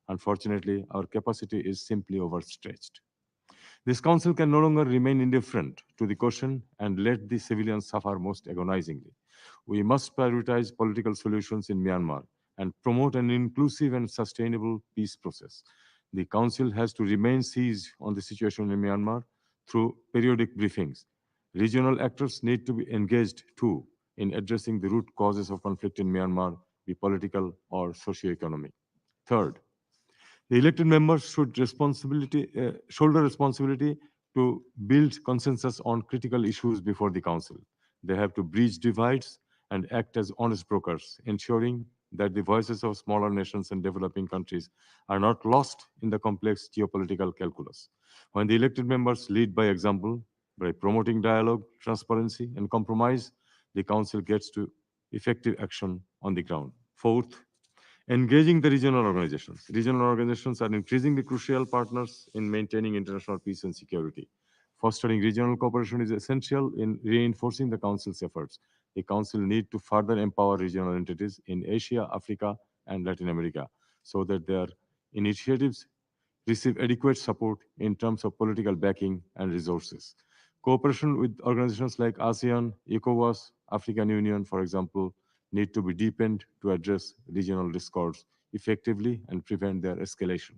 Speaker 9: Unfortunately, our capacity is simply overstretched. This council can no longer remain indifferent to the question and let the civilians suffer most agonizingly. We must prioritize political solutions in Myanmar and promote an inclusive and sustainable peace process. The council has to remain seized on the situation in Myanmar through periodic briefings. Regional actors need to be engaged too in addressing the root causes of conflict in Myanmar, be political or socio-economic. Third, the elected members should shoulder responsibility to build consensus on critical issues before the council. They have to bridge divides and act as honest brokers, ensuring that the voices of smaller nations and developing countries are not lost in the complex geopolitical calculus. When the elected members lead by example, by promoting dialogue, transparency, and compromise, the council gets to effective action on the ground. Fourth, engaging the regional organizations. Regional organizations are increasingly crucial partners in maintaining international peace and security. Fostering regional cooperation is essential in reinforcing the Council's efforts. The Council needs to further empower regional entities in Asia, Africa, and Latin America so that their initiatives receive adequate support in terms of political backing and resources. Cooperation with organizations like ASEAN, ECOWAS, African Union, for example, need to be deepened to address regional discords effectively and prevent their escalation.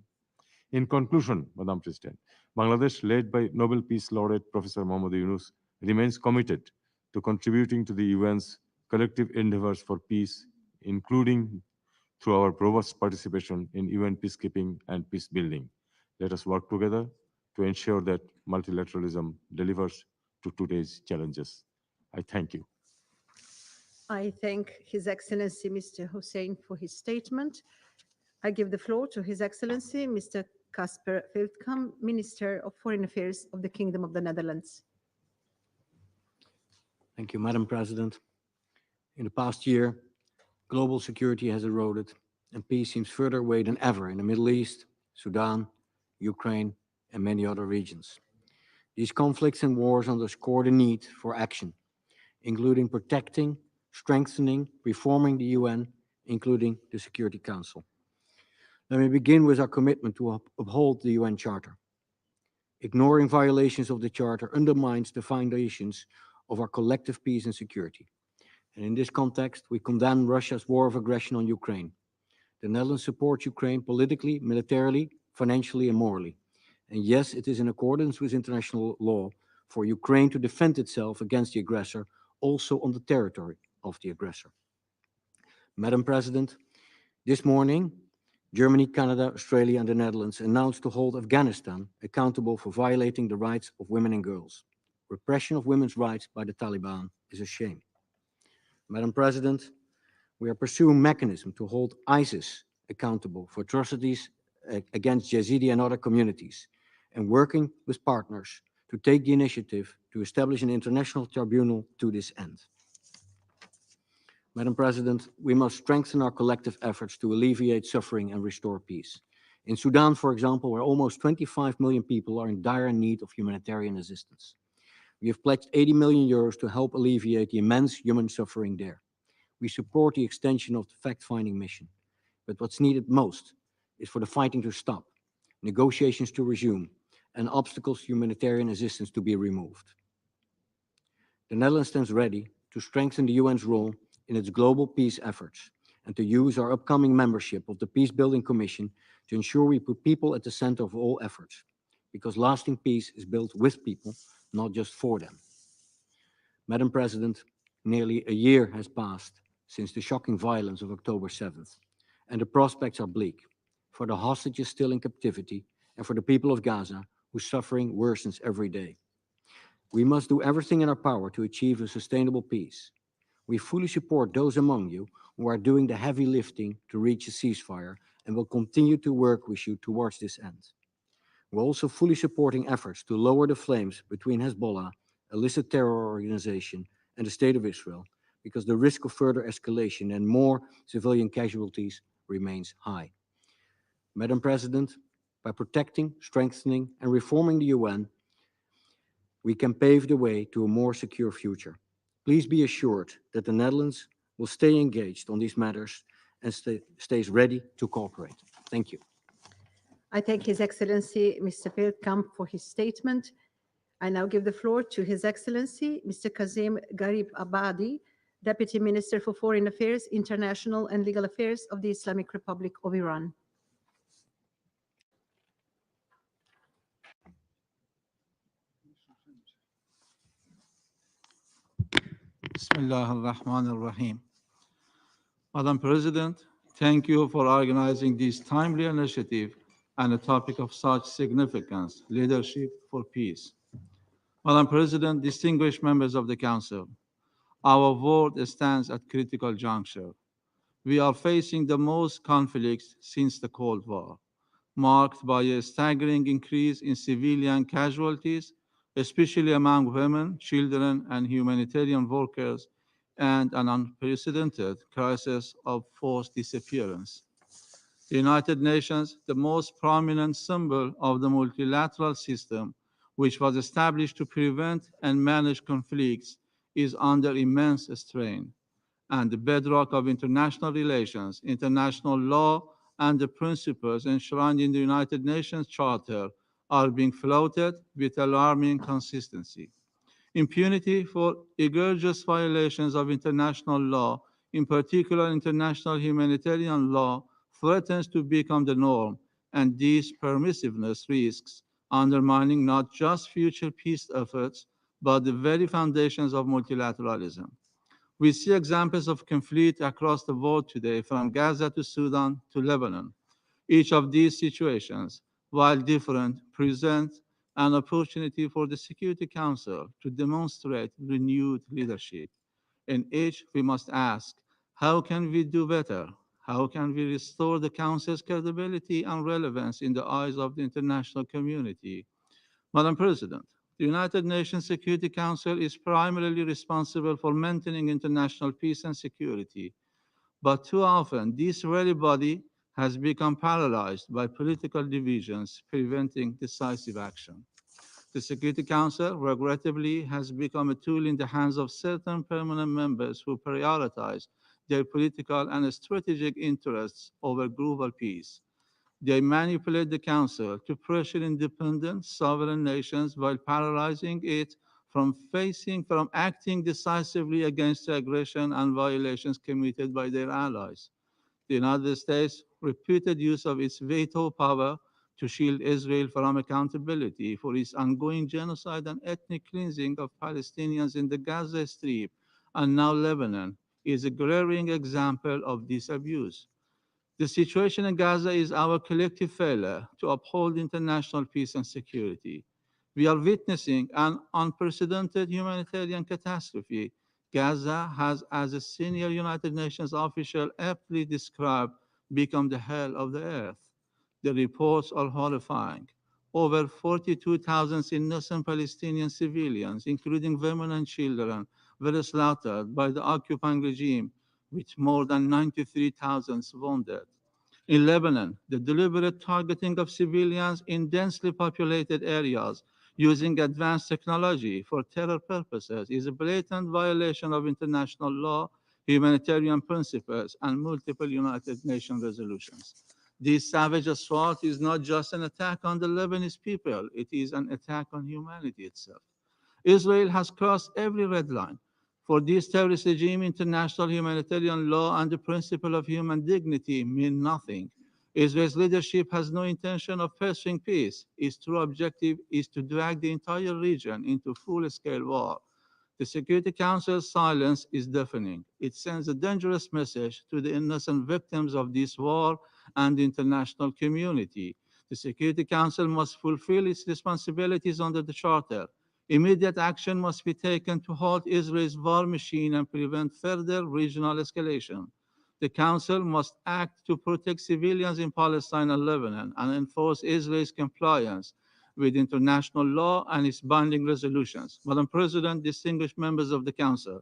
Speaker 9: In conclusion, Madam President, Bangladesh, led by Nobel Peace Laureate Professor Muhammad Yunus, remains committed to contributing to the UN's collective endeavors for peace, including through our robust participation in UN peacekeeping and peace building. Let us work together to ensure that multilateralism delivers to today's challenges. I thank you.
Speaker 7: I thank His Excellency Mr. Hussein for his statement. I give the floor to His Excellency Mr. Casper Veldkamp, Minister of Foreign Affairs of the Kingdom of the Netherlands.
Speaker 3: Thank you, Madam President. In the past year, global security has eroded and peace seems further away than ever in the Middle East, Sudan, Ukraine, and many other regions. These conflicts and wars underscore the need for action, including protecting, strengthening, reforming the UN, including the Security Council. Let me begin with our commitment to uphold the UN Charter. Ignoring violations of the Charter undermines the foundations of our collective peace and security. And in this context, we condemn Russia's war of aggression on Ukraine. The Netherlands supports Ukraine politically, militarily, financially, and morally. And yes, it is in accordance with international law for Ukraine to defend itself against the aggressor, also on the territory of the aggressor. Madam President, this morning, Germany, Canada, Australia, and the Netherlands announced to hold Afghanistan accountable for violating the rights of women and girls. Repression of women's rights by the Taliban is a shame. Madam President, we are pursuing mechanisms to hold ISIS accountable for atrocities against Yazidi and other communities, and working with partners to take the initiative to establish an international tribunal to this end. Madam President, we must strengthen our collective efforts to alleviate suffering and restore peace. In Sudan, for example, where almost 25 million people are in dire need of humanitarian assistance. We have pledged 80 million euros to help alleviate the immense human suffering there. We support the extension of the fact-finding mission. But what's needed most is for the fighting to stop, negotiations to resume, and obstacles to humanitarian assistance to be removed. The Netherlands stands ready to strengthen the UN's role in its global peace efforts and to use our upcoming membership of the Peace Building Commission to ensure we put people at the center of all efforts, because lasting peace is built with people, not just for them. Madam President, nearly a year has passed since the shocking violence of October 7th, and the prospects are bleak for the hostages still in captivity and for the people of Gaza, whose suffering worsens every day. We must do everything in our power to achieve a sustainable peace. We fully support those among you who are doing the heavy lifting to reach a ceasefire and will continue to work with you towards this end. We're also fully supporting efforts to lower the flames between Hezbollah, a illicit terror organization, and the State of Israel, because the risk of further escalation and more civilian casualties remains high. Madam President, by protecting, strengthening, and reforming the UN, we can pave the way to a more secure future. Please be assured that the Netherlands will stay engaged on these matters and stays ready to cooperate. Thank you.
Speaker 7: I thank His Excellency Mr. Veldkamp for his statement. I now give the floor to His Excellency Mr. Kazim Garib Abadi, Deputy Minister for Foreign Affairs, International and Legal Affairs of the Islamic Republic of Iran.
Speaker 10: Bismillah ar-Rahman ar-Rahim. Madam President, thank you for organizing this timely initiative and a topic of such significance, leadership for peace. Madam President, distinguished members of the Council, our world stands at critical juncture. We are facing the most conflicts since the Cold War, marked by a staggering increase in civilian casualties, especially among women, children, and humanitarian workers, and an unprecedented crisis of forced disappearance. The United Nations, the most prominent symbol of the multilateral system, which was established to prevent and manage conflicts, is under immense strain. And the bedrock of international relations, international law, and the principles enshrined in the United Nations Charter are being flouted with alarming consistency. Impunity for egregious violations of international law, in particular international humanitarian law, threatens to become the norm, and this permissiveness risks undermining not just future peace efforts, but the very foundations of multilateralism. We see examples of conflict across the world today, from Gaza to Sudan to Lebanon. Each of these situations, while different, present an opportunity for the Security Council to demonstrate renewed leadership. In each, we must ask, how can we do better? How can we restore the Council's credibility and relevance in the eyes of the international community? Madam President, the United Nations Security Council is primarily responsible for maintaining international peace and security. But too often, this very body has become paralyzed by political divisions, preventing decisive action. The Security Council, regrettably, has become a tool in the hands of certain permanent members who prioritize their political and strategic interests over global peace. They manipulate the Council to pressure independent, sovereign nations while paralyzing it from acting decisively against aggression and violations committed by their allies. The United States' repeated use of its veto power to shield Israel from accountability for its ongoing genocide and ethnic cleansing of Palestinians in the Gaza Strip and now Lebanon is a glaring example of this abuse. The situation in Gaza is our collective failure to uphold international peace and security. We are witnessing an unprecedented humanitarian catastrophe. Gaza has, as a senior United Nations official aptly described, become the hell of the earth. The reports are horrifying. Over 42,000 innocent Palestinian civilians, including women and children, were slaughtered by the occupying regime, with more than 93,000 wounded. In Lebanon, the deliberate targeting of civilians in densely populated areas using advanced technology for terror purposes is a blatant violation of international law, humanitarian principles, and multiple United Nations resolutions. This savage assault is not just an attack on the Lebanese people, it is an attack on humanity itself. Israel has crossed every red line. For this terrorist regime, international humanitarian law and the principle of human dignity mean nothing. Israel's leadership has no intention of pursuing peace. Its true objective is to drag the entire region into full-scale war. The Security Council's silence is deafening. It sends a dangerous message to the innocent victims of this war and the international community. The Security Council must fulfill its responsibilities under the Charter. Immediate action must be taken to halt Israel's war machine and prevent further regional escalation. The Council must act to protect civilians in Palestine and Lebanon and enforce Israel's compliance with international law and its binding resolutions. Madam President, distinguished members of the Council,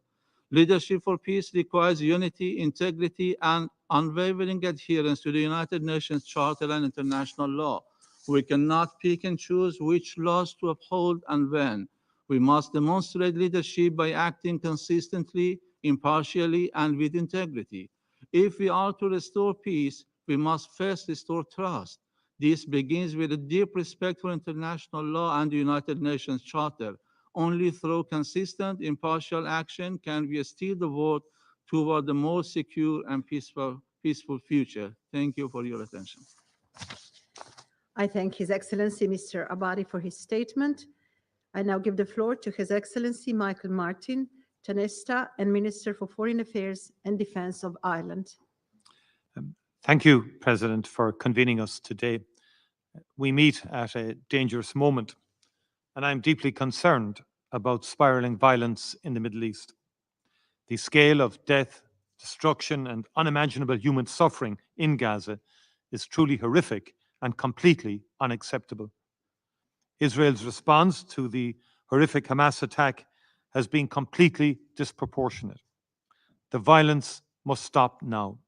Speaker 10: leadership for peace requires unity, integrity, and unwavering adherence to the United Nations Charter and international law. We cannot pick and choose which laws to uphold and when. We must demonstrate leadership by acting consistently, impartially, and with integrity. If we are to restore peace, we must first restore trust. This begins with a deep respect for international law and the United Nations Charter. Only through consistent, impartial action can we steer the world toward a more secure and peaceful future. Thank you for your attention.
Speaker 7: I thank His Excellency Mr. Abadi for his statement. I now give the floor to His Excellency Michael Martin, Tanesta and Minister for Foreign Affairs and Defence of Ireland.
Speaker 12: Thank you, President, for convening us today. We meet at a dangerous moment, and I'm deeply concerned about spiraling violence in the Middle East. The scale of death, destruction, and unimaginable human suffering in Gaza is truly horrific and completely unacceptable. Israel's response to the horrific Hamas attack has been completely disproportionate. The violence must stop now.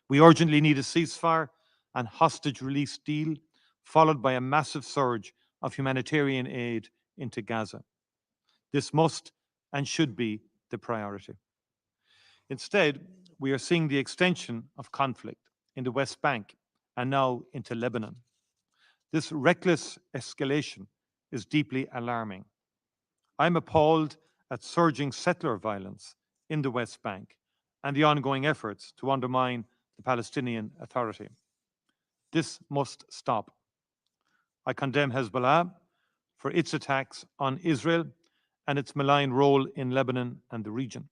Speaker 12: We urgently need a ceasefire and hostage release deal, followed by a massive surge of humanitarian aid into Gaza. This must and should be the priority. Instead, we are seeing the extension of conflict in the West Bank and now into Lebanon. This reckless escalation is deeply alarming. I'm appalled at surging settler violence in the West Bank and the ongoing efforts to undermine the Palestinian Authority. This must stop. I condemn Hezbollah for its attacks on Israel and its malign role in Lebanon and the region.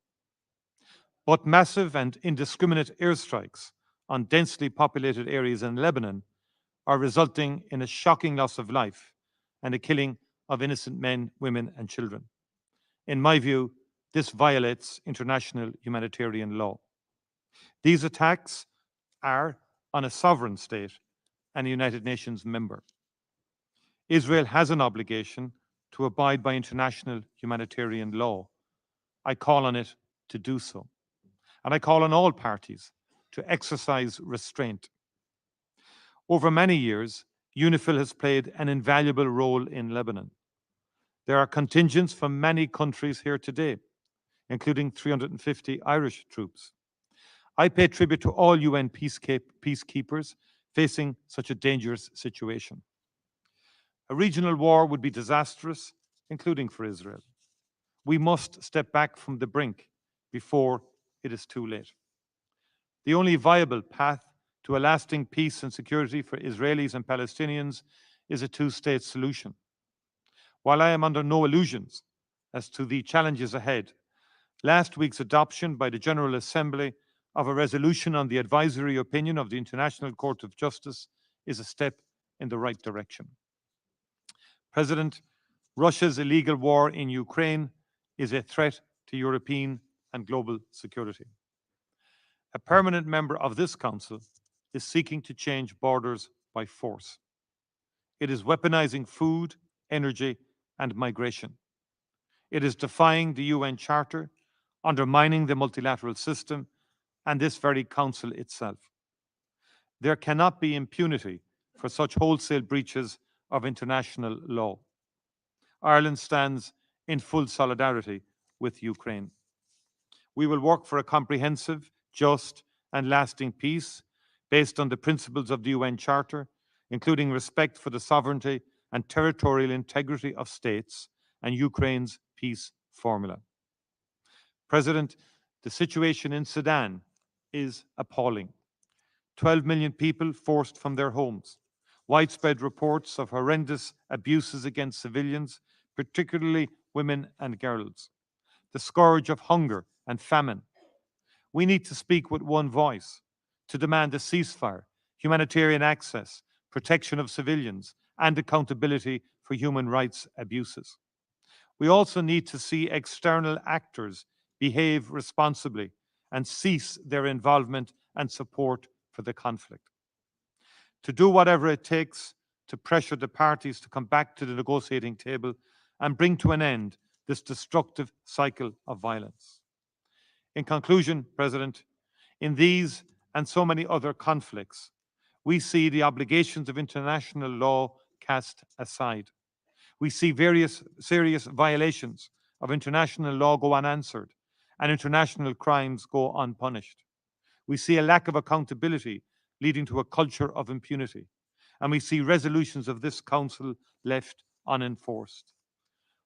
Speaker 12: But massive and indiscriminate airstrikes on densely populated areas in Lebanon are resulting in a shocking loss of life and a killing of innocent men, women, and children. In my view, this violates international humanitarian law. These attacks are on a sovereign state and a United Nations member. Israel has an obligation to abide by international humanitarian law. I call on it to do so. And I call on all parties to exercise restraint. Over many years, UNIFIL has played an invaluable role in Lebanon. There are contingents from many countries here today, including 350 Irish troops. I pay tribute to all UN peacekeepers facing such a dangerous situation. A regional war would be disastrous, including for Israel. We must step back from the brink before it is too late. The only viable path to a lasting peace and security for Israelis and Palestinians is a two-state solution. While I am under no illusions as to the challenges ahead, last week's adoption by the General Assembly of a resolution on the advisory opinion of the International Court of Justice is a step in the right direction. President, Russia's illegal war in Ukraine is a threat to European and global security. A permanent member of this Council is seeking to change borders by force. It is weaponizing food, energy, and migration. It is defying the UN Charter, undermining the multilateral system, and this very Council itself. There cannot be impunity for such wholesale breaches of international law. Ireland stands in full solidarity with Ukraine. We will work for a comprehensive, just, and lasting peace based on the principles of the UN Charter, including respect for the sovereignty and territorial integrity of states and Ukraine's peace formula. President, the situation in Sudan is appalling. 12 million people forced from their homes. Widespread reports of horrendous abuses against civilians, particularly women and girls. The scourge of hunger and famine. We need to speak with one voice to demand a ceasefire, humanitarian access, protection of civilians, and accountability for human rights abuses. We also need to see external actors behave responsibly and cease their involvement and support for the conflict. To do whatever it takes to pressure the parties to come back to the negotiating table and bring to an end this destructive cycle of violence. In conclusion, President, in these and so many other conflicts, we see the obligations of international law cast aside. We see various serious violations of international law go unanswered and international crimes go unpunished. We see a lack of accountability leading to a culture of impunity. and we see resolutions of this Council left unenforced.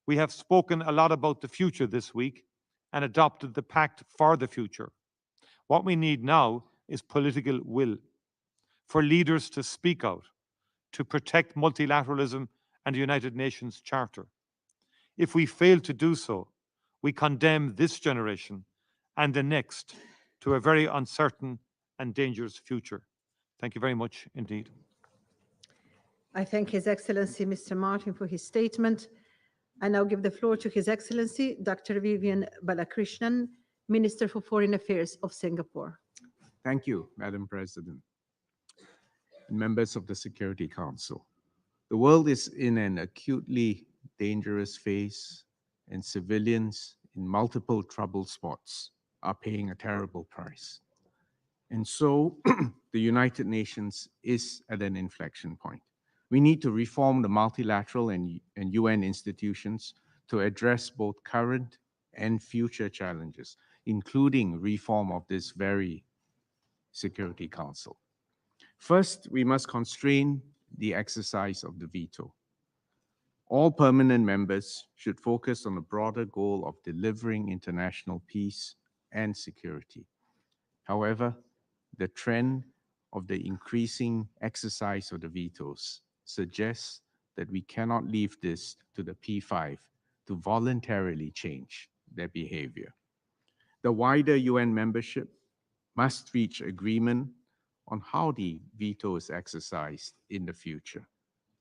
Speaker 12: We have spoken a lot about the future this week and adopted the Pact for the Future. What we need now is political will for leaders to speak out, to protect multilateralism and the United Nations Charter. If we fail to do so, we condemn this generation and the next to a very uncertain and dangerous future. Thank you very much indeed.
Speaker 7: I thank His Excellency Mr. Martin for his statement. I now give the floor to His Excellency Dr. Vivian Balakrishnan, Minister for Foreign Affairs of Singapore.
Speaker 13: Thank you, Madam President. Members of the Security Council. The world is in an acutely dangerous phase, and civilians in multiple trouble spots are paying a terrible price. And so the United Nations is at an inflection point. We need to reform the multilateral and UN institutions to address both current and future challenges, including reform of this very Security Council. First, we must constrain the exercise of the veto. All permanent members should focus on the broader goal of delivering international peace and security. However, the trend of the increasing exercise of the vetoes suggests that we cannot leave this to the P5 to voluntarily change their behavior. The wider UN membership must reach agreement on how the veto is exercised in the future.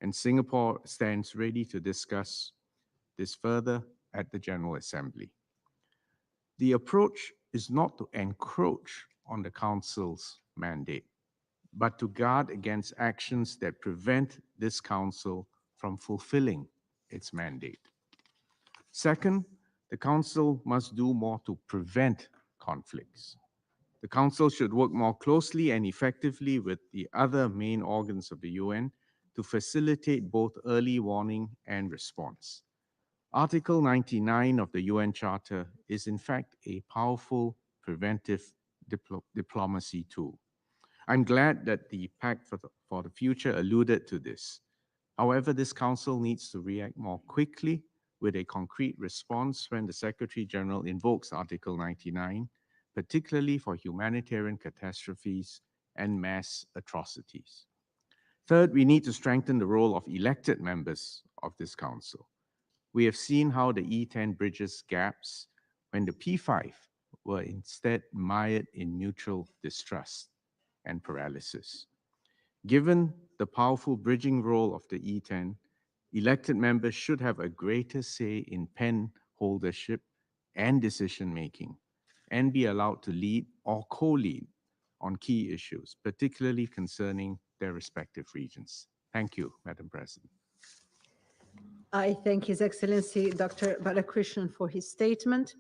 Speaker 13: And Singapore stands ready to discuss this further at the General Assembly. The approach is not to encroach on the Council's mandate, but to guard against actions that prevent this Council from fulfilling its mandate. Second, the Council must do more to prevent conflicts. The Council should work more closely and effectively with the other main organs of the UN to facilitate both early warning and response. Article 99 of the UN Charter is in fact a powerful preventive diplomacy tool. I'm glad that the Pact for the Future alluded to this. However, this Council needs to react more quickly with a concrete response when the Secretary General invokes Article 99, particularly for humanitarian catastrophes and mass atrocities. Third, we need to strengthen the role of elected members of this Council. We have seen how the E10 bridges gaps when the P5 were instead mired in mutual distrust and paralysis. Given the powerful bridging role of the E10, elected members should have a greater say in pen holdership and decision-making, and be allowed to lead or co-lead on key issues, particularly concerning their respective regions. Thank you, Madam President.
Speaker 7: I thank His Excellency Dr. Balakrishnan for his statement.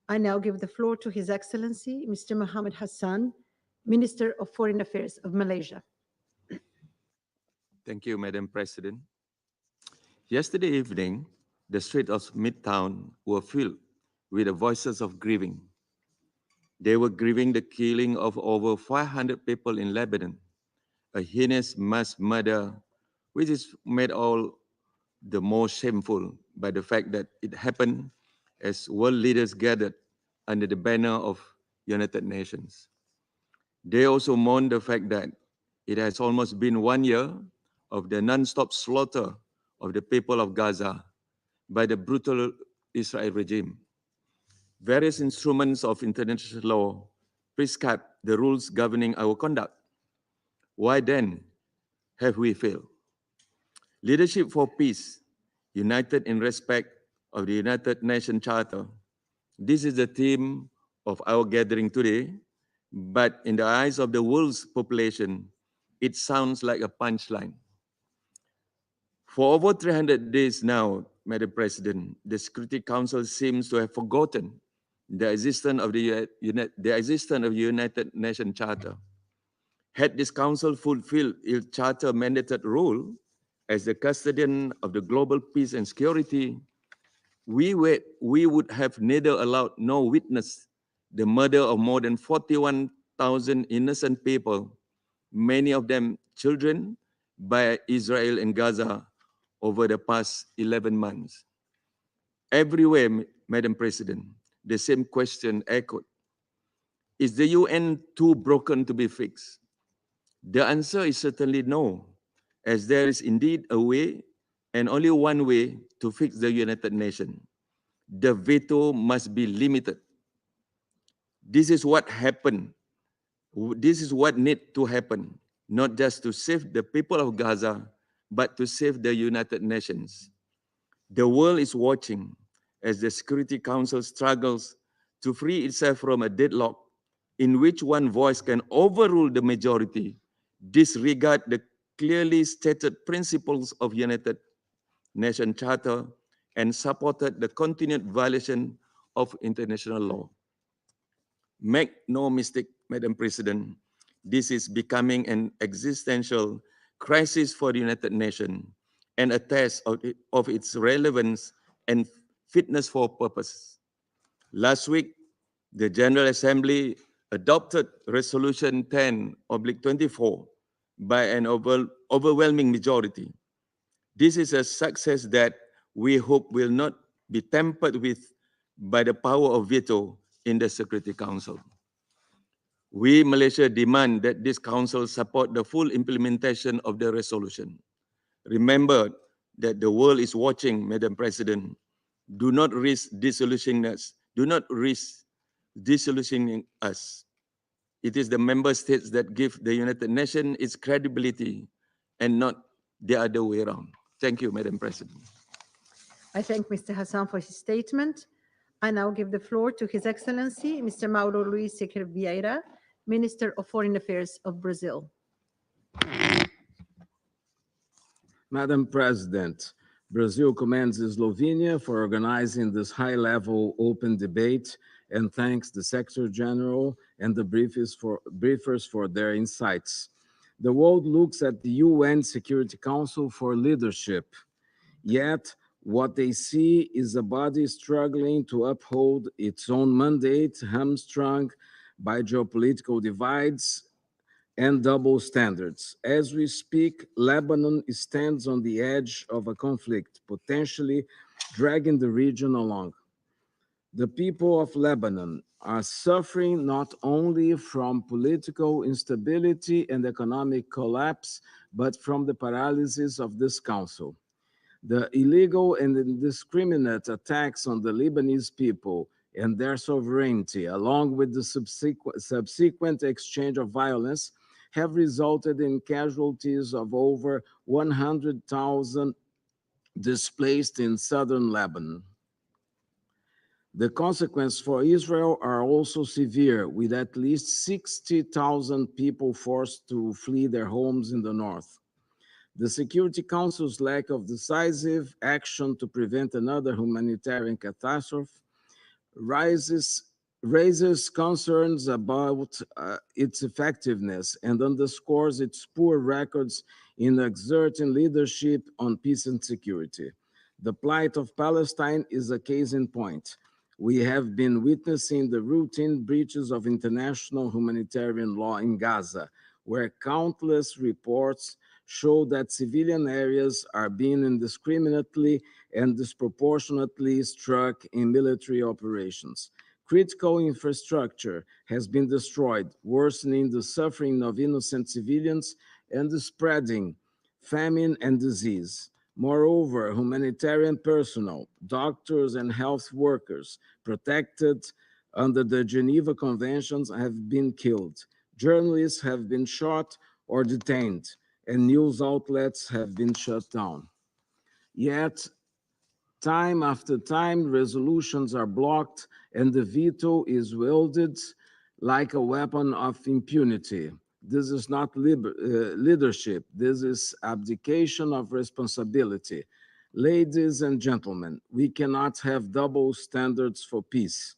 Speaker 7: I now give the floor to His Excellency Mr. Mohammed Hassan, Minister of Foreign Affairs of Malaysia.
Speaker 15: Thank you, Madam President. Yesterday evening, the streets of Midtown were filled with the voices of grieving. They were grieving the killing of over 500 people in Lebanon, a heinous mass murder which is made all the more shameful by the fact that it happened as world leaders gathered under the banner of United Nations. They also mourn the fact that it has almost been 1 year of the non-stop slaughter of the people of Gaza by the brutal Israel regime. Various instruments of international law prescribe the rules governing our conduct. Why then have we failed? Leadership for peace, united in respect of the United Nations Charter. This is the theme of our gathering today, but in the eyes of the world's population, it sounds like a punchline. For over 300 days now, Madam President, the Security Council seems to have forgotten the existence of the United Nations Charter. Had this council fulfilled its charter-mandated role as the custodian of the global peace and security, we would have neither allowed nor witnessed the murder of more than 41,000 innocent people, many of them children, by Israel and Gaza over the past 11 months. Everywhere, Madam President, the same question echoed. Is the UN too broken to be fixed? The answer is certainly no, as there is indeed a way, and only one way, to fix the United Nations. The veto must be limited. This is what happened. This is what needs to happen, not just to save the people of Gaza, but to save the United Nations. The world is watching as the Security Council struggles to free itself from a deadlock in which one voice can overrule the majority, disregard the clearly stated principles of United Nations Charter, and supported the continued violation of international law. Make no mistake, Madam President, this is becoming an existential crisis for the United Nations and a test of its relevance and fitness for purpose. Last week, the General Assembly adopted Resolution 10/24 by an overwhelming majority. This is a success that we hope will not be tampered with by the power of veto in the Security Council. We, Malaysia, demand that this council support the full implementation of the resolution. Remember that the world is watching, Madam President. Do not risk dissolutioning us. Do not risk dissolutioning us. It is the member states that give the United Nations its credibility and not the other way around. Thank you, Madam President.
Speaker 7: I thank Mr. Hassan for his statement. I now give the floor to His Excellency, Mr. Mauro Luis Sequeira Vieira, Minister of Foreign Affairs of Brazil.
Speaker 16: Madam President, Brazil commends Slovenia for organizing this high-level open debate and thanks the Secretary General and the briefers for their insights. The world looks at the UN Security Council for leadership, yet what they see is a body struggling to uphold its own mandate, hamstrung by geopolitical divides and double standards. As we speak, Lebanon stands on the edge of a conflict, potentially dragging the region along. The people of Lebanon are suffering not only from political instability and economic collapse, but from the paralysis of this council. The illegal and indiscriminate attacks on the Lebanese people and their sovereignty, along with the subsequent exchange of violence, have resulted in casualties of over 100,000 displaced in southern Lebanon. The consequences for Israel are also severe, with at least 60,000 people forced to flee their homes in the north. The Security Council's lack of decisive action to prevent another humanitarian catastrophe raises concerns about its effectiveness and underscores its poor records in exerting leadership on peace and security. The plight of Palestine is a case in point. We have been witnessing the routine breaches of international humanitarian law in Gaza, where countless reports show that civilian areas are being indiscriminately and disproportionately struck in military operations. Critical infrastructure has been destroyed, worsening the suffering of innocent civilians and spreading famine and disease. Moreover, humanitarian personnel, doctors and health workers protected under the Geneva Conventions have been killed. Journalists have been shot or detained, and news outlets have been shut down. Yet, time after time, resolutions are blocked and the veto is wielded like a weapon of impunity. This is not leadership. This is abdication of responsibility. Ladies and gentlemen, we cannot have double standards for peace.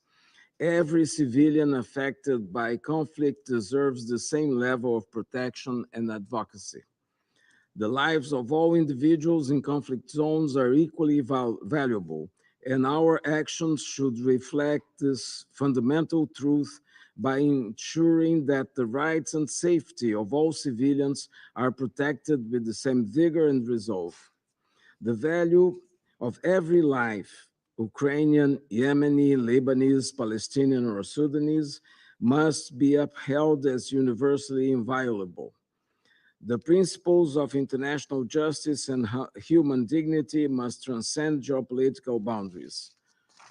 Speaker 16: Every civilian affected by conflict deserves the same level of protection and advocacy. The lives of all individuals in conflict zones are equally valuable, and our actions should reflect this fundamental truth by ensuring that the rights and safety of all civilians are protected with the same vigor and resolve. The value of every life, Ukrainian, Yemeni, Lebanese, Palestinian, or Sudanese, must be upheld as universally inviolable. The principles of international justice and human dignity must transcend geopolitical boundaries.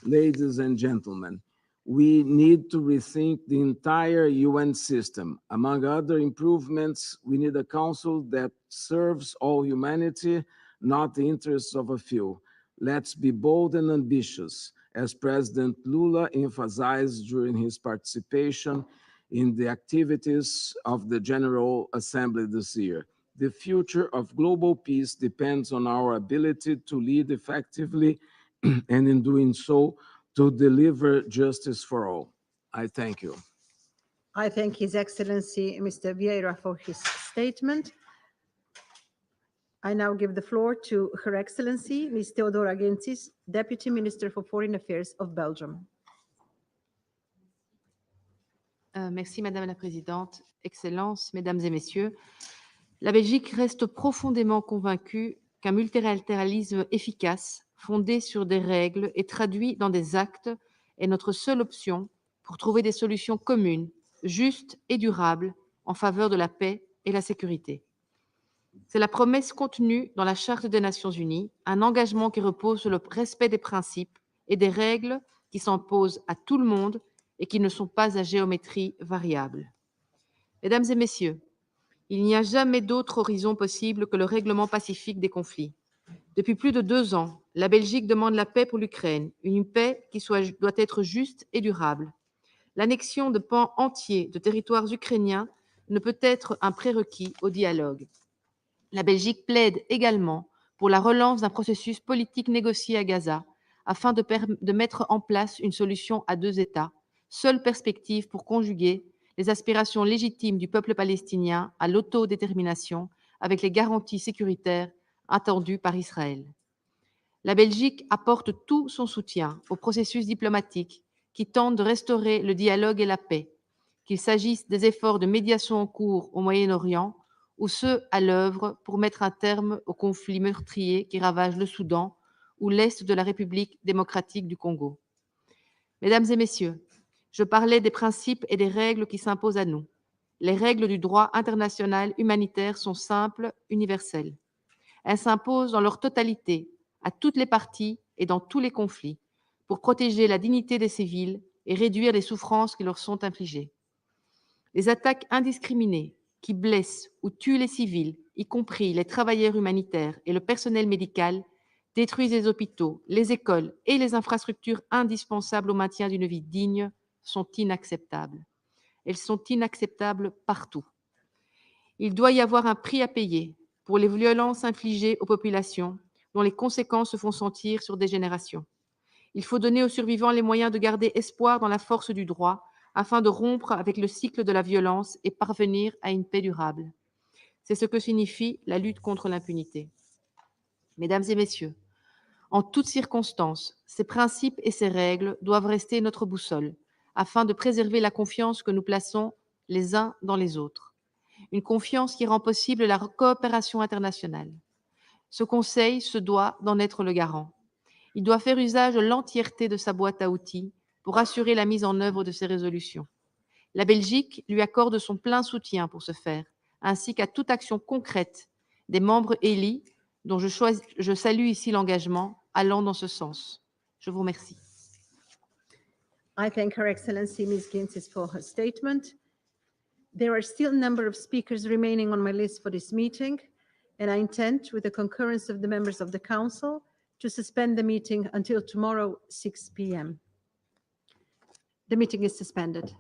Speaker 16: Ladies and gentlemen, we need to rethink the entire UN system. Among other improvements, we need a council that serves all humanity, not the interests of a few. Let's be bold and ambitious, as President Lula emphasized during his participation in the activities of the General Assembly this year. The future of global peace depends on our ability to lead effectively and in doing so, to deliver justice for all. I thank you.
Speaker 7: I thank His Excellency Mr. Vieira for his statement. I now give the floor to Her Excellency Ms. Theodora Gentis, Deputy Minister for Foreign Affairs of Belgium.
Speaker 17: Merci Madame la Présidente, Excellences, Mesdames et Messieurs. La Belgique reste profondément convaincue qu'un multilatéralisme efficace, fondé sur des règles et traduit dans des actes, est notre seule option pour trouver des solutions communes, justes et durables en faveur de la paix et la sécurité. C'est la promesse contenue dans la Charte des Nations Unies, un engagement qui repose sur le respect des principes et des règles qui s'imposent à tout le monde et qui ne sont pas à géométrie variable. Mesdames et Messieurs, il n'y a jamais d'autre horizon possible que le règlement pacifique des conflits. Depuis plus de 2 ans, la Belgique demande la paix pour l'Ukraine, une paix qui doit être juste et durable. L'annexion de pans entiers de territoires ukrainiens ne peut être un prérequis au dialogue. La Belgique plaide également pour la relance d'un processus politique négocié à Gaza afin de mettre en place une solution à 2 États, seule perspective pour conjuguer les aspirations légitimes du peuple palestinien à l'autodétermination avec les garanties sécuritaires attendues par Israël. La Belgique apporte tout son soutien au processus diplomatique qui tente de restaurer le dialogue et la paix, qu'il s'agisse des efforts de médiation en cours au Moyen-Orient ou ceux à l'œuvre pour mettre un terme aux conflits meurtriers qui ravagent le Soudan ou l'Est de la République démocratique du Congo. Mesdames et Messieurs, je parlais des principes et des règles qui s'imposent à nous. Les règles du droit international humanitaire sont simples, universelles. Elles s'imposent dans leur totalité, à toutes les parties et dans tous les conflits, pour protéger la dignité des civils et réduire les souffrances qui leur sont infligées. Les attaques indiscriminées qui blessent ou tuent les civils, y compris les travailleurs humanitaires et le personnel médical, détruisent les hôpitaux, les écoles et les infrastructures indispensables au maintien d'une vie digne, sont inacceptables. Elles sont inacceptables partout. Il doit y avoir un prix à payer pour les violences infligées aux populations, dont les conséquences se font sentir sur des générations. Il faut donner aux survivants les moyens de garder espoir dans la force du droit, afin de rompre avec le cycle de la violence et parvenir à une paix durable. C'est ce que signifie la lutte contre l'impunité. Mesdames et Messieurs, en toutes circonstances, ces principes et ces règles doivent rester notre boussole, afin de préserver la confiance que nous plaçons les uns dans les autres. Une confiance qui rend possible la coopération internationale. Ce Conseil se doit d'en être le garant. Il doit faire usage de l'entièreté de sa boîte à outils pour assurer la mise en œuvre de ces résolutions. La Belgique lui accorde son plein soutien pour ce faire, ainsi qu'à toute action concrète des membres élus, dont je salue ici l'engagement allant dans ce sens. Je vous remercie.
Speaker 7: I thank Her Excellency Ms. Gintis for her statement. There are still a number of speakers remaining on my list for this meeting, and I intend, with the concurrence of the members of the Council, to suspend the meeting until tomorrow, 6 p.m. The meeting is suspended.